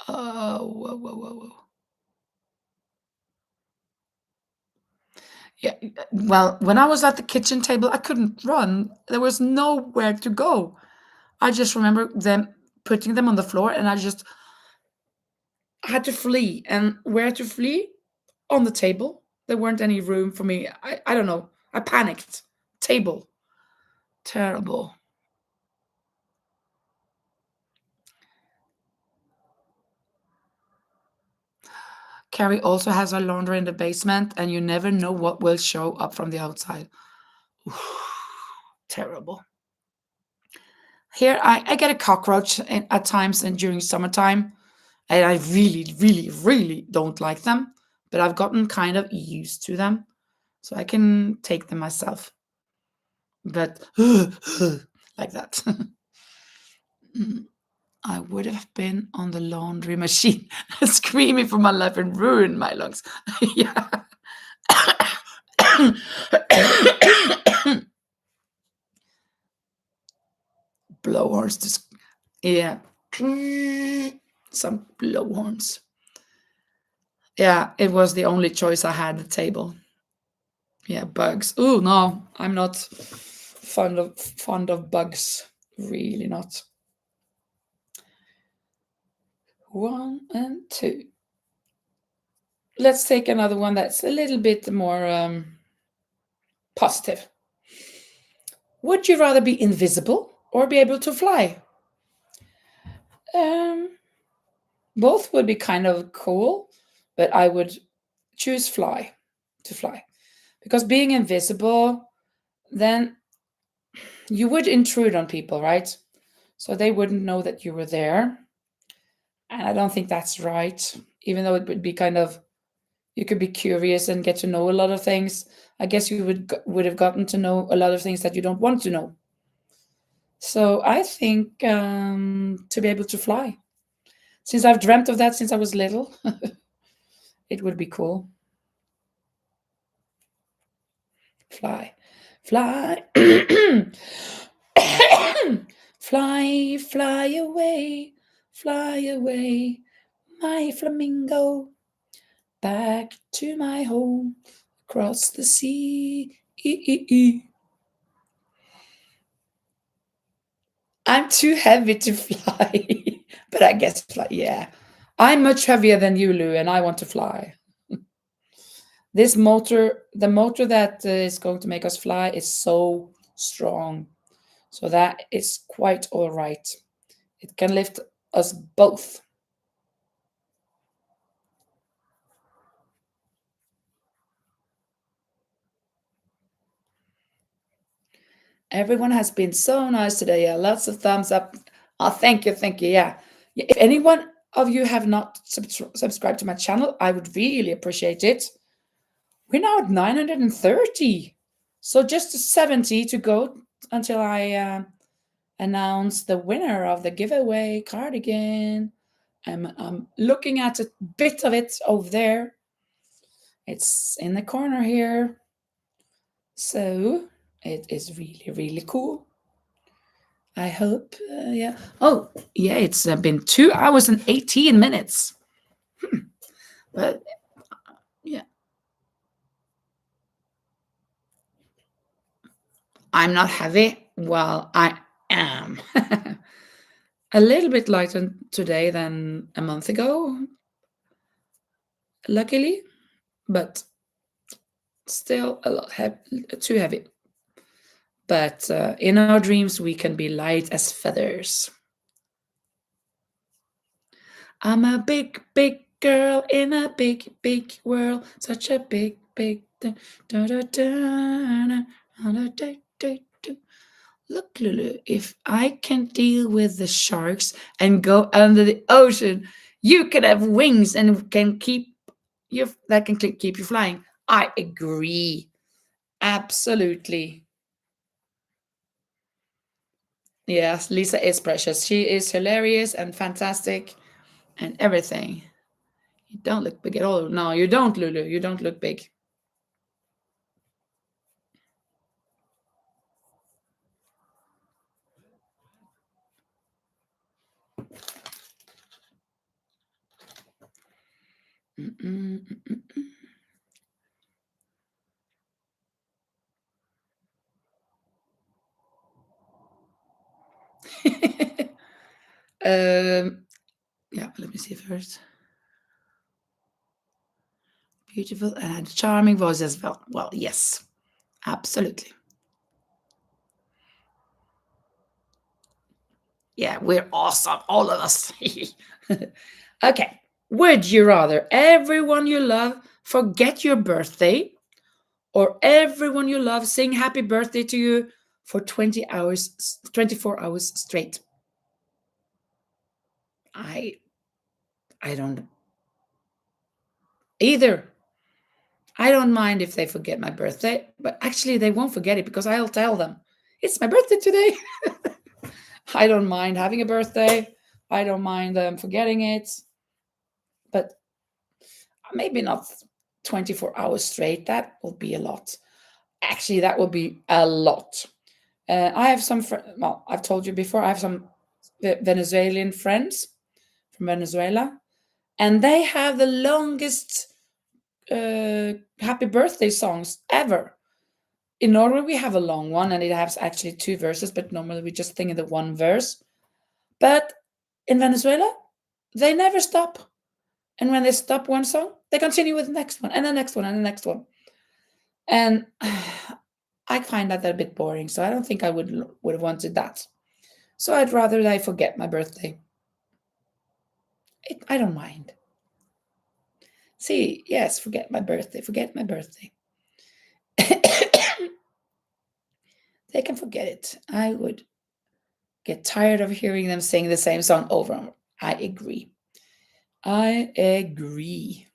Oh, whoa, whoa, whoa, whoa. Yeah. Well, when I was at the kitchen table, I couldn't run. There was nowhere to go. I just remember them putting them on the floor, and I just had to flee. And where to flee? On the table. There weren't any room for me. I don't know. I panicked. Table. Terrible. Carrie also has her laundry in the basement, and you never know what will show up from the outside. Terrible. Here, I get a cockroach at times and during summertime, and I really, really, really don't like them, but I've gotten kind of used to them, so I can take them myself. But like that. I would have been on the laundry machine screaming for my life and ruined my lungs. Yeah. Blowhorns. Yeah. Some blowhorns. Yeah, it was the only choice I had at the table. Yeah, bugs. Oh no, I'm not fond of bugs. Really not. 1 and 2. Let's take another one that's a little bit more positive. Would you rather be invisible or be able to fly? Um, both would be kind of cool, but I would choose to fly. Because being invisible, then you would intrude on people, right? So they wouldn't know that you were there. And I don't think that's right, even though it would be kind of, you could be curious and get to know a lot of things. I guess you would have gotten to know a lot of things that you don't want to know. So I think to be able to fly, since I've dreamt of that since I was little, it would be cool. Fly, fly, fly away, my flamingo, back to my home across the sea. I'm too heavy to fly, but I guess fly. Yeah, I'm much heavier than you, Lou, and I want to fly. This motor, the motor that is going to make us fly, is so strong. So that is quite all right. It can lift us both. Everyone has been so nice today. Yeah, lots of thumbs up. Oh, thank you, thank you. Yeah. If anyone of you have not subscribed to my channel, I would really appreciate it. We're now at 930. So just 70 to go until I announce the winner of the giveaway cardigan. I'm looking at a bit of it over there. It's in the corner here. So it is really, really cool. I hope, yeah. Oh, yeah, it's been 2 hours and 18 minutes. But yeah, I'm not heavy. Well, I am. A little bit lighter today than a month ago, luckily, but still a lot too heavy. But in our dreams, we can be light as feathers. I'm a big, big girl in a big, big world. Such a big, big. Da, da, da, da, da, da, da, da. Look, Lulu, if I can deal with the sharks and go under the ocean, you can have wings and can keep you that can keep you flying. I agree. Absolutely. Yes, Lisa is precious. She is hilarious and fantastic and everything. You don't look big at all. No, you don't, Lulu. You don't look big. Yeah, let me see first. Beautiful and charming voice as well. Well, yes, absolutely. Yeah, we're awesome, all of us. Okay. Would you rather everyone you love forget your birthday or everyone you love sing happy birthday to you for 20 hours, 24 hours straight? I I don't either. I don't mind if they forget my birthday, but actually they won't forget it because I'll tell them it's my birthday today. I don't mind having a birthday. I don't mind forgetting it, but maybe not 24 hours straight. That will be a lot. Actually, that will be a lot. I have some, well, I've told you before, I have some Venezuelan friends from Venezuela, and they have the longest happy birthday songs ever. In Norway, we have a long one, and it has actually two verses, but normally we just sing in the one verse. But in Venezuela, they never stop. And when they stop one song, they continue with the next one, and the next one, and the next one. And I find that a bit boring, so I don't think I would have wanted that. So I'd rather they forget my birthday. I don't mind. See, yes, forget my birthday, forget my birthday. They can forget it. I would get tired of hearing them sing the same song over and over. I agree. I agree.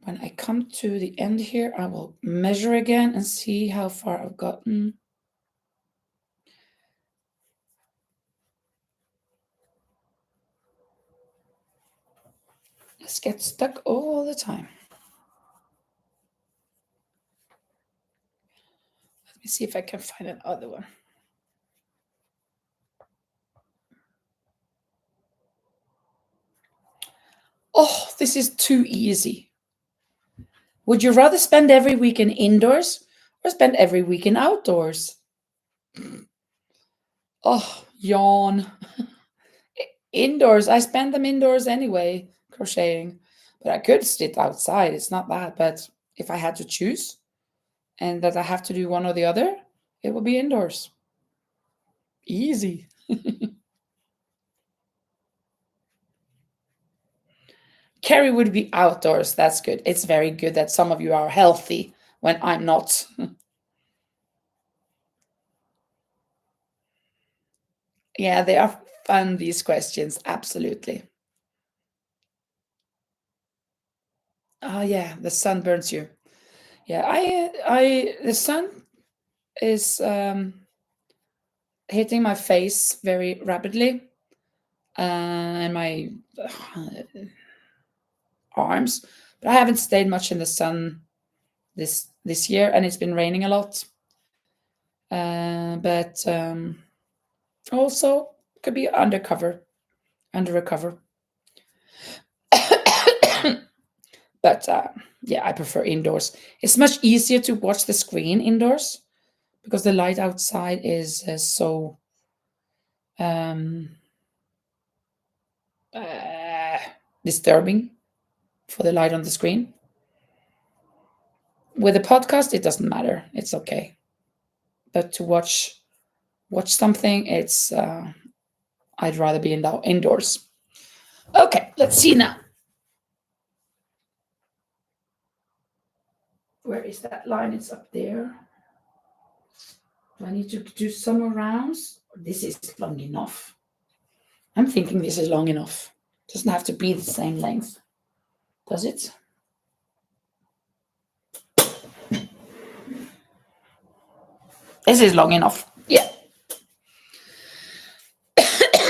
When I come to the end here, I will measure again and see how far I've gotten. This gets stuck all the time. Let me see if I can find another one. Oh, this is too easy. Would you rather spend every weekend indoors or spend every weekend outdoors? Oh, yawn. Indoors, I spend them indoors anyway, crocheting. But I could sit outside, it's not that. But if I had to choose and that I have to do one or the other, it would be indoors. Easy. Carrie would be outdoors. That's good. It's very good that some of you are healthy when I'm not. Yeah, they are fun, these questions. Absolutely. Oh, yeah, the sun burns you. Yeah, the sun is hitting my face very rapidly and my arms, but I haven't stayed much in the sun this year, and it's been raining a lot. But also could be under a cover. But yeah, I prefer indoors. It's much easier to watch the screen indoors because the light outside is so um, uh, disturbing for the light on the screen. With a podcast, it doesn't matter. It's okay. But to watch something, it's I'd rather be indoors. Okay, let's see now. Where is that line? It's up there. Do I need to do some more rounds? This is long enough. I'm thinking this is long enough. Doesn't have to be the same length, does it? This is long enough. Yeah.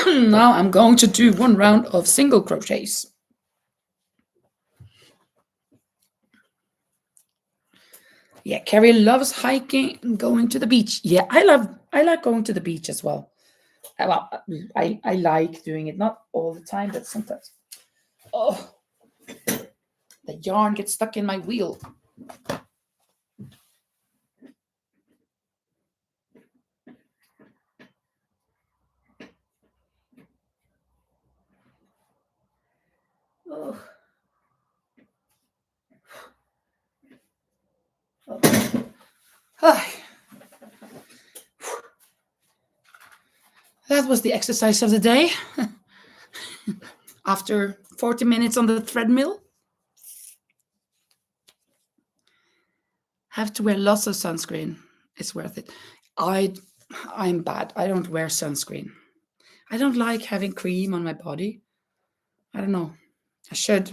Now I'm going to do one round of single crochets. Yeah, Carrie loves hiking and going to the beach. Yeah, I like going to the beach as well. Well, I like doing it, not all the time, but sometimes. Oh, the yarn gets stuck in my wheel. Oh. Oh. That was the exercise of the day. After 40 minutes on the treadmill, have to wear lots of sunscreen. It's worth it. I'm bad. I don't wear sunscreen. I don't like having cream on my body. I don't know. I should.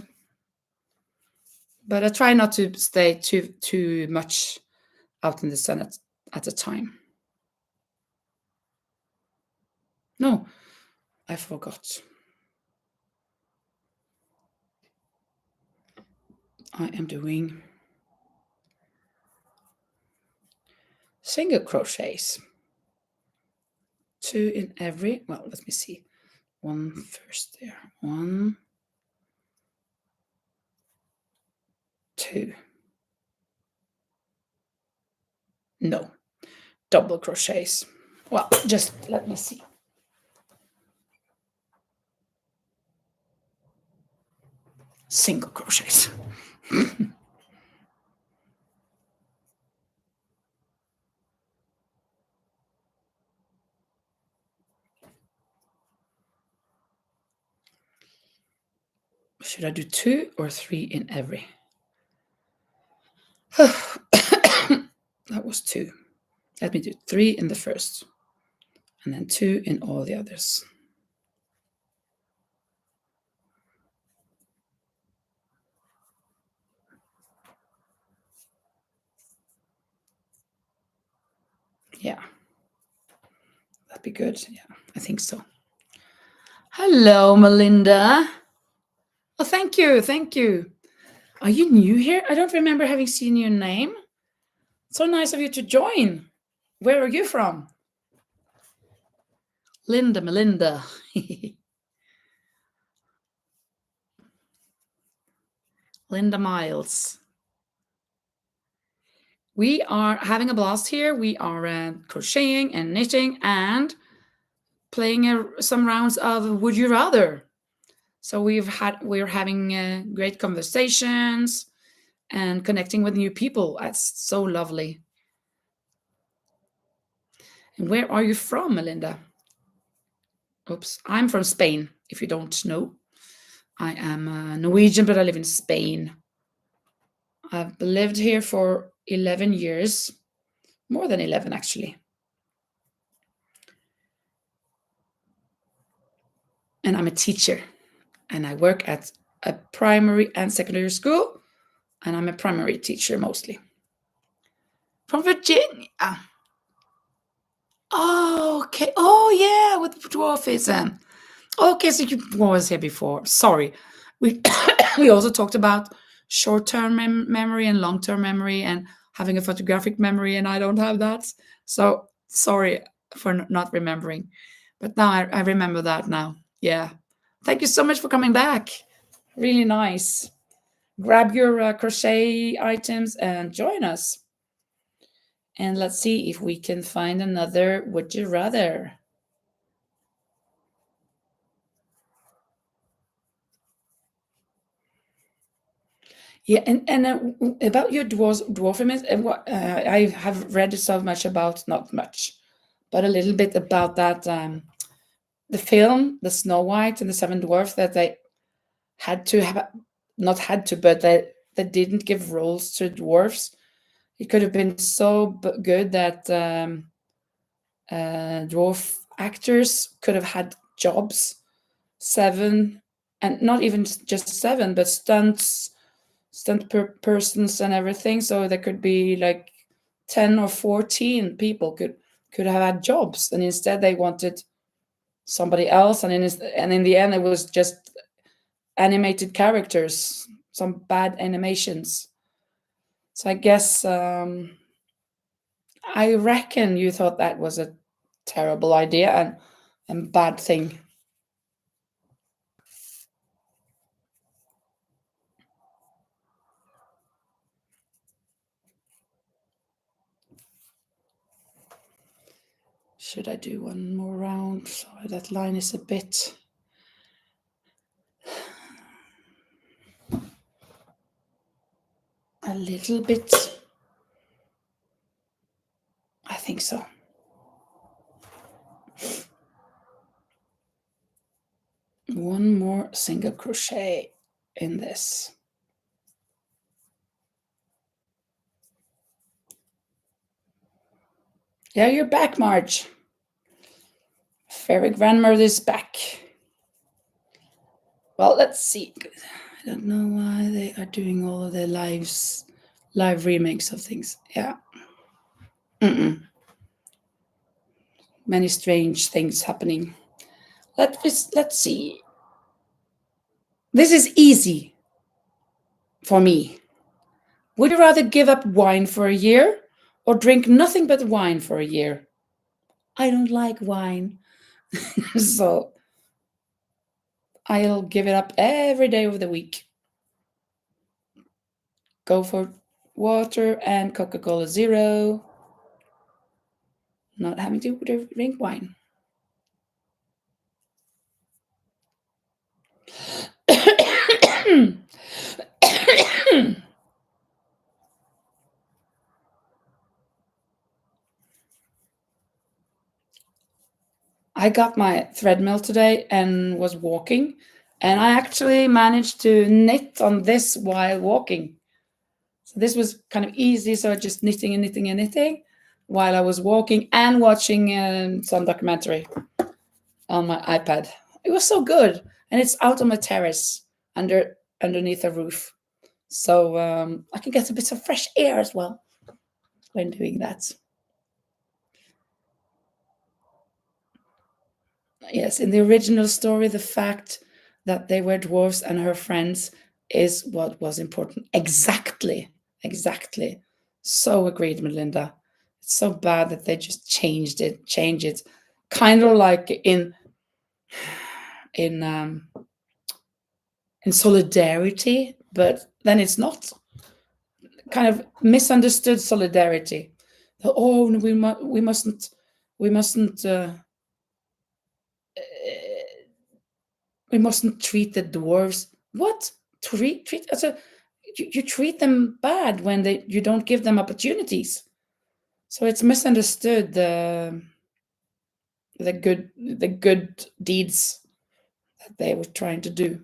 But I try not to stay too much out in the sun at a time. No, I forgot. I am doing single crochets. 2 in every, well, let me see. 1 first there. 1, 2. No, double crochets. Well, just let me see. Single crochets. Should I do 2 or 3 in every? That was 2. Let me do 3 in the first, and then 2 in all the others. Yeah, that'd be good. Yeah, I think so. Hello, Melinda. Oh, thank you. Thank you. Are you new here? I don't remember having seen your name. So nice of you to join. Where are you from? Linda, Melinda. Linda Miles. We are having a blast here. We are crocheting and knitting and playing some rounds of Would You Rather. So we're having great conversations and connecting with new people. That's so lovely. And where are you from, Melinda? Oops, I'm from Spain, if you don't know. I am Norwegian, but I live in Spain. I've lived here for 11 years, more than 11 actually. And I'm a teacher, and I work at a primary and secondary school, and I'm a primary teacher mostly. From Virginia. Oh, okay. Oh, yeah, with dwarfism. Okay, so you was here before. Sorry. We we also talked about short-term memory and long-term memory and having a photographic memory, and I don't have that. So sorry for not remembering. But now I remember that now. Yeah. Thank you so much for coming back. Really nice. Grab your crochet items and join us. And let's see if we can find another Would You Rather. Yeah, and about your dwarfism, and what I have read so much about, not much, but a little bit about that. The film, The Snow White and the Seven Dwarfs, that they had to have, not had to, but they didn't give roles to dwarfs. It could have been so good that dwarf actors could have had jobs, 7, and not even just 7, but persons and everything. So there could be like 10 or 14 people could have had jobs, and instead they wanted somebody else, and in the end it was just animated characters, some bad animations. So I guess I reckon you thought that was a terrible idea and bad thing. Should I do one more round? Sorry, that line is a bit. A little bit. I think so. One more single crochet in this. Yeah, you're back, Marge. Fairy grandmother is back. Well, let's see. I don't know why they are doing all of their live remakes of things. Yeah. Many strange things happening. Let's see. This is easy for me. Would you rather give up wine for a year or drink nothing but wine for a year? I don't like wine, so I'll give it up every day of the week. Go for water and Coca-Cola Zero. Not having to drink wine. I got my treadmill today and was walking, and I actually managed to knit on this while walking. So this was kind of easy. So just knitting and knitting and knitting while I was walking and watching some documentary on my iPad. It was so good, and it's out on my terrace underneath a roof, so I can get a bit of fresh air as well when doing that. Yes, in the original story, the fact that they were dwarfs and her friends is what was important. Exactly, exactly. So agreed, Melinda. It's so bad that they just change it, kind of like in um, in solidarity, but then it's not. Kind of misunderstood solidarity. Oh, no, we mustn't. We mustn't treat the dwarves. What? Treat so you treat them bad when you don't give them opportunities. So it's misunderstood the good deeds that they were trying to do.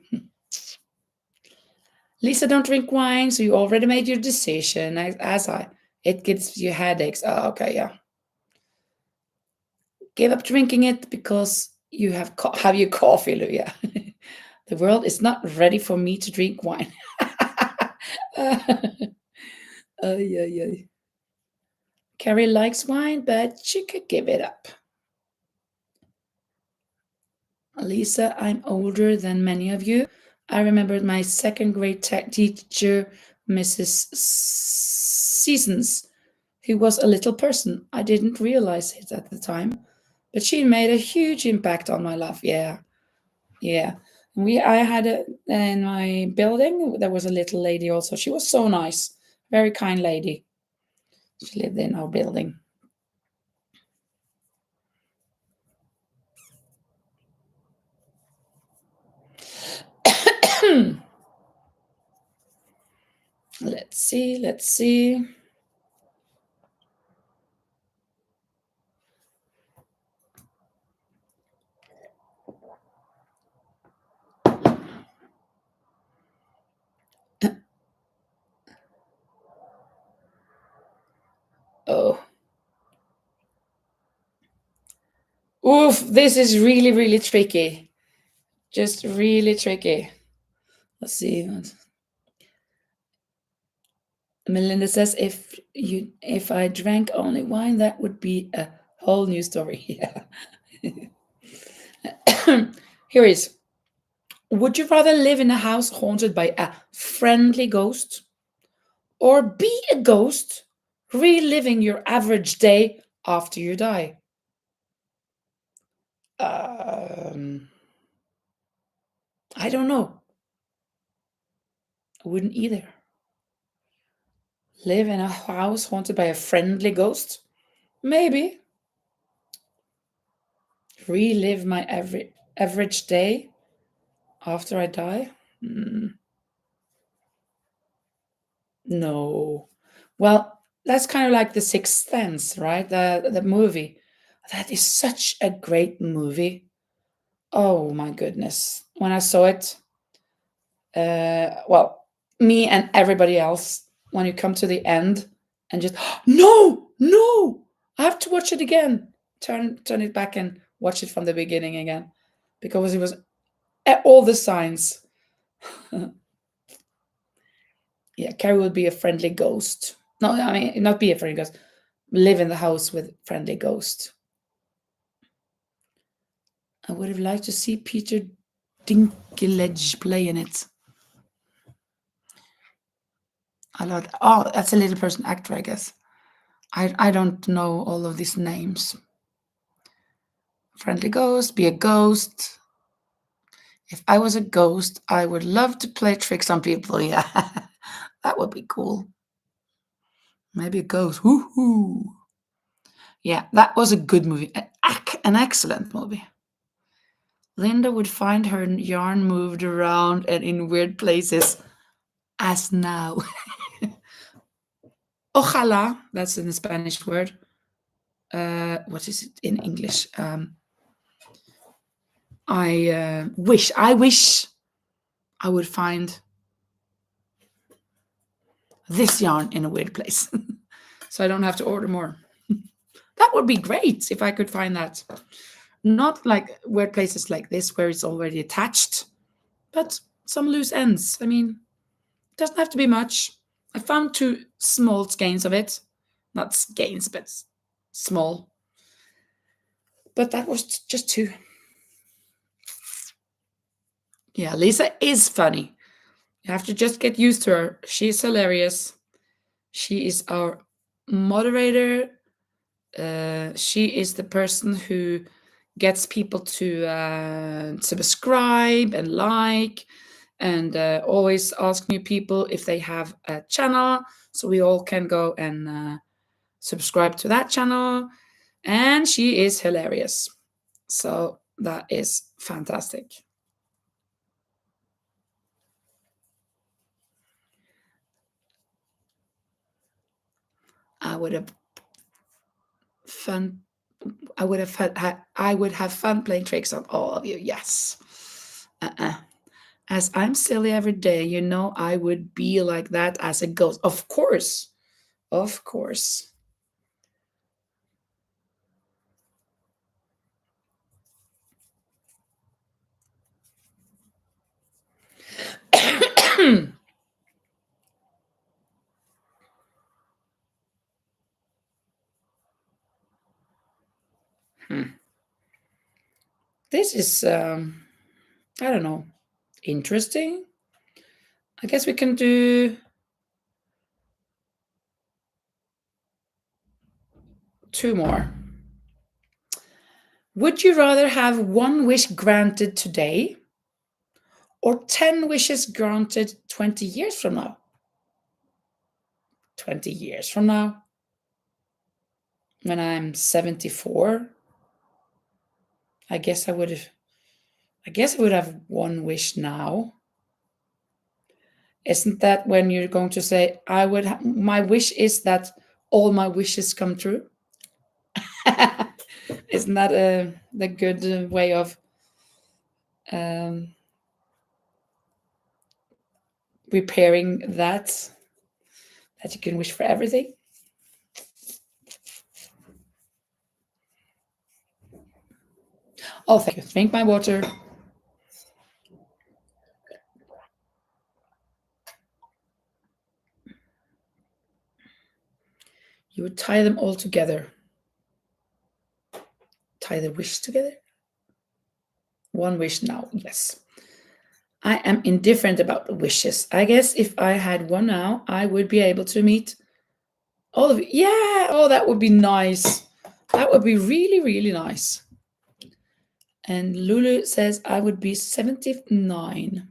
Lisa, don't drink wine, so you already made your decision. As I, it gives you headaches. Oh, okay, yeah. Give up drinking it because you have your coffee, Luya. The world is not ready for me to drink wine. Yeah, yeah. Carrie likes wine, but she could give it up. Lisa, I'm older than many of you. I remember my second grade teacher, Mrs. Seasons, who was a little person. I didn't realize it at the time, but she made a huge impact on my life. Yeah, yeah. I had in my building. There was a little lady also. She was so nice, very kind lady. She lived in our building. Let's see. Let's see. Oh, oof! This is really, really tricky. Just really tricky. Let's see. Melinda says, if I drank only wine, that would be a whole new story. Yeah. Here is. Would you rather live in a house haunted by a friendly ghost or be a ghost reliving your average day after you die? I don't know. I wouldn't either. Live in a house haunted by a friendly ghost? Maybe. Relive my average day after I die? No. Well, that's kind of like The Sixth Sense, right? The movie. That is such a great movie. Oh my goodness. When I saw it, well, me and everybody else, when you come to the end and just, no, no, I have to watch it again. Turn it back and watch it from the beginning again because it was all the signs. Yeah, Carrie would be a friendly ghost. No, I mean, not be a friendly ghost. Live in the house with friendly ghost. I would have liked to see Peter Dinklage play in it. I love. Oh, that's a little person actor, I guess. I don't know all of these names. Friendly ghost, be a ghost. If I was a ghost, I would love to play tricks on people. Yeah, that would be cool. Maybe a ghost. Woohoo! Yeah, that was a good movie. An excellent movie. Linda would find her yarn moved around and in weird places, as now. Ojalá, that's in the Spanish word. What is it in English? I wish I would find this yarn in a weird place. So I don't have to order more. That would be great if I could find that. Not like weird places like this where it's already attached, but some loose ends. I mean, it doesn't have to be much. I found 2 small skeins of it. Not skeins, but small. But that was just 2. Yeah, Lisa is funny. You have to just get used to her. She's hilarious. She is our moderator. She is the person who gets people to subscribe and like and always ask new people if they have a channel so we all can go and subscribe to that channel. And she is hilarious. So that is fantastic. I would have fun. I would have fun playing tricks on all of you. Yes. As I'm silly every day, you know, I would be like that as a ghost. Of course. Of course. This is, I don't know, interesting. I guess we can do 2 more. Would you rather have 1 wish granted today or 10 wishes granted 20 years from now? 20 years from now? When I'm 74? I guess I would have 1 wish now. Isn't that when you're going to say, my wish is that all my wishes come true? Isn't that the good way of um, repairing that you can wish for everything? Oh, thank you. Drink my water. You would tie them all together. Tie the wish together? 1 wish now, yes. I am indifferent about the wishes. I guess if I had 1 now, I would be able to meet all of you. Yeah, oh, that would be nice. That would be really, really nice. And Lulu says, I would be 79.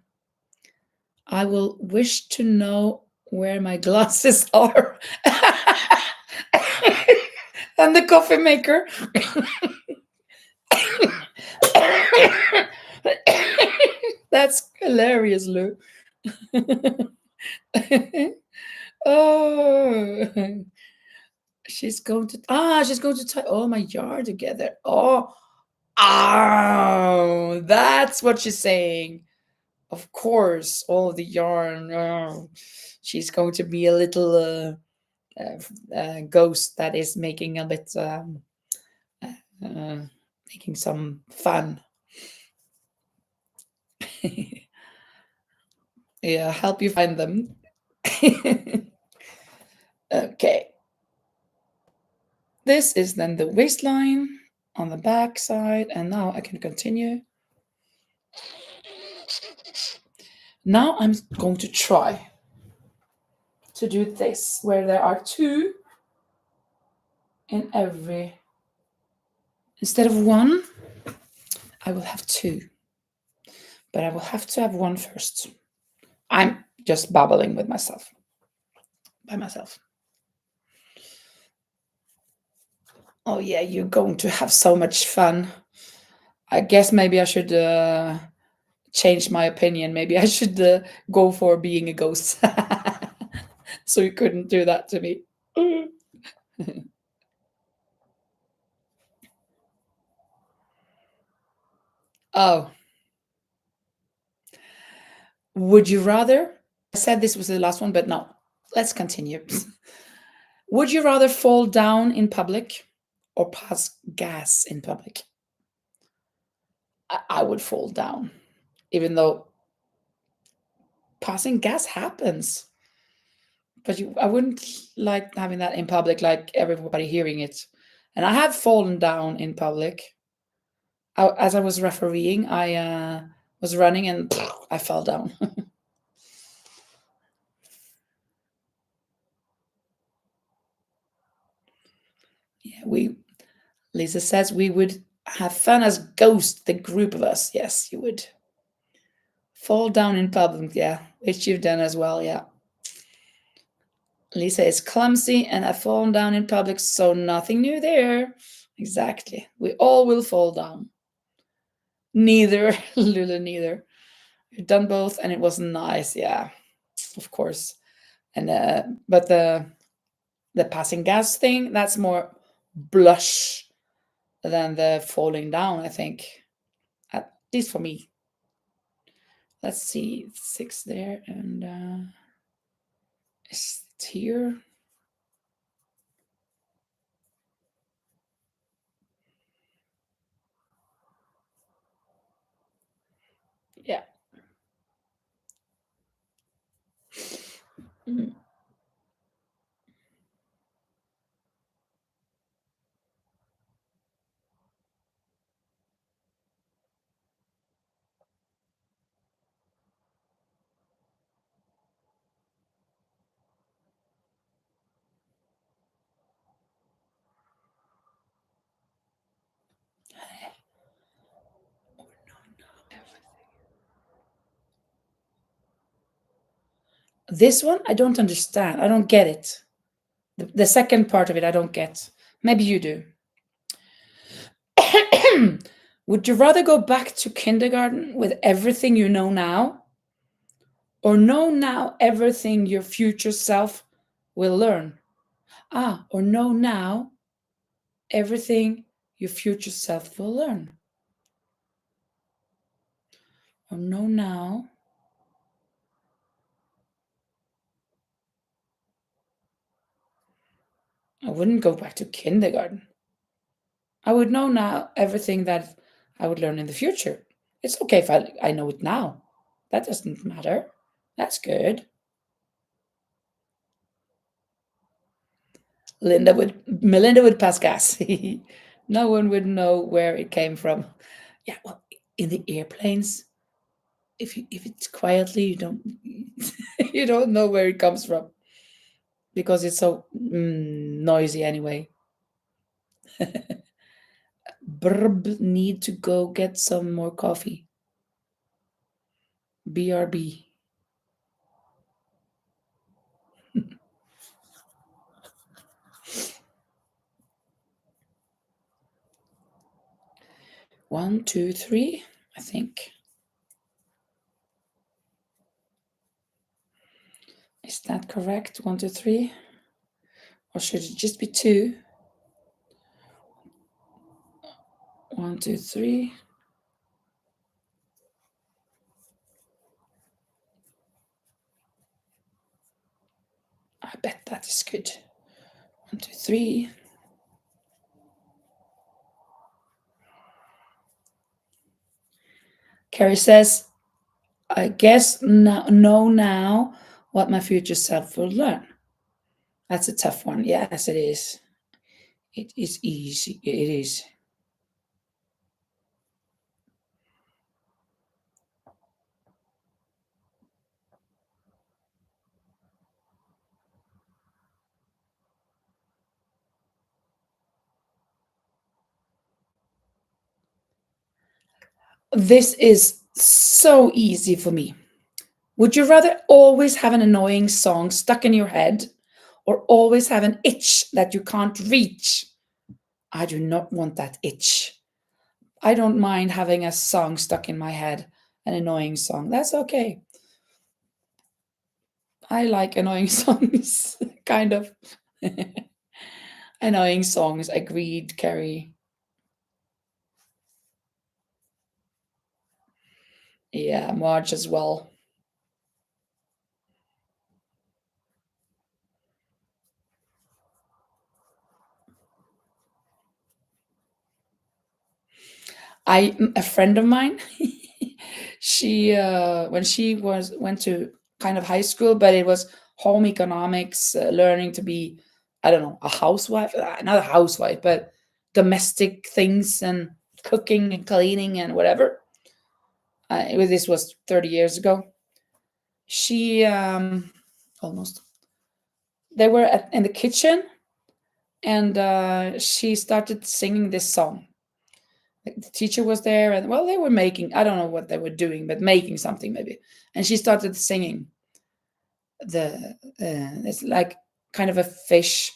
I will wish to know where my glasses are. And the coffee maker. That's hilarious, Lou. Oh, she's going to tie all my yarn together. Oh, that's what she's saying. Of course, all the yarn. Oh, she's going to be a little ghost that is making a bit, making some fun. Yeah, help you find them. Okay. This is then the waistline. on the back side, and now I can continue. Now I'm going to try to do this, where there are 2 in every, instead of 1, I will have 2, but I will have to have 1 first. I'm just babbling with myself, by myself. Oh yeah, you're going to have so much fun. I guess maybe I should change my opinion. Maybe I should go for being a ghost. So you couldn't do that to me. Oh, would you rather? I said this was the last one, but no, let's continue. Would you rather fall down in public or pass gas in public? I would fall down, even though passing gas happens. But I wouldn't like having that in public, like everybody hearing it. And I have fallen down in public. As I was refereeing, I was running and I fell down. Yeah, Lisa says we would have fun as ghosts, the group of us. Yes, you would. Fall down in public, yeah, which you've done as well, yeah. Lisa is clumsy and I've fallen down in public, so nothing new there. Exactly. We all will fall down. Neither, Lula, neither. You've done both and it was nice, yeah, of course. And but the passing gas thing, that's more blush than the falling down, I think. At least for me. Let's see, 6 there, and is it here? Yeah. Mm. This one, I don't understand. I don't get it. The second part of it, I don't get. Maybe you do. Would you rather go back to kindergarten with everything you know now, or know now everything your future self will learn? Or know now everything your future self will learn. Or know now. I wouldn't go back to kindergarten. I would know now everything that I would learn in the future. It's okay if I know it now. That doesn't matter. That's good. Melinda would pass gas. No one would know where it came from. Yeah, well, in the airplanes, if it's quietly, you don't you don't know where it comes from because it's so noisy anyway. Brb, need to go get some more coffee. BRB. One, two, three, I think. Is that correct? 1, 2, 3? Or should it just be 2? 1, 2, 3. I bet that is good. 1, 2, 3. Carrie says, I guess know now what my future self will learn. That's a tough one. Yes, it is. It is easy. It is. This is so easy for me. Would you rather always have an annoying song stuck in your head or always have an itch that you can't reach? I do not want that itch. I don't mind having a song stuck in my head, an annoying song. That's okay. I like annoying songs, kind of. Annoying songs, agreed, Carrie. Yeah, Marge as well. A friend of mine, she when she was went to kind of high school, but it was home economics, learning to be, I don't know, a housewife, not a housewife, but domestic things and cooking and cleaning and whatever. This was 30 years ago. She almost they were in the kitchen, and she started singing this song. Like, the teacher was there, and well, they were making, I don't know what they were doing, but making something maybe. And she started singing the it's like kind of a fish.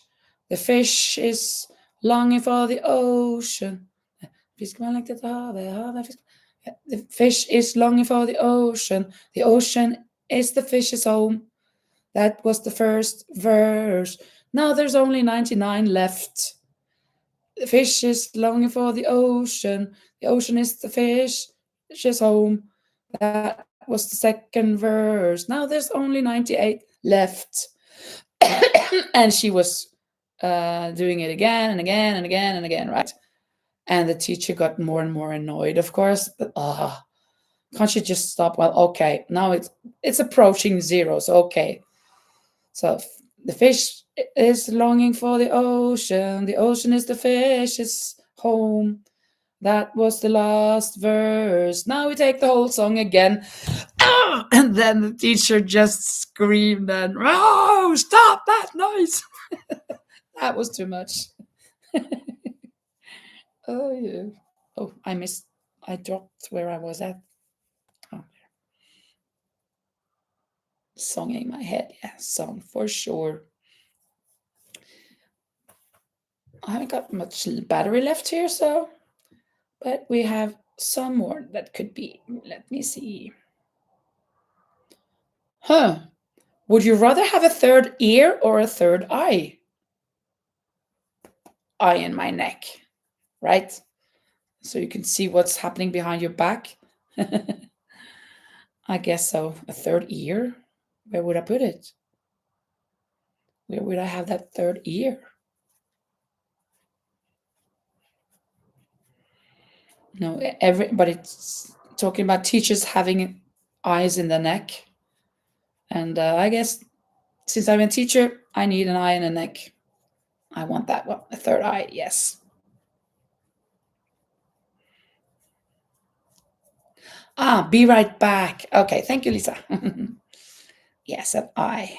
The fish is longing for the ocean. Fiskar like det havet, the fish is longing for the ocean. The ocean is the fish's home. That was the first verse. Now there's only 99 left. The fish is longing for the ocean. The ocean is the fish's home. That was the second verse. Now there's only 98 left. And she was doing it again and again and again and again, right? And the teacher got more and more annoyed, of course. But can't you just stop? Well, okay, now it's approaching zero, so okay. So the fish is longing for the ocean. The ocean is the fish's home. That was the last verse. Now we take the whole song again. And then the teacher just screamed and, oh, stop that noise. That was too much. Oh, yeah. Oh, I dropped where I was at. Oh, song in my head. Yeah, song for sure. I haven't got much battery left here, so, but we have some more that could be. Let me see. Huh. Would you rather have a third ear or a third eye? Eye in my neck, right? So you can see what's happening behind your back. I guess so. A third ear? Where would I put it? Where would I have that third ear? No, everybody's talking about teachers having eyes in the neck. And I guess since I'm a teacher, I need an eye and a neck. I want that one. A third eye, yes. Be right back. Okay, thank you, Lisa. Yes, an eye.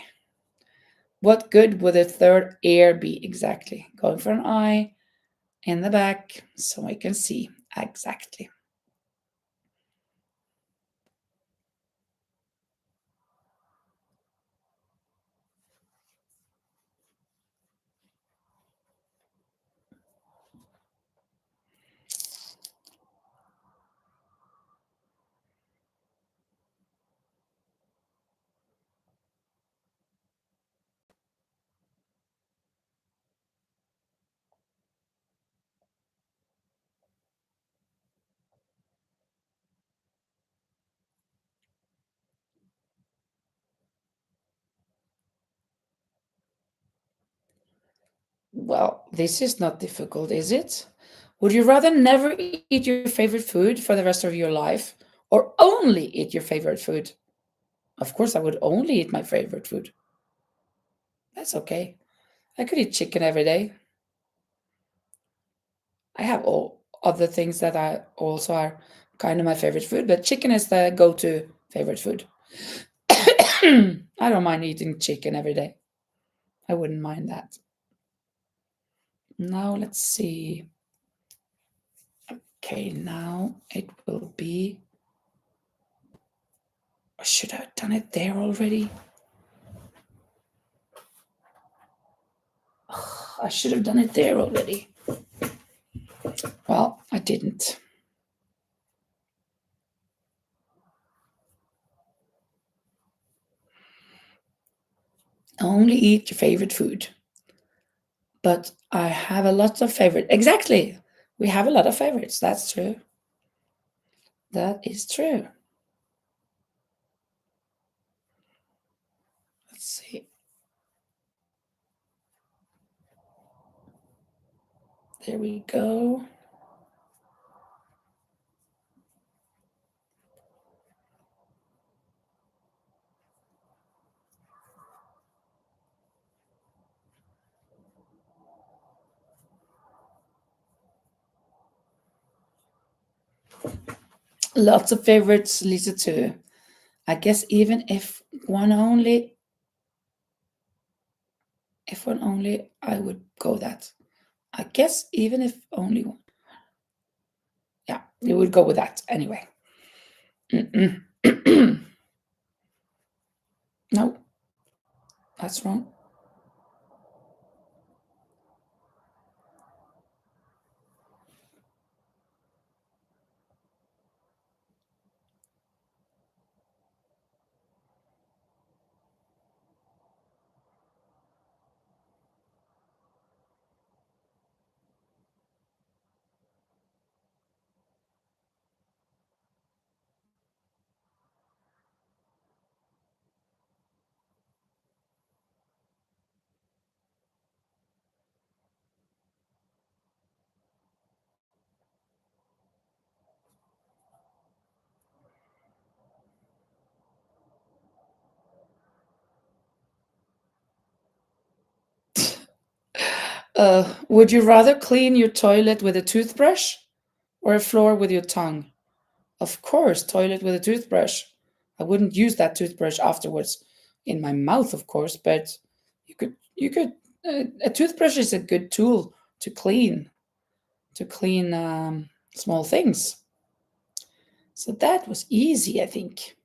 What good would a third ear be exactly? Going for an eye in the back so I can see exactly. Well, this is not difficult, is it? Would you rather never eat your favorite food for the rest of your life or only eat your favorite food? Of course, I would only eat my favorite food. That's okay. I could eat chicken every day. I have all other things that I also are kind of my favorite food, but chicken is the go to favorite food. I don't mind eating chicken every day. I wouldn't mind that. Now let's see. Okay, now it will be. Or should I have done it there already? Ugh, I should have done it there already. Well, I didn't. Only eat your favorite food. But I have a lot of favorite. Exactly. We have a lot of favorites. That's true. That is true. Let's see. There we go. Lots of favorites, Lisa, too. I guess even if one only, I would go that. I guess even if only one. Yeah, you would go with that anyway. No, that's wrong. Would you rather clean your toilet with a toothbrush or a floor with your tongue? Of course, toilet with a toothbrush. I wouldn't use that toothbrush afterwards in my mouth, of course, but you could. A toothbrush is a good tool to clean small things. So that was easy, I think.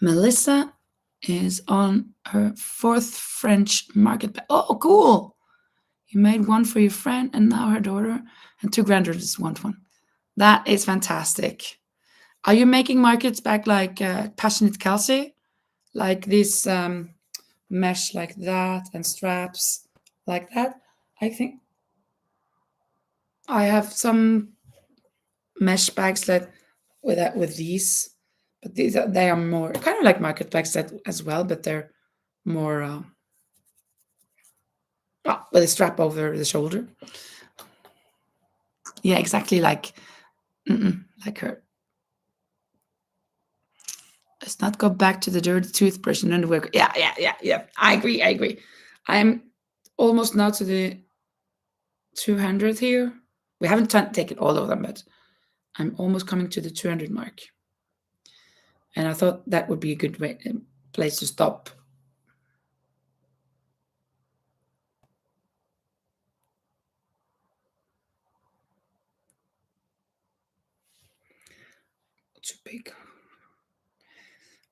Melissa is on her fourth French market. Oh, cool! You made one for your friend, and now her daughter and two granddaughters want one. That is fantastic. Are you making markets back like Passionate Kelsey? Like this mesh like that and straps like that? I think I have some mesh bags that with these, but they are more kind of like market bags that as well, but they're more with a strap over the shoulder. Yeah, exactly like her. Let's not go back to the dirty toothbrush and underwear. Yeah. I agree. I agree. I'm almost now to the 200 here. We haven't taken all of them, but I'm almost coming to the 200 mark. And I thought that would be a good place to stop. Too big.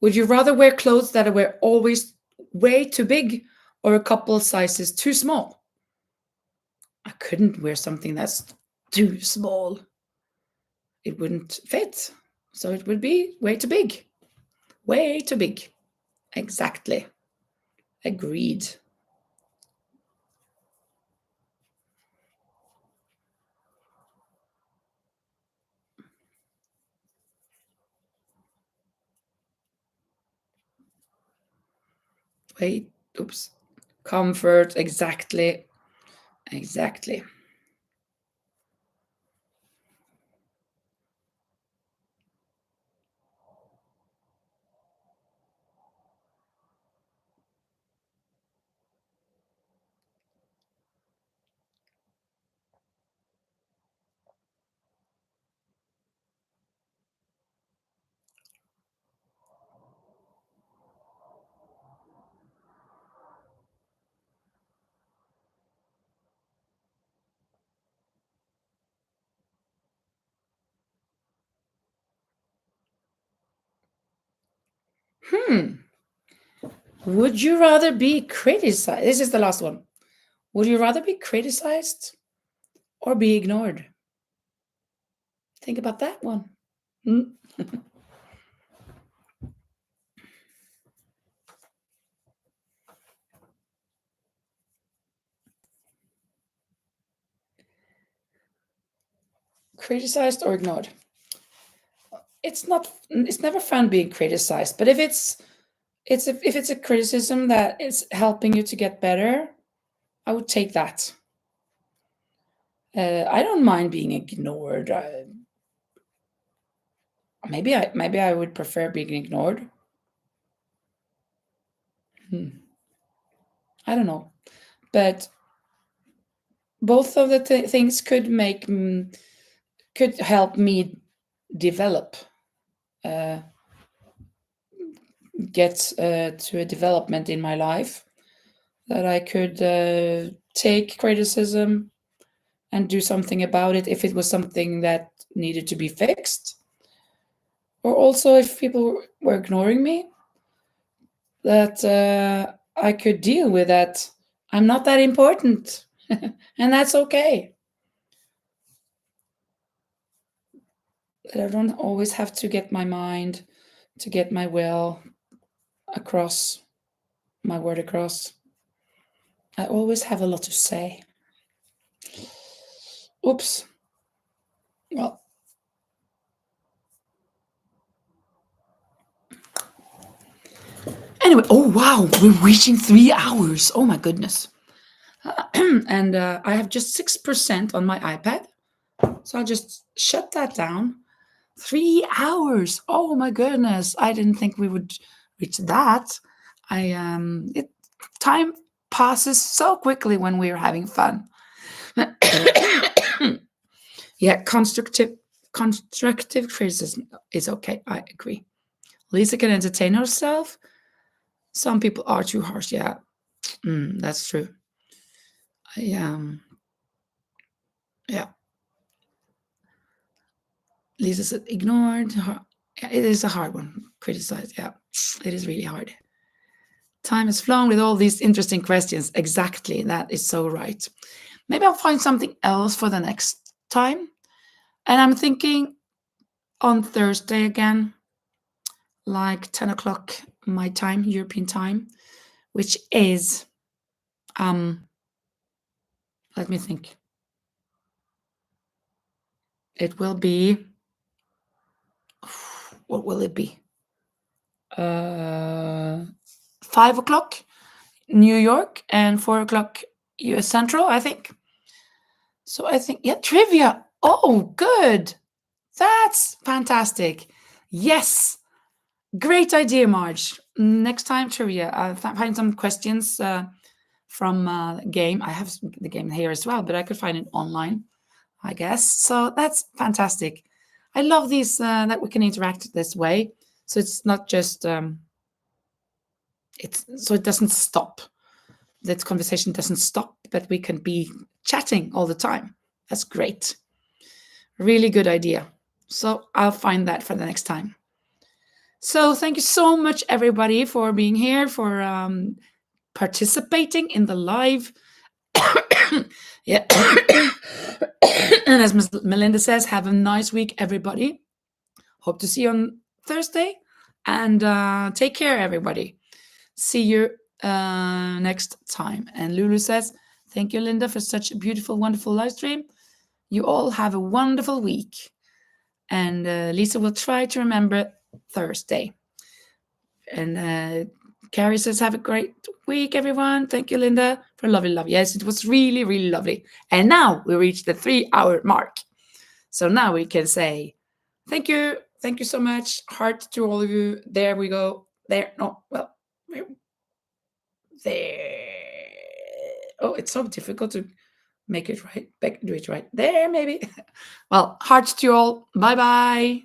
Would you rather wear clothes that were always way too big or a couple sizes too small? I couldn't wear something that's too small. It wouldn't fit. So it would be way too big. Way too big. Exactly. Agreed. Wait, oops. Comfort, exactly. Exactly. Hmm. Would you rather be criticized? This is the last one. Would you rather be criticized or be ignored? Think about that one. Hmm. Criticized or ignored? It's not. It's never fun being criticized. But if it's a criticism that is helping you to get better, I would take that. I don't mind being ignored. Maybe I would prefer being ignored. Hmm. I don't know, but both of the things could could help me develop, uh, get to a development in my life that I could take criticism and do something about it if it was something that needed to be fixed, or also if people were ignoring me, that I could deal with that. I'm not that important, and that's okay. That I don't always have to get my mind, to get my will across, my word across. I always have a lot to say. Oops. Well, anyway, oh wow, we're reaching 3 hours. Oh my goodness. And I have just 6% on my iPad. So I'll just shut that down. 3 hours. Oh my goodness. I didn't think we would reach that. Time passes so quickly when we're having fun. Yeah, constructive criticism is okay. I agree. Lisa can entertain herself. Some people are too harsh. Yeah, that's true. I, yeah. Lisa said ignored. Yeah, it is a hard one. Criticized. Yeah, it is really hard. Time has flown with all these interesting questions. Exactly. That is so right. Maybe I'll find something else for the next time. And I'm thinking on Thursday again, like 10 o'clock my time, European time, which is, um, let me think. It will be, what will it be? Uh, 5 o'clock New York and 4 o'clock US Central, I think. So I think, yeah, trivia. Oh, good. That's fantastic. Yes. Great idea, Marge. Next time, trivia. I'll find some questions from the game. I have the game here as well, but I could find it online, I guess. So that's fantastic. I love these that we can interact this way. So it's not just it's so it doesn't stop. That conversation doesn't stop, but we can be chatting all the time. That's great. Really good idea. So I'll find that for the next time. So thank you so much, everybody, for being here, for participating in the live. Yeah. And as Melinda says, have a nice week, everybody. Hope to see you on Thursday. And take care, everybody. See you next time. And Lulu says, thank you, Linda, for such a beautiful, wonderful live stream. You all have a wonderful week. And Lisa will try to remember Thursday. And Carrie says, have a great week, everyone. Thank you, Linda, for lovely love. Yes, it was really, really lovely. And now we reached the 3 hour mark. So now we can say, thank you. Thank you so much. Heart to all of you. There we go. There. No, well, there. Oh, it's so difficult to make it right. Do it right. There, maybe. Well, hearts to you all. Bye bye.